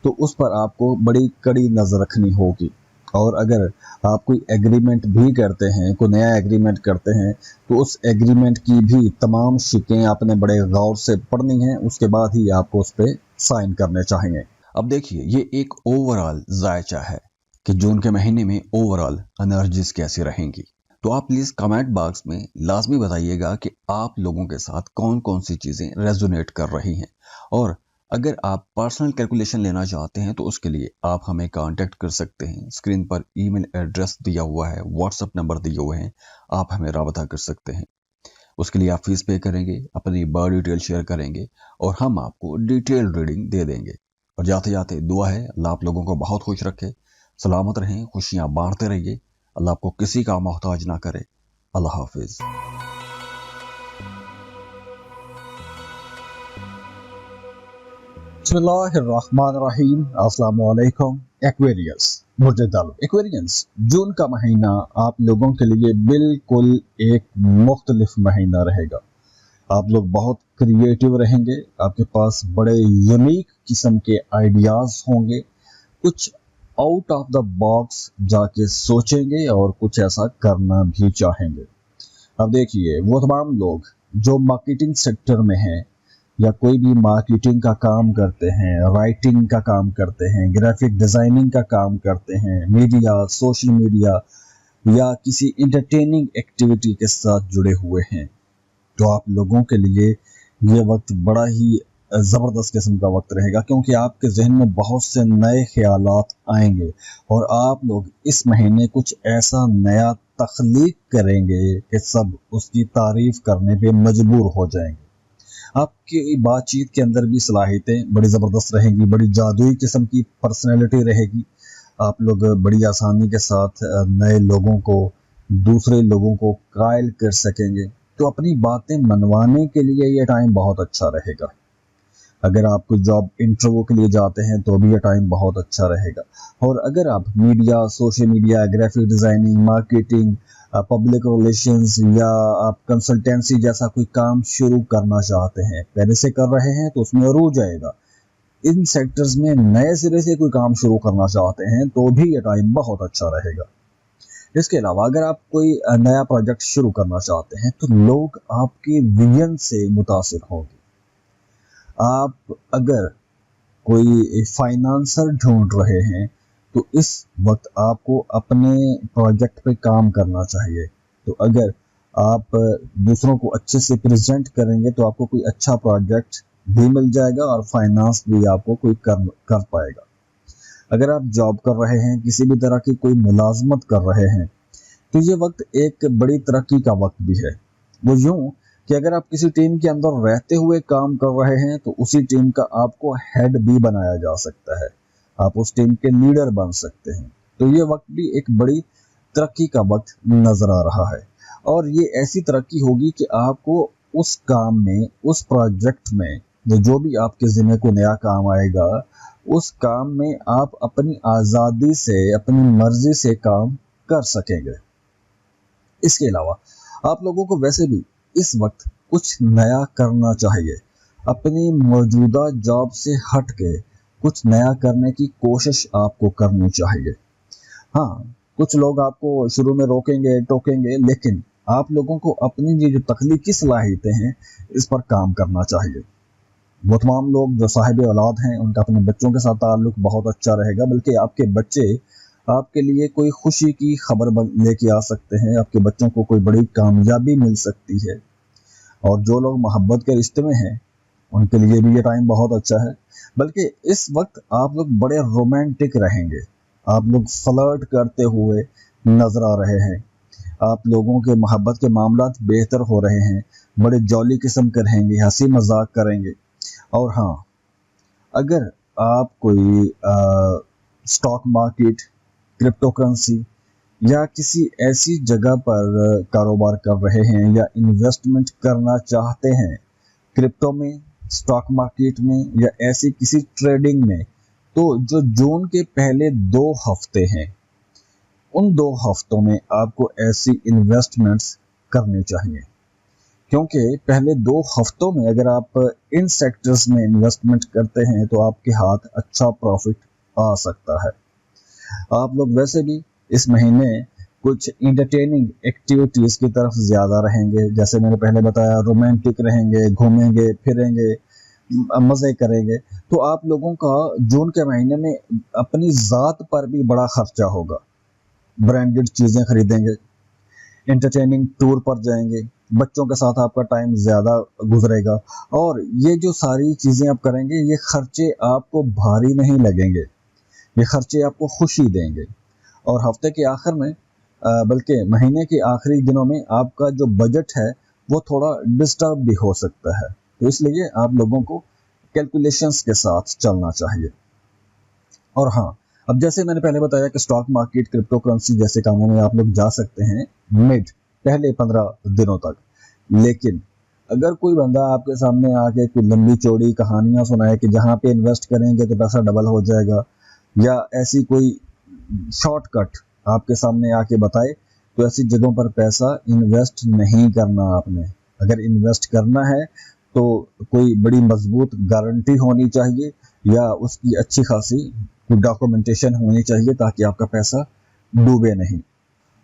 तो उस पर आपको बड़ी कड़ी नज़र रखनी होगी। और अगर आप कोई एग्रीमेंट भी करते हैं, कोई नया एग्रीमेंट करते हैं, तो उस एग्रीमेंट की भी तमाम शिकें आपने बड़े गौर से पढ़नी हैं, उसके बाद ही आपको उस पर साइन करने चाहिए। अब देखिए, ये एक ओवरऑल जायचा है कि जून के महीने में ओवरऑल एनर्जीज कैसी रहेंगी। तो आप प्लीज़ कमेंट बॉक्स में लाजमी बताइएगा कि आप लोगों के साथ कौन कौन सी चीज़ें रेजोनेट कर रही हैं। और अगर आप पर्सनल कैलकुलेशन लेना चाहते हैं तो उसके लिए आप हमें कांटेक्ट कर सकते हैं। स्क्रीन पर ईमेल एड्रेस दिया हुआ है, व्हाट्सएप नंबर दिए हुए हैं, आप हमें राबता कर सकते हैं। उसके लिए आप फीस पे करेंगे, अपनी बर्थ डिटेल शेयर करेंगे और हम आपको डिटेल रीडिंग दे देंगे। और जाते जाते दुआ है अल्लाह आप लोगों को बहुत खुश रखे, सलामत रहें, खुशियाँ बांटते रहिए, अल्लाह आपको किसी का मोहताज ना करे। अल्लाह हाफिज़। बिस्मिल्लाहिर्रहमानिर्रहीम। अस्सलाम वालेकुम। एक्वेरियस एक्वेरियंस, जून का महीना आप लोगों के लिए बिल्कुल एक मुख्तलिफ महीना रहेगा। आप लोग बहुत क्रिएटिव रहेंगे, आपके पास बड़े यूनिक किस्म के आइडियाज़ होंगे, कुछ आउट ऑफ द बॉक्स जाके सोचेंगे और कुछ ऐसा करना भी चाहेंगे। अब देखिए, वो तमाम लोग जो मार्केटिंग सेक्टर में हैं या कोई भी मार्केटिंग का काम करते हैं, राइटिंग का काम करते हैं, ग्राफिक डिज़ाइनिंग का काम करते हैं, मीडिया, सोशल मीडिया या किसी इंटरटेनिंग एक्टिविटी के साथ जुड़े हुए हैं, तो आप लोगों के लिए ये वक्त बड़ा ही ज़बरदस्त किस्म का वक्त रहेगा, क्योंकि आपके जहन में बहुत से नए ख्यालात आएंगे और आप लोग इस महीने कुछ ऐसा नया तख्लीक करेंगे कि सब उसकी तारीफ़ करने पे मजबूर हो जाएंगे। आपकी बातचीत के अंदर भी सलाहियतें बड़ी ज़बरदस्त रहेंगी, बड़ी जादुई किस्म की पर्सनैलिटी रहेगी। आप लोग बड़ी आसानी के साथ नए लोगों को, दूसरे लोगों को कायल कर सकेंगे। तो अपनी बातें मनवाने के लिए ये टाइम बहुत अच्छा रहेगा। अगर आप कोई जॉब इंटरव्यू के लिए जाते हैं तो भी ये टाइम बहुत अच्छा रहेगा। और अगर आप media, social media, graphic designing, marketing, public relations या आप कंसल्टेंसी जैसा कोई काम शुरू करना चाहते हैं, पहले से कर रहे हैं तो उसमें अरूज आएगा। इन सेक्टर्स में नए सिरे से कोई काम शुरू करना चाहते हैं तो भी ये टाइम बहुत अच्छा रहेगा। इसके अलावा अगर आप कोई नया प्रोजेक्ट शुरू करना चाहते हैं तो लोग आपके विजन से मुतासिर होंगे। आप अगर कोई फाइनेंसर ढूंढ रहे हैं तो इस वक्त आपको अपने प्रोजेक्ट पे काम करना चाहिए। तो अगर आप दूसरों को अच्छे से प्रेजेंट करेंगे तो आपको कोई अच्छा प्रोजेक्ट भी मिल जाएगा और फाइनेंस भी आपको कोई कर पाएगा। अगर आप जॉब कर रहे हैं, किसी भी तरह की कोई मुलाजमत कर रहे हैं, तो ये वक्त एक बड़ी तरक्की का वक्त भी है। वो यूं कि अगर आप किसी टीम के अंदर रहते हुए काम कर रहे हैं तो उसी टीम का आपको हेड भी बनाया जा सकता है, आप उस टीम के लीडर बन सकते हैं। तो ये वक्त भी एक बड़ी तरक्की का वक्त नजर आ रहा है और ये ऐसी तरक्की होगी कि आपको उस काम में, उस प्रोजेक्ट में, जो भी आपके ज़िम्मे को नया काम आएगा, उस काम में आप अपनी आज़ादी से, अपनी मर्जी से काम कर सकेंगे। इसके अलावा आप लोगों को वैसे भी इस वक्त कुछ नया करना चाहिए। अपनी मौजूदा जॉब से हट के कुछ नया करने की कोशिश आपको करनी चाहिए। हाँ, कुछ लोग आपको शुरू में रोकेंगे, टोकेंगे, लेकिन आप लोगों को अपनी ये जो तख्लीकी सलाहियतें हैं इस पर काम करना चाहिए। वो तमाम लोग जो साहिब औलाद हैं उनका अपने बच्चों के साथ ताल्लुक बहुत अच्छा रहेगा, बल्कि आपके बच्चे आपके लिए कोई खुशी की खबर लेके आ सकते हैं, आपके बच्चों को कोई बड़ी कामयाबी मिल सकती है। और जो लोग मोहब्बत के रिश्ते में हैं उनके लिए भी ये टाइम बहुत अच्छा है, बल्कि इस वक्त आप लोग बड़े रोमांटिक रहेंगे, आप लोग फ्लर्ट करते हुए नजर आ रहे हैं, आप लोगों के मोहब्बत के मामलात बेहतर हो रहे हैं, बड़े जॉली किस्म के रहेंगे, हंसी मजाक करेंगे। और हाँ, अगर आप कोई स्टॉक मार्केट, क्रिप्टो करेंसी या किसी ऐसी जगह पर कारोबार कर रहे हैं या इन्वेस्टमेंट करना चाहते हैं क्रिप्टो में, स्टॉक मार्केट में या ऐसी किसी ट्रेडिंग में, तो जो जून के पहले 2 हफ्ते हैं उन 2 हफ्तों में आपको ऐसी इन्वेस्टमेंट्स करनी चाहिए, क्योंकि पहले 2 हफ्तों में अगर आप इन सेक्टर्स में इन्वेस्टमेंट करते हैं तो आपके हाथ अच्छा प्रॉफिट आ सकता है। आप लोग वैसे भी इस महीने कुछ इंटरटेनिंग एक्टिविटीज़ की तरफ ज़्यादा रहेंगे, जैसे मैंने पहले बताया, रोमांटिक रहेंगे, घूमेंगे फिरेंगे, मज़े करेंगे। तो आप लोगों का जून के महीने में अपनी ज़ात पर भी बड़ा खर्चा होगा, ब्रांडेड चीज़ें खरीदेंगे, इंटरटेनिंग टूर पर जाएंगे, बच्चों के साथ आपका टाइम ज़्यादा गुजरेगा। और ये जो सारी चीज़ें आप करेंगे, ये खर्चे आपको भारी नहीं लगेंगे, ये खर्चे आपको खुशी देंगे। और हफ्ते के आखिर में बल्कि महीने के आखिरी दिनों में आपका जो बजट है वो थोड़ा डिस्टर्ब भी हो सकता है। तो इसलिए आप लोगों को कैलकुलेशंस के साथ चलना चाहिए। और हाँ, अब जैसे मैंने पहले बताया कि स्टॉक मार्केट, क्रिप्टो करेंसी जैसे कामों में आप लोग जा सकते हैं पहले 15 दिनों तक। लेकिन अगर कोई बंदा आपके सामने आके कोई लंबी चौड़ी कहानियां सुनाए कि जहाँ पे इन्वेस्ट करेंगे तो पैसा डबल हो जाएगा, या ऐसी कोई शॉर्टकट आपके सामने आके बताए, तो ऐसी जगहों पर पैसा इन्वेस्ट नहीं करना आपने। अगर इन्वेस्ट करना है तो कोई बड़ी मजबूत गारंटी होनी चाहिए, या उसकी अच्छी खासी डॉक्यूमेंटेशन होनी चाहिए ताकि आपका पैसा डूबे नहीं।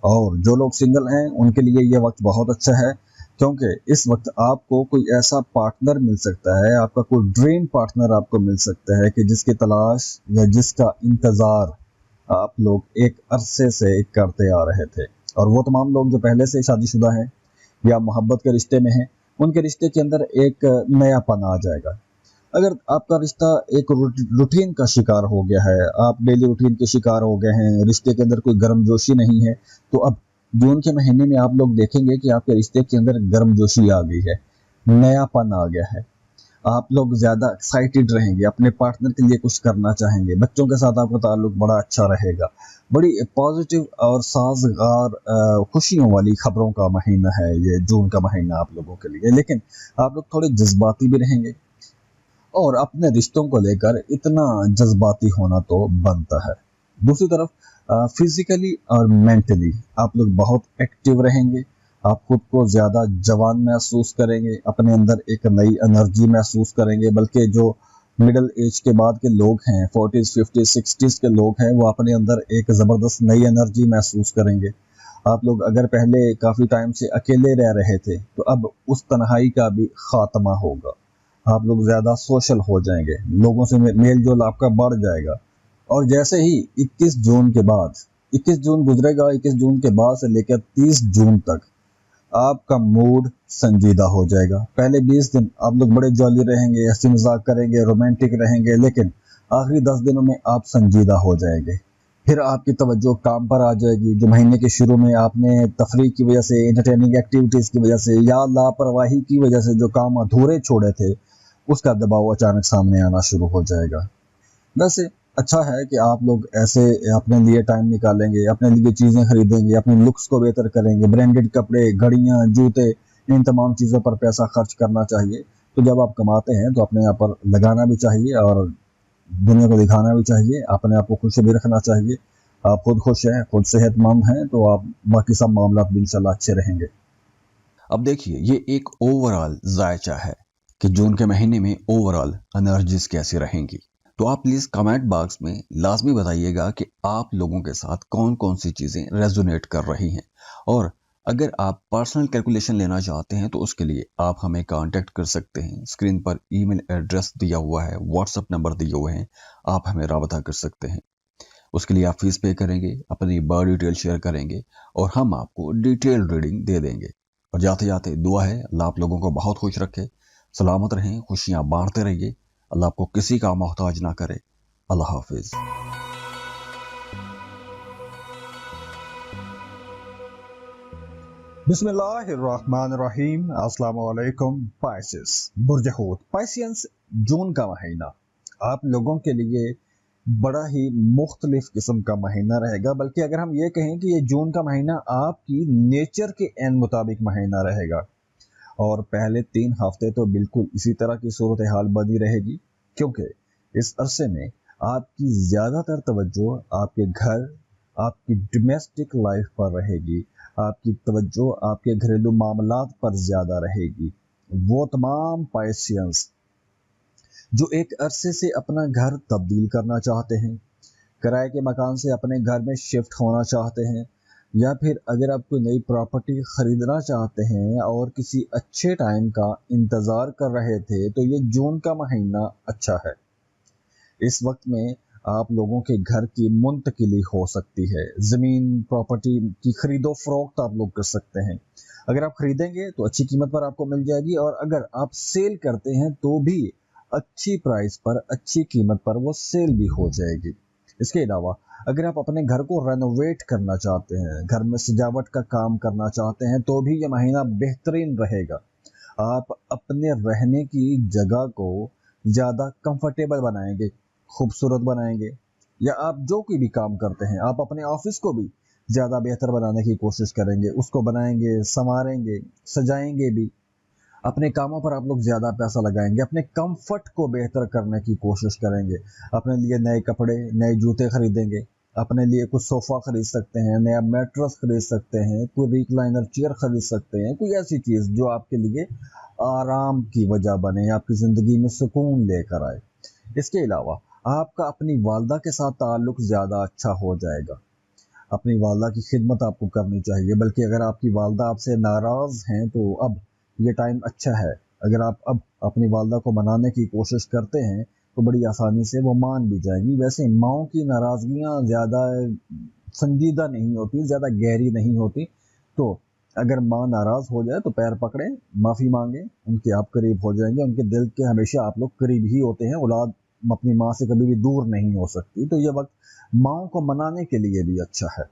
और जो लोग सिंगल हैं उनके लिए ये वक्त बहुत अच्छा है, क्योंकि इस वक्त आपको कोई ऐसा पार्टनर मिल सकता है, आपका कोई ड्रीम पार्टनर आपको मिल सकता है कि जिसकी तलाश या जिसका इंतज़ार आप लोग एक अरसे से करते आ रहे थे। और वो तमाम लोग जो पहले से शादीशुदा हैं या मोहब्बत के रिश्ते में हैं, उनके रिश्ते के अंदर एक नयापन आ जाएगा। अगर आपका रिश्ता एक रूटीन का शिकार हो गया है, आप डेली रूटीन के शिकार हो गए हैं, रिश्ते के अंदर कोई गर्मजोशी नहीं है, तो अब जून के महीने में आप लोग देखेंगे कि आपके रिश्ते के अंदर गर्मजोशी आ गई है, नयापन आ गया है। आप लोग ज़्यादा एक्साइटेड रहेंगे, अपने पार्टनर के लिए कुछ करना चाहेंगे, बच्चों के साथ आपका ताल्लुक बड़ा अच्छा रहेगा। बड़ी पॉजिटिव और साजगार खुशियों वाली खबरों का महीना है ये जून का महीना आप लोगों के लिए। लेकिन आप लोग थोड़े जज्बाती भी रहेंगे, और अपने रिश्तों को लेकर इतना जज्बाती होना तो बनता है। दूसरी तरफ फिजिकली और मेंटली आप लोग बहुत एक्टिव रहेंगे, आप खुद को ज़्यादा जवान महसूस करेंगे, अपने अंदर एक नई एनर्जी महसूस करेंगे। बल्कि जो मिडिल एज के बाद के लोग हैं, 40s 50s 60s के लोग हैं, वो अपने अंदर एक ज़बरदस्त नई एनर्जी महसूस करेंगे। आप लोग अगर पहले काफ़ी टाइम से अकेले रह रहे थे, तो अब उस तन्हाई का भी खात्मा होगा। आप लोग ज़्यादा सोशल हो जाएंगे, लोगों से मेल जोल आपका बढ़ जाएगा। और जैसे ही 21 जून के बाद 21 जून गुजरेगा, 21 जून के बाद से लेकर 30 जून तक आपका मूड संजीदा हो जाएगा। पहले 20 दिन आप लोग बड़े जॉली रहेंगे, हंसी मजाक करेंगे, रोमांटिक रहेंगे, लेकिन आखिरी 10 दिनों में आप संजीदा हो जाएंगे। फिर आपकी तवज्जो काम पर आ जाएगी। जो महीने के शुरू में आपने तफरीह की वजह से, एंटरटेनिंग एक्टिविटीज़ की वजह से या लापरवाही की वजह से जो काम अधूरे छोड़े थे, उसका दबाव अचानक सामने आना शुरू हो जाएगा। वैसे अच्छा है कि आप लोग ऐसे अपने लिए टाइम निकालेंगे, अपने लिए चीज़ें खरीदेंगे, अपने लुक्स को बेहतर करेंगे, ब्रांडेड कपड़े, घड़ियाँ, जूते, इन तमाम चीज़ों पर पैसा खर्च करना चाहिए। तो जब आप कमाते हैं तो अपने यहाँ पर लगाना भी चाहिए और दुनिया को दिखाना भी चाहिए, अपने आप को खुश भी रखना चाहिए। आप खुद खुश हैं, खुद सेहतमंद हैं, तो आप बाकी सब मामला भी इंशाल्लाह अच्छे रहेंगे। अब देखिए, ये एक ओवरऑल जायचा है कि जून के महीने में ओवरऑल एनर्जीज कैसी रहेंगी। तो आप प्लीज कमेंट बॉक्स में लाजमी बताइएगा कि आप लोगों के साथ कौन कौन सी चीजें रेजोनेट कर रही हैं। और अगर आप पर्सनल कैलकुलेशन लेना चाहते हैं तो उसके लिए आप हमें कांटेक्ट कर सकते हैं। स्क्रीन पर ईमेल एड्रेस दिया हुआ है, व्हाट्सएप नंबर दिए हुए हैं, आप हमें राबता कर सकते हैं। उसके लिए आप फीस पे करेंगे, अपनी बर्थ डिटेल शेयर करेंगे और हम आपको डिटेल रीडिंग दे देंगे। और जाते जाते दुआ है, अल्लाह आप लोगों को बहुत खुश रखे, सलामत रहें, खुशियां बांटते रहिए, अल्लाह आपको किसी का मोहताज ना करे। अल्लाह हाफिज। बिस्मिल्लाहिर्रहमानिर्रहीम। अस्सलाम वालेकुम। पाइसेस, बुर्ज हूत, पाइसियंस, जून का महीना आप लोगों के लिए बड़ा ही मुख्तलिफ किस्म का महीना रहेगा। बल्कि अगर हम ये कहें कि ये जून का महीना आपकी नेचर के एन मुताबिक महीना रहेगा। और पहले 3 हफ्ते तो बिल्कुल इसी तरह की सूरत हाल बनी रहेगी, क्योंकि इस अरसे में आपकी ज़्यादातर तवज्जो आपके घर, आपकी डोमेस्टिक लाइफ पर रहेगी, आपकी तवज्जो आपके घरेलू मामलात पर ज़्यादा रहेगी। वो तमाम पाइसियंस जो एक अरसे से अपना घर तब्दील करना चाहते हैं, किराए के मकान से अपने घर में शिफ्ट होना चाहते हैं, या फिर अगर आप कोई नई प्रॉपर्टी ख़रीदना चाहते हैं और किसी अच्छे टाइम का इंतज़ार कर रहे थे, तो ये जून का महीना अच्छा है। इस वक्त में आप लोगों के घर की मुंतकिली हो सकती है। ज़मीन प्रॉपर्टी की खरीदो फरोख्त आप लोग कर सकते हैं। अगर आप खरीदेंगे तो अच्छी कीमत पर आपको मिल जाएगी, और अगर आप सेल करते हैं तो भी अच्छी प्राइस पर, अच्छी कीमत पर वो सेल भी हो जाएगी। इसके अलावा अगर आप अपने घर को रेनोवेट करना चाहते हैं, घर में सजावट का काम करना चाहते हैं, तो भी ये महीना बेहतरीन रहेगा। आप अपने रहने की जगह को ज़्यादा कंफर्टेबल बनाएंगे, खूबसूरत बनाएंगे, या आप जो कोई भी काम करते हैं, आप अपने ऑफिस को भी ज़्यादा बेहतर बनाने की कोशिश करेंगे, उसको बनाएंगे, संवारेंगे, सजाएंगे भी। अपने कामों पर आप लोग ज़्यादा पैसा लगाएंगे, अपने कंफर्ट को बेहतर करने की कोशिश करेंगे। अपने लिए नए कपड़े, नए जूते खरीदेंगे, अपने लिए कुछ सोफ़ा खरीद सकते हैं, नया मैट्रेस खरीद सकते हैं, कोई रिक्लाइनर चेयर खरीद सकते हैं, कोई ऐसी चीज़ जो आपके लिए आराम की वजह बने, आपकी ज़िंदगी में सुकून लेकर आए। इसके अलावा आपका अपनी वालदा के साथ ताल्लुक़ ज़्यादा अच्छा हो जाएगा। अपनी वालदा की खिदमत आपको करनी चाहिए, बल्कि अगर आपकी वालदा आपसे नाराज़ हैं तो अब ये टाइम अच्छा है। अगर आप अब अपनी वालदा को मनाने की कोशिश करते हैं तो बड़ी आसानी से वो मान भी जाएंगी। वैसे माओं की नाराज़गियाँ ज़्यादा संजीदा नहीं होती, ज़्यादा गहरी नहीं होती। तो अगर माँ नाराज़ हो जाए तो पैर पकड़ें, माफ़ी मांगें, उनके आप करीब हो जाएंगे। उनके दिल के हमेशा आप लोग करीब ही होते हैं। औलाद अपनी माँ से कभी भी दूर नहीं हो सकती, तो ये वक्त माओं को मनाने के लिए भी अच्छा है।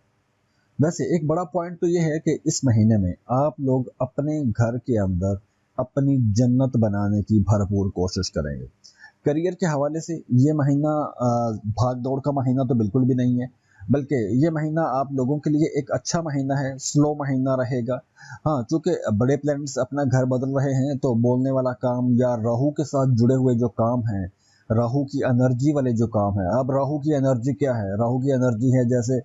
वैसे एक बड़ा पॉइंट तो ये है कि इस महीने में आप लोग अपने घर के अंदर अपनी जन्नत बनाने की भरपूर कोशिश करेंगे। करियर के हवाले से ये महीना भाग दौड़ का महीना तो बिल्कुल भी नहीं है, बल्कि ये महीना आप लोगों के लिए एक अच्छा महीना है, स्लो महीना रहेगा। हाँ, चूँकि बड़े प्लैनेट्स अपना घर बदल रहे हैं, तो बोलने वाला काम या राहु के साथ जुड़े हुए जो काम हैं, राहु की एनर्जी वाले जो काम है। अब राहु की एनर्जी क्या है? राहु की एनर्जी है जैसे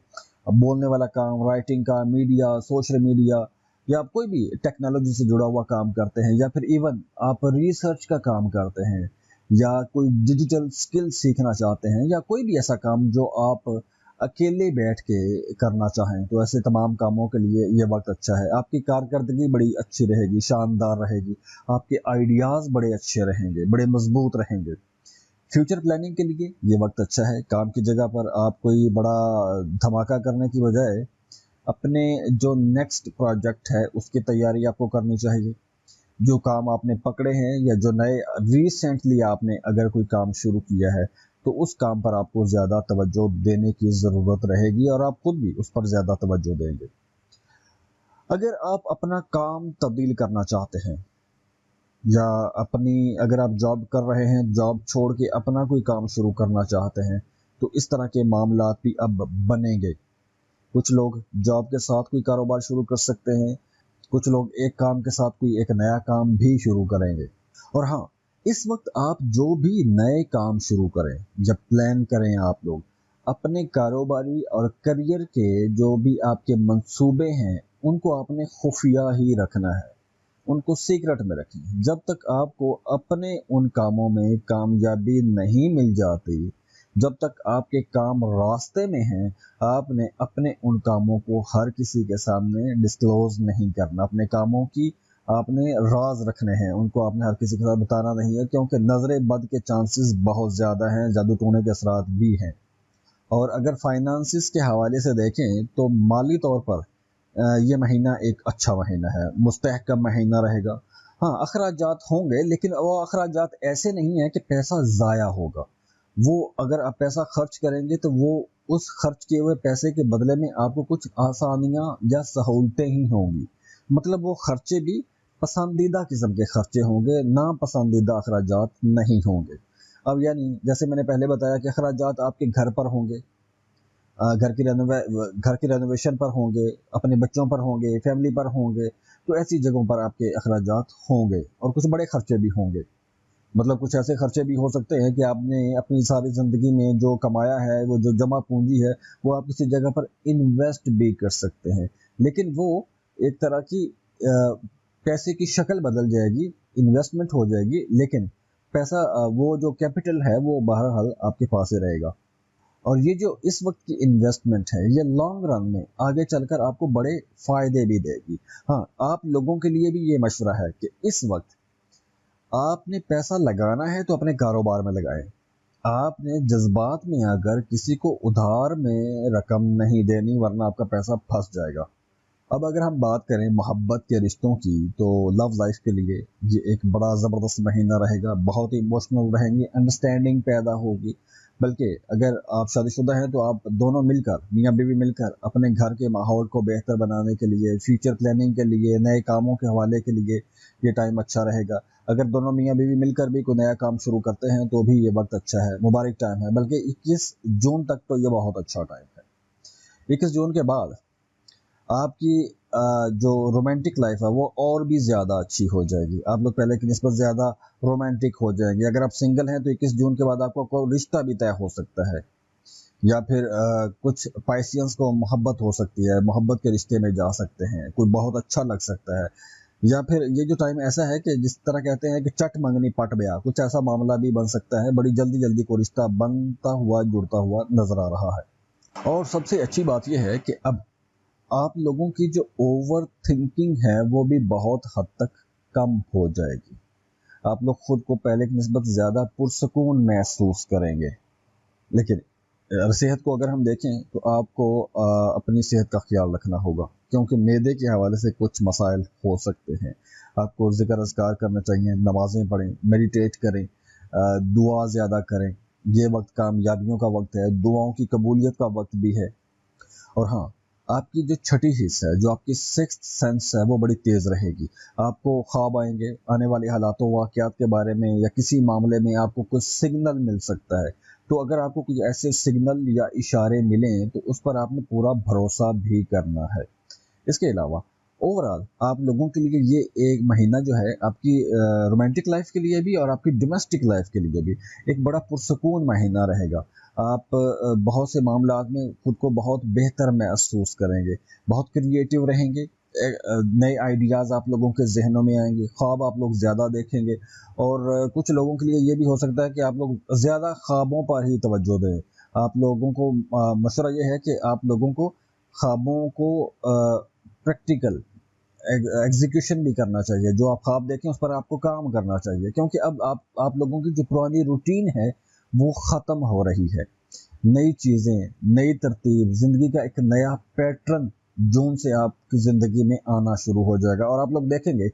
बोलने वाला काम, राइटिंग का, मीडिया, सोशल मीडिया, या आप कोई भी टेक्नोलॉजी से जुड़ा हुआ काम करते हैं, या फिर इवन आप रिसर्च का काम करते हैं, या कोई डिजिटल स्किल सीखना चाहते हैं, या कोई भी ऐसा काम जो आप अकेले बैठ के करना चाहें, तो ऐसे तमाम कामों के लिए ये वक्त अच्छा है। आपकी कारकर्दगी बड़ी अच्छी रहेगी, शानदार रहेगी। आपके आइडियाज़ बड़े अच्छे रहेंगे, बड़े मजबूत रहेंगे। फ्यूचर प्लानिंग के लिए ये वक्त अच्छा है। काम की जगह पर आप कोई बड़ा धमाका करने की बजाय अपने जो नेक्स्ट प्रोजेक्ट है उसकी तैयारी आपको करनी चाहिए। जो काम आपने पकड़े हैं, या जो नए रिसेंटली आपने अगर कोई काम शुरू किया है, तो उस काम पर आपको ज़्यादा तवज्जो देने की ज़रूरत रहेगी, और आप खुद भी उस पर ज़्यादा तवज्जो देंगे। अगर आप अपना काम तब्दील करना चाहते हैं, या अपनी अगर आप जॉब कर रहे हैं, जॉब छोड़ के अपना कोई काम शुरू करना चाहते हैं, तो इस तरह के मामलात भी अब बनेंगे। कुछ लोग जॉब के साथ कोई कारोबार शुरू कर सकते हैं, कुछ लोग एक काम के साथ कोई एक नया काम भी शुरू करेंगे। और हाँ, इस वक्त आप जो भी नए काम शुरू करें, जब प्लान करें, आप लोग अपने कारोबारी और करियर के जो भी आपके मंसूबे हैं, उनको आपने खुफिया ही रखना है, उनको सीक्रेट में रखें। जब तक आपको अपने उन कामों में कामयाबी नहीं मिल जाती, जब तक आपके काम रास्ते में हैं, आपने अपने उन कामों को हर किसी के सामने डिस्क्लोज नहीं करना। अपने कामों की आपने राज रखने हैं, उनको आपने हर किसी के साथ बताना नहीं है, क्योंकि नजर बद के चांसेस बहुत ज़्यादा हैं, जादू टोने के असरात भी हैं। और अगर फाइनेंसिस के हवाले से देखें तो माली तौर पर ये महीना एक अच्छा महीना है, मुस्तहकम महीना रहेगा। हाँ, अखराजात होंगे, लेकिन वो अखराजात ऐसे नहीं है कि पैसा ज़ाया होगा। वो अगर आप पैसा खर्च करेंगे तो वो उस खर्च किए हुए पैसे के बदले में आपको कुछ आसानियाँ या सहूलतें ही होंगी। मतलब वो खर्चे भी पसंदीदा किस्म के खर्चे होंगे, ना पसंदीदा अखराजात नहीं होंगे। अब यानी जैसे मैंने पहले बताया कि अखराजात आपके घर पर होंगे, घर की रेनोवेशन पर होंगे, अपने बच्चों पर होंगे, फैमिली पर होंगे, तो ऐसी जगहों पर आपके अखराजात होंगे। और कुछ बड़े खर्चे भी होंगे, मतलब कुछ ऐसे खर्चे भी हो सकते हैं कि आपने अपनी सारी ज़िंदगी में जो कमाया है, वो जो जमा पूंजी है, वो आप किसी जगह पर इन्वेस्ट भी कर सकते हैं, लेकिन वो एक तरह की पैसे की शक्ल बदल जाएगी, इन्वेस्टमेंट हो जाएगी, लेकिन पैसा वो जो कैपिटल है वो बहरहाल आपके पास ही रहेगा। और ये जो इस वक्त की इन्वेस्टमेंट है, ये लॉन्ग रन में आगे चलकर आपको बड़े फ़ायदे भी देगी। हाँ, आप लोगों के लिए भी ये मशवरा है कि इस वक्त आपने पैसा लगाना है तो अपने कारोबार में लगाएं। آپ نے جذبات میں اگر کسی کو ادھار میں رقم نہیں دینی ورنہ آپ کا پیسہ پھنس جائے گا۔ اب اگر ہم بات کریں محبت کے رشتوں کی تو لو لائف کے لیے یہ ایک بڑا زبردست مہینہ رہے گا، بہت ایموشنل رہیں گے، انڈرسٹینڈنگ پیدا ہوگی۔ بلکہ اگر آپ شادی شدہ ہیں تو آپ دونوں مل کر، میاں بیوی مل کر اپنے گھر کے ماحول کو بہتر بنانے کے لیے، فیوچر پلاننگ کے لیے، نئے کاموں کے حوالے کے لیے یہ ٹائم اچھا رہے گا۔ اگر دونوں میاں بیوی مل کر بھی کوئی نیا کام شروع کرتے ہیں تو بھی یہ وقت اچھا ہے، مبارک ٹائم ہے۔ بلکہ 21 جون تک تو یہ بہت اچھا ٹائم ہے۔ 21 جون کے بعد آپ کی جو رومانٹک لائف ہے وہ اور بھی زیادہ اچھی ہو جائے گی۔ آپ لوگ پہلے کی نسبت زیادہ رومانٹک ہو جائیں گے۔ اگر آپ سنگل ہیں تو 21 جون کے بعد آپ کو کوئی رشتہ بھی طے ہو سکتا ہے، یا پھر کچھ پائسینس کو محبت ہو سکتی ہے، محبت کے رشتے میں جا سکتے ہیں، کوئی بہت اچھا لگ سکتا ہے۔ یا پھر یہ جو ٹائم ایسا ہے کہ جس طرح کہتے ہیں کہ چٹ منگنی پٹ بیاہ، کچھ ایسا معاملہ بھی بن سکتا ہے، بڑی جلدی جلدی کوئی رشتہ بنتا ہوا جڑتا ہوا نظر آ رہا ہے۔ اور سب سے اچھی بات یہ ہے کہ اب آپ لوگوں کی جو اوور تھنکنگ ہے وہ بھی بہت حد تک کم ہو جائے گی۔ آپ لوگ خود کو پہلے کی نسبت زیادہ پرسکون محسوس کریں گے۔ لیکن صحت کو اگر ہم دیکھیں تو آپ کو اپنی صحت کا خیال رکھنا ہوگا، کیونکہ معدے کے حوالے سے کچھ مسائل ہو سکتے ہیں۔ آپ کو ذکر اذکار کرنا چاہیے، نمازیں پڑھیں، میڈیٹیٹ کریں، دعا زیادہ کریں۔ یہ وقت کامیابیوں کا وقت ہے، دعاؤں کی قبولیت کا وقت بھی ہے۔ اور ہاں، آپ کی جو چھٹی حصہ ہے، جو آپ کی سکستھ سینس ہے، وہ بڑی تیز رہے گی۔ آپ کو خواب آئیں گے، آنے والے حالات و واقعات کے بارے میں، یا کسی معاملے میں آپ کو کوئی سگنل مل سکتا ہے۔ تو اگر آپ کو کوئی ایسے سگنل یا اشارے ملیں تو اس پر آپ نے پورا بھروسہ بھی کرنا ہے۔ اس کے علاوہ اوورآل آپ لوگوں کے لیے یہ ایک مہینہ جو ہے آپ کی رومانٹک لائف کے لیے بھی اور آپ کی ڈومیسٹک لائف کے لیے بھی ایک بڑا پرسکون مہینہ رہے گا۔ آپ بہت سے معاملات میں خود کو بہت بہتر محسوس کریں گے، بہت کریٹیو رہیں گے، نئے آئیڈیاز آپ لوگوں کے ذہنوں میں آئیں گے، خواب آپ لوگ زیادہ دیکھیں گے۔ اور کچھ لوگوں کے لیے یہ بھی ہو سکتا ہے کہ آپ لوگ زیادہ خوابوں پر ہی توجہ دیں۔ آپ لوگوں کو مشورہ یہ ہے کہ آپ لوگوں کو خوابوں کو پریکٹیکل ایگزیکیوشن بھی کرنا چاہیے۔ جو آپ خواب دیکھیں اس پر آپ کو کام کرنا چاہیے، کیونکہ اب آپ لوگوں کی جو پرانی روٹین ہے وہ ختم ہو رہی ہے۔ نئی چیزیں، نئی ترتیب، زندگی کا ایک نیا پیٹرن جون سے آپ کی زندگی میں آنا شروع ہو جائے گا۔ اور آپ لوگ دیکھیں گے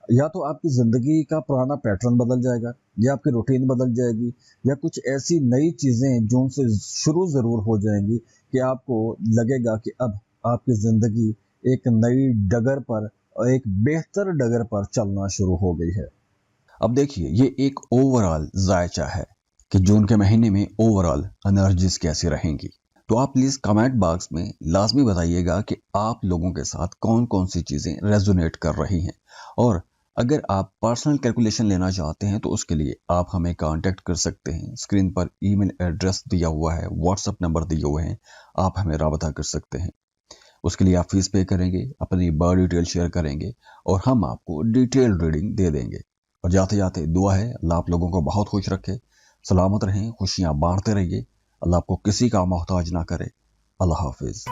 یا تو آپ کی زندگی کا پرانا پیٹرن بدل جائے گا، یا آپ کی روٹین بدل جائے گی، یا کچھ ایسی نئی چیزیں جون سے شروع ضرور ہو جائیں گی کہ آپ کو لگے گا کہ اب آپ کی زندگی ایک نئی ڈگر پر اور ایک بہتر ڈگر پر چلنا شروع ہو گئی ہے۔ اب دیکھیے، یہ ایک اوورآل ذائچہ ہے کہ جون کے مہینے میں اوورآل انرجیز کیسی رہیں گی۔ تو آپ پلیز کمنٹ باکس میں لازمی بتائیے گا کہ آپ لوگوں کے ساتھ کون کون سی چیزیں ریزونیٹ کر رہی ہیں۔ اور اگر آپ پرسنل کیلکولیشن لینا چاہتے ہیں تو اس کے لیے آپ ہمیں کانٹیکٹ کر سکتے ہیں۔ اسکرین پر ای میل ایڈریس دیا ہوا ہے، واٹس ایپ نمبر دیے ہوئے ہیں، آپ ہمیں رابطہ کر سکتے ہیں۔ اس کے لیے آپ فیس پے کریں گے، اپنی برتھ ڈیٹیل شیئر کریں گے اور ہم آپ کو ڈیٹیل ریڈنگ دے دیں گے۔ اور جاتے جاتے دعا ہے اللہ آپ لوگوں کو بہت خوش رکھے، سلامت رہیں، خوشیاں بانٹتے رہیے، اللہ آپ کو کسی کا محتاج نہ کرے۔ اللہ حافظ۔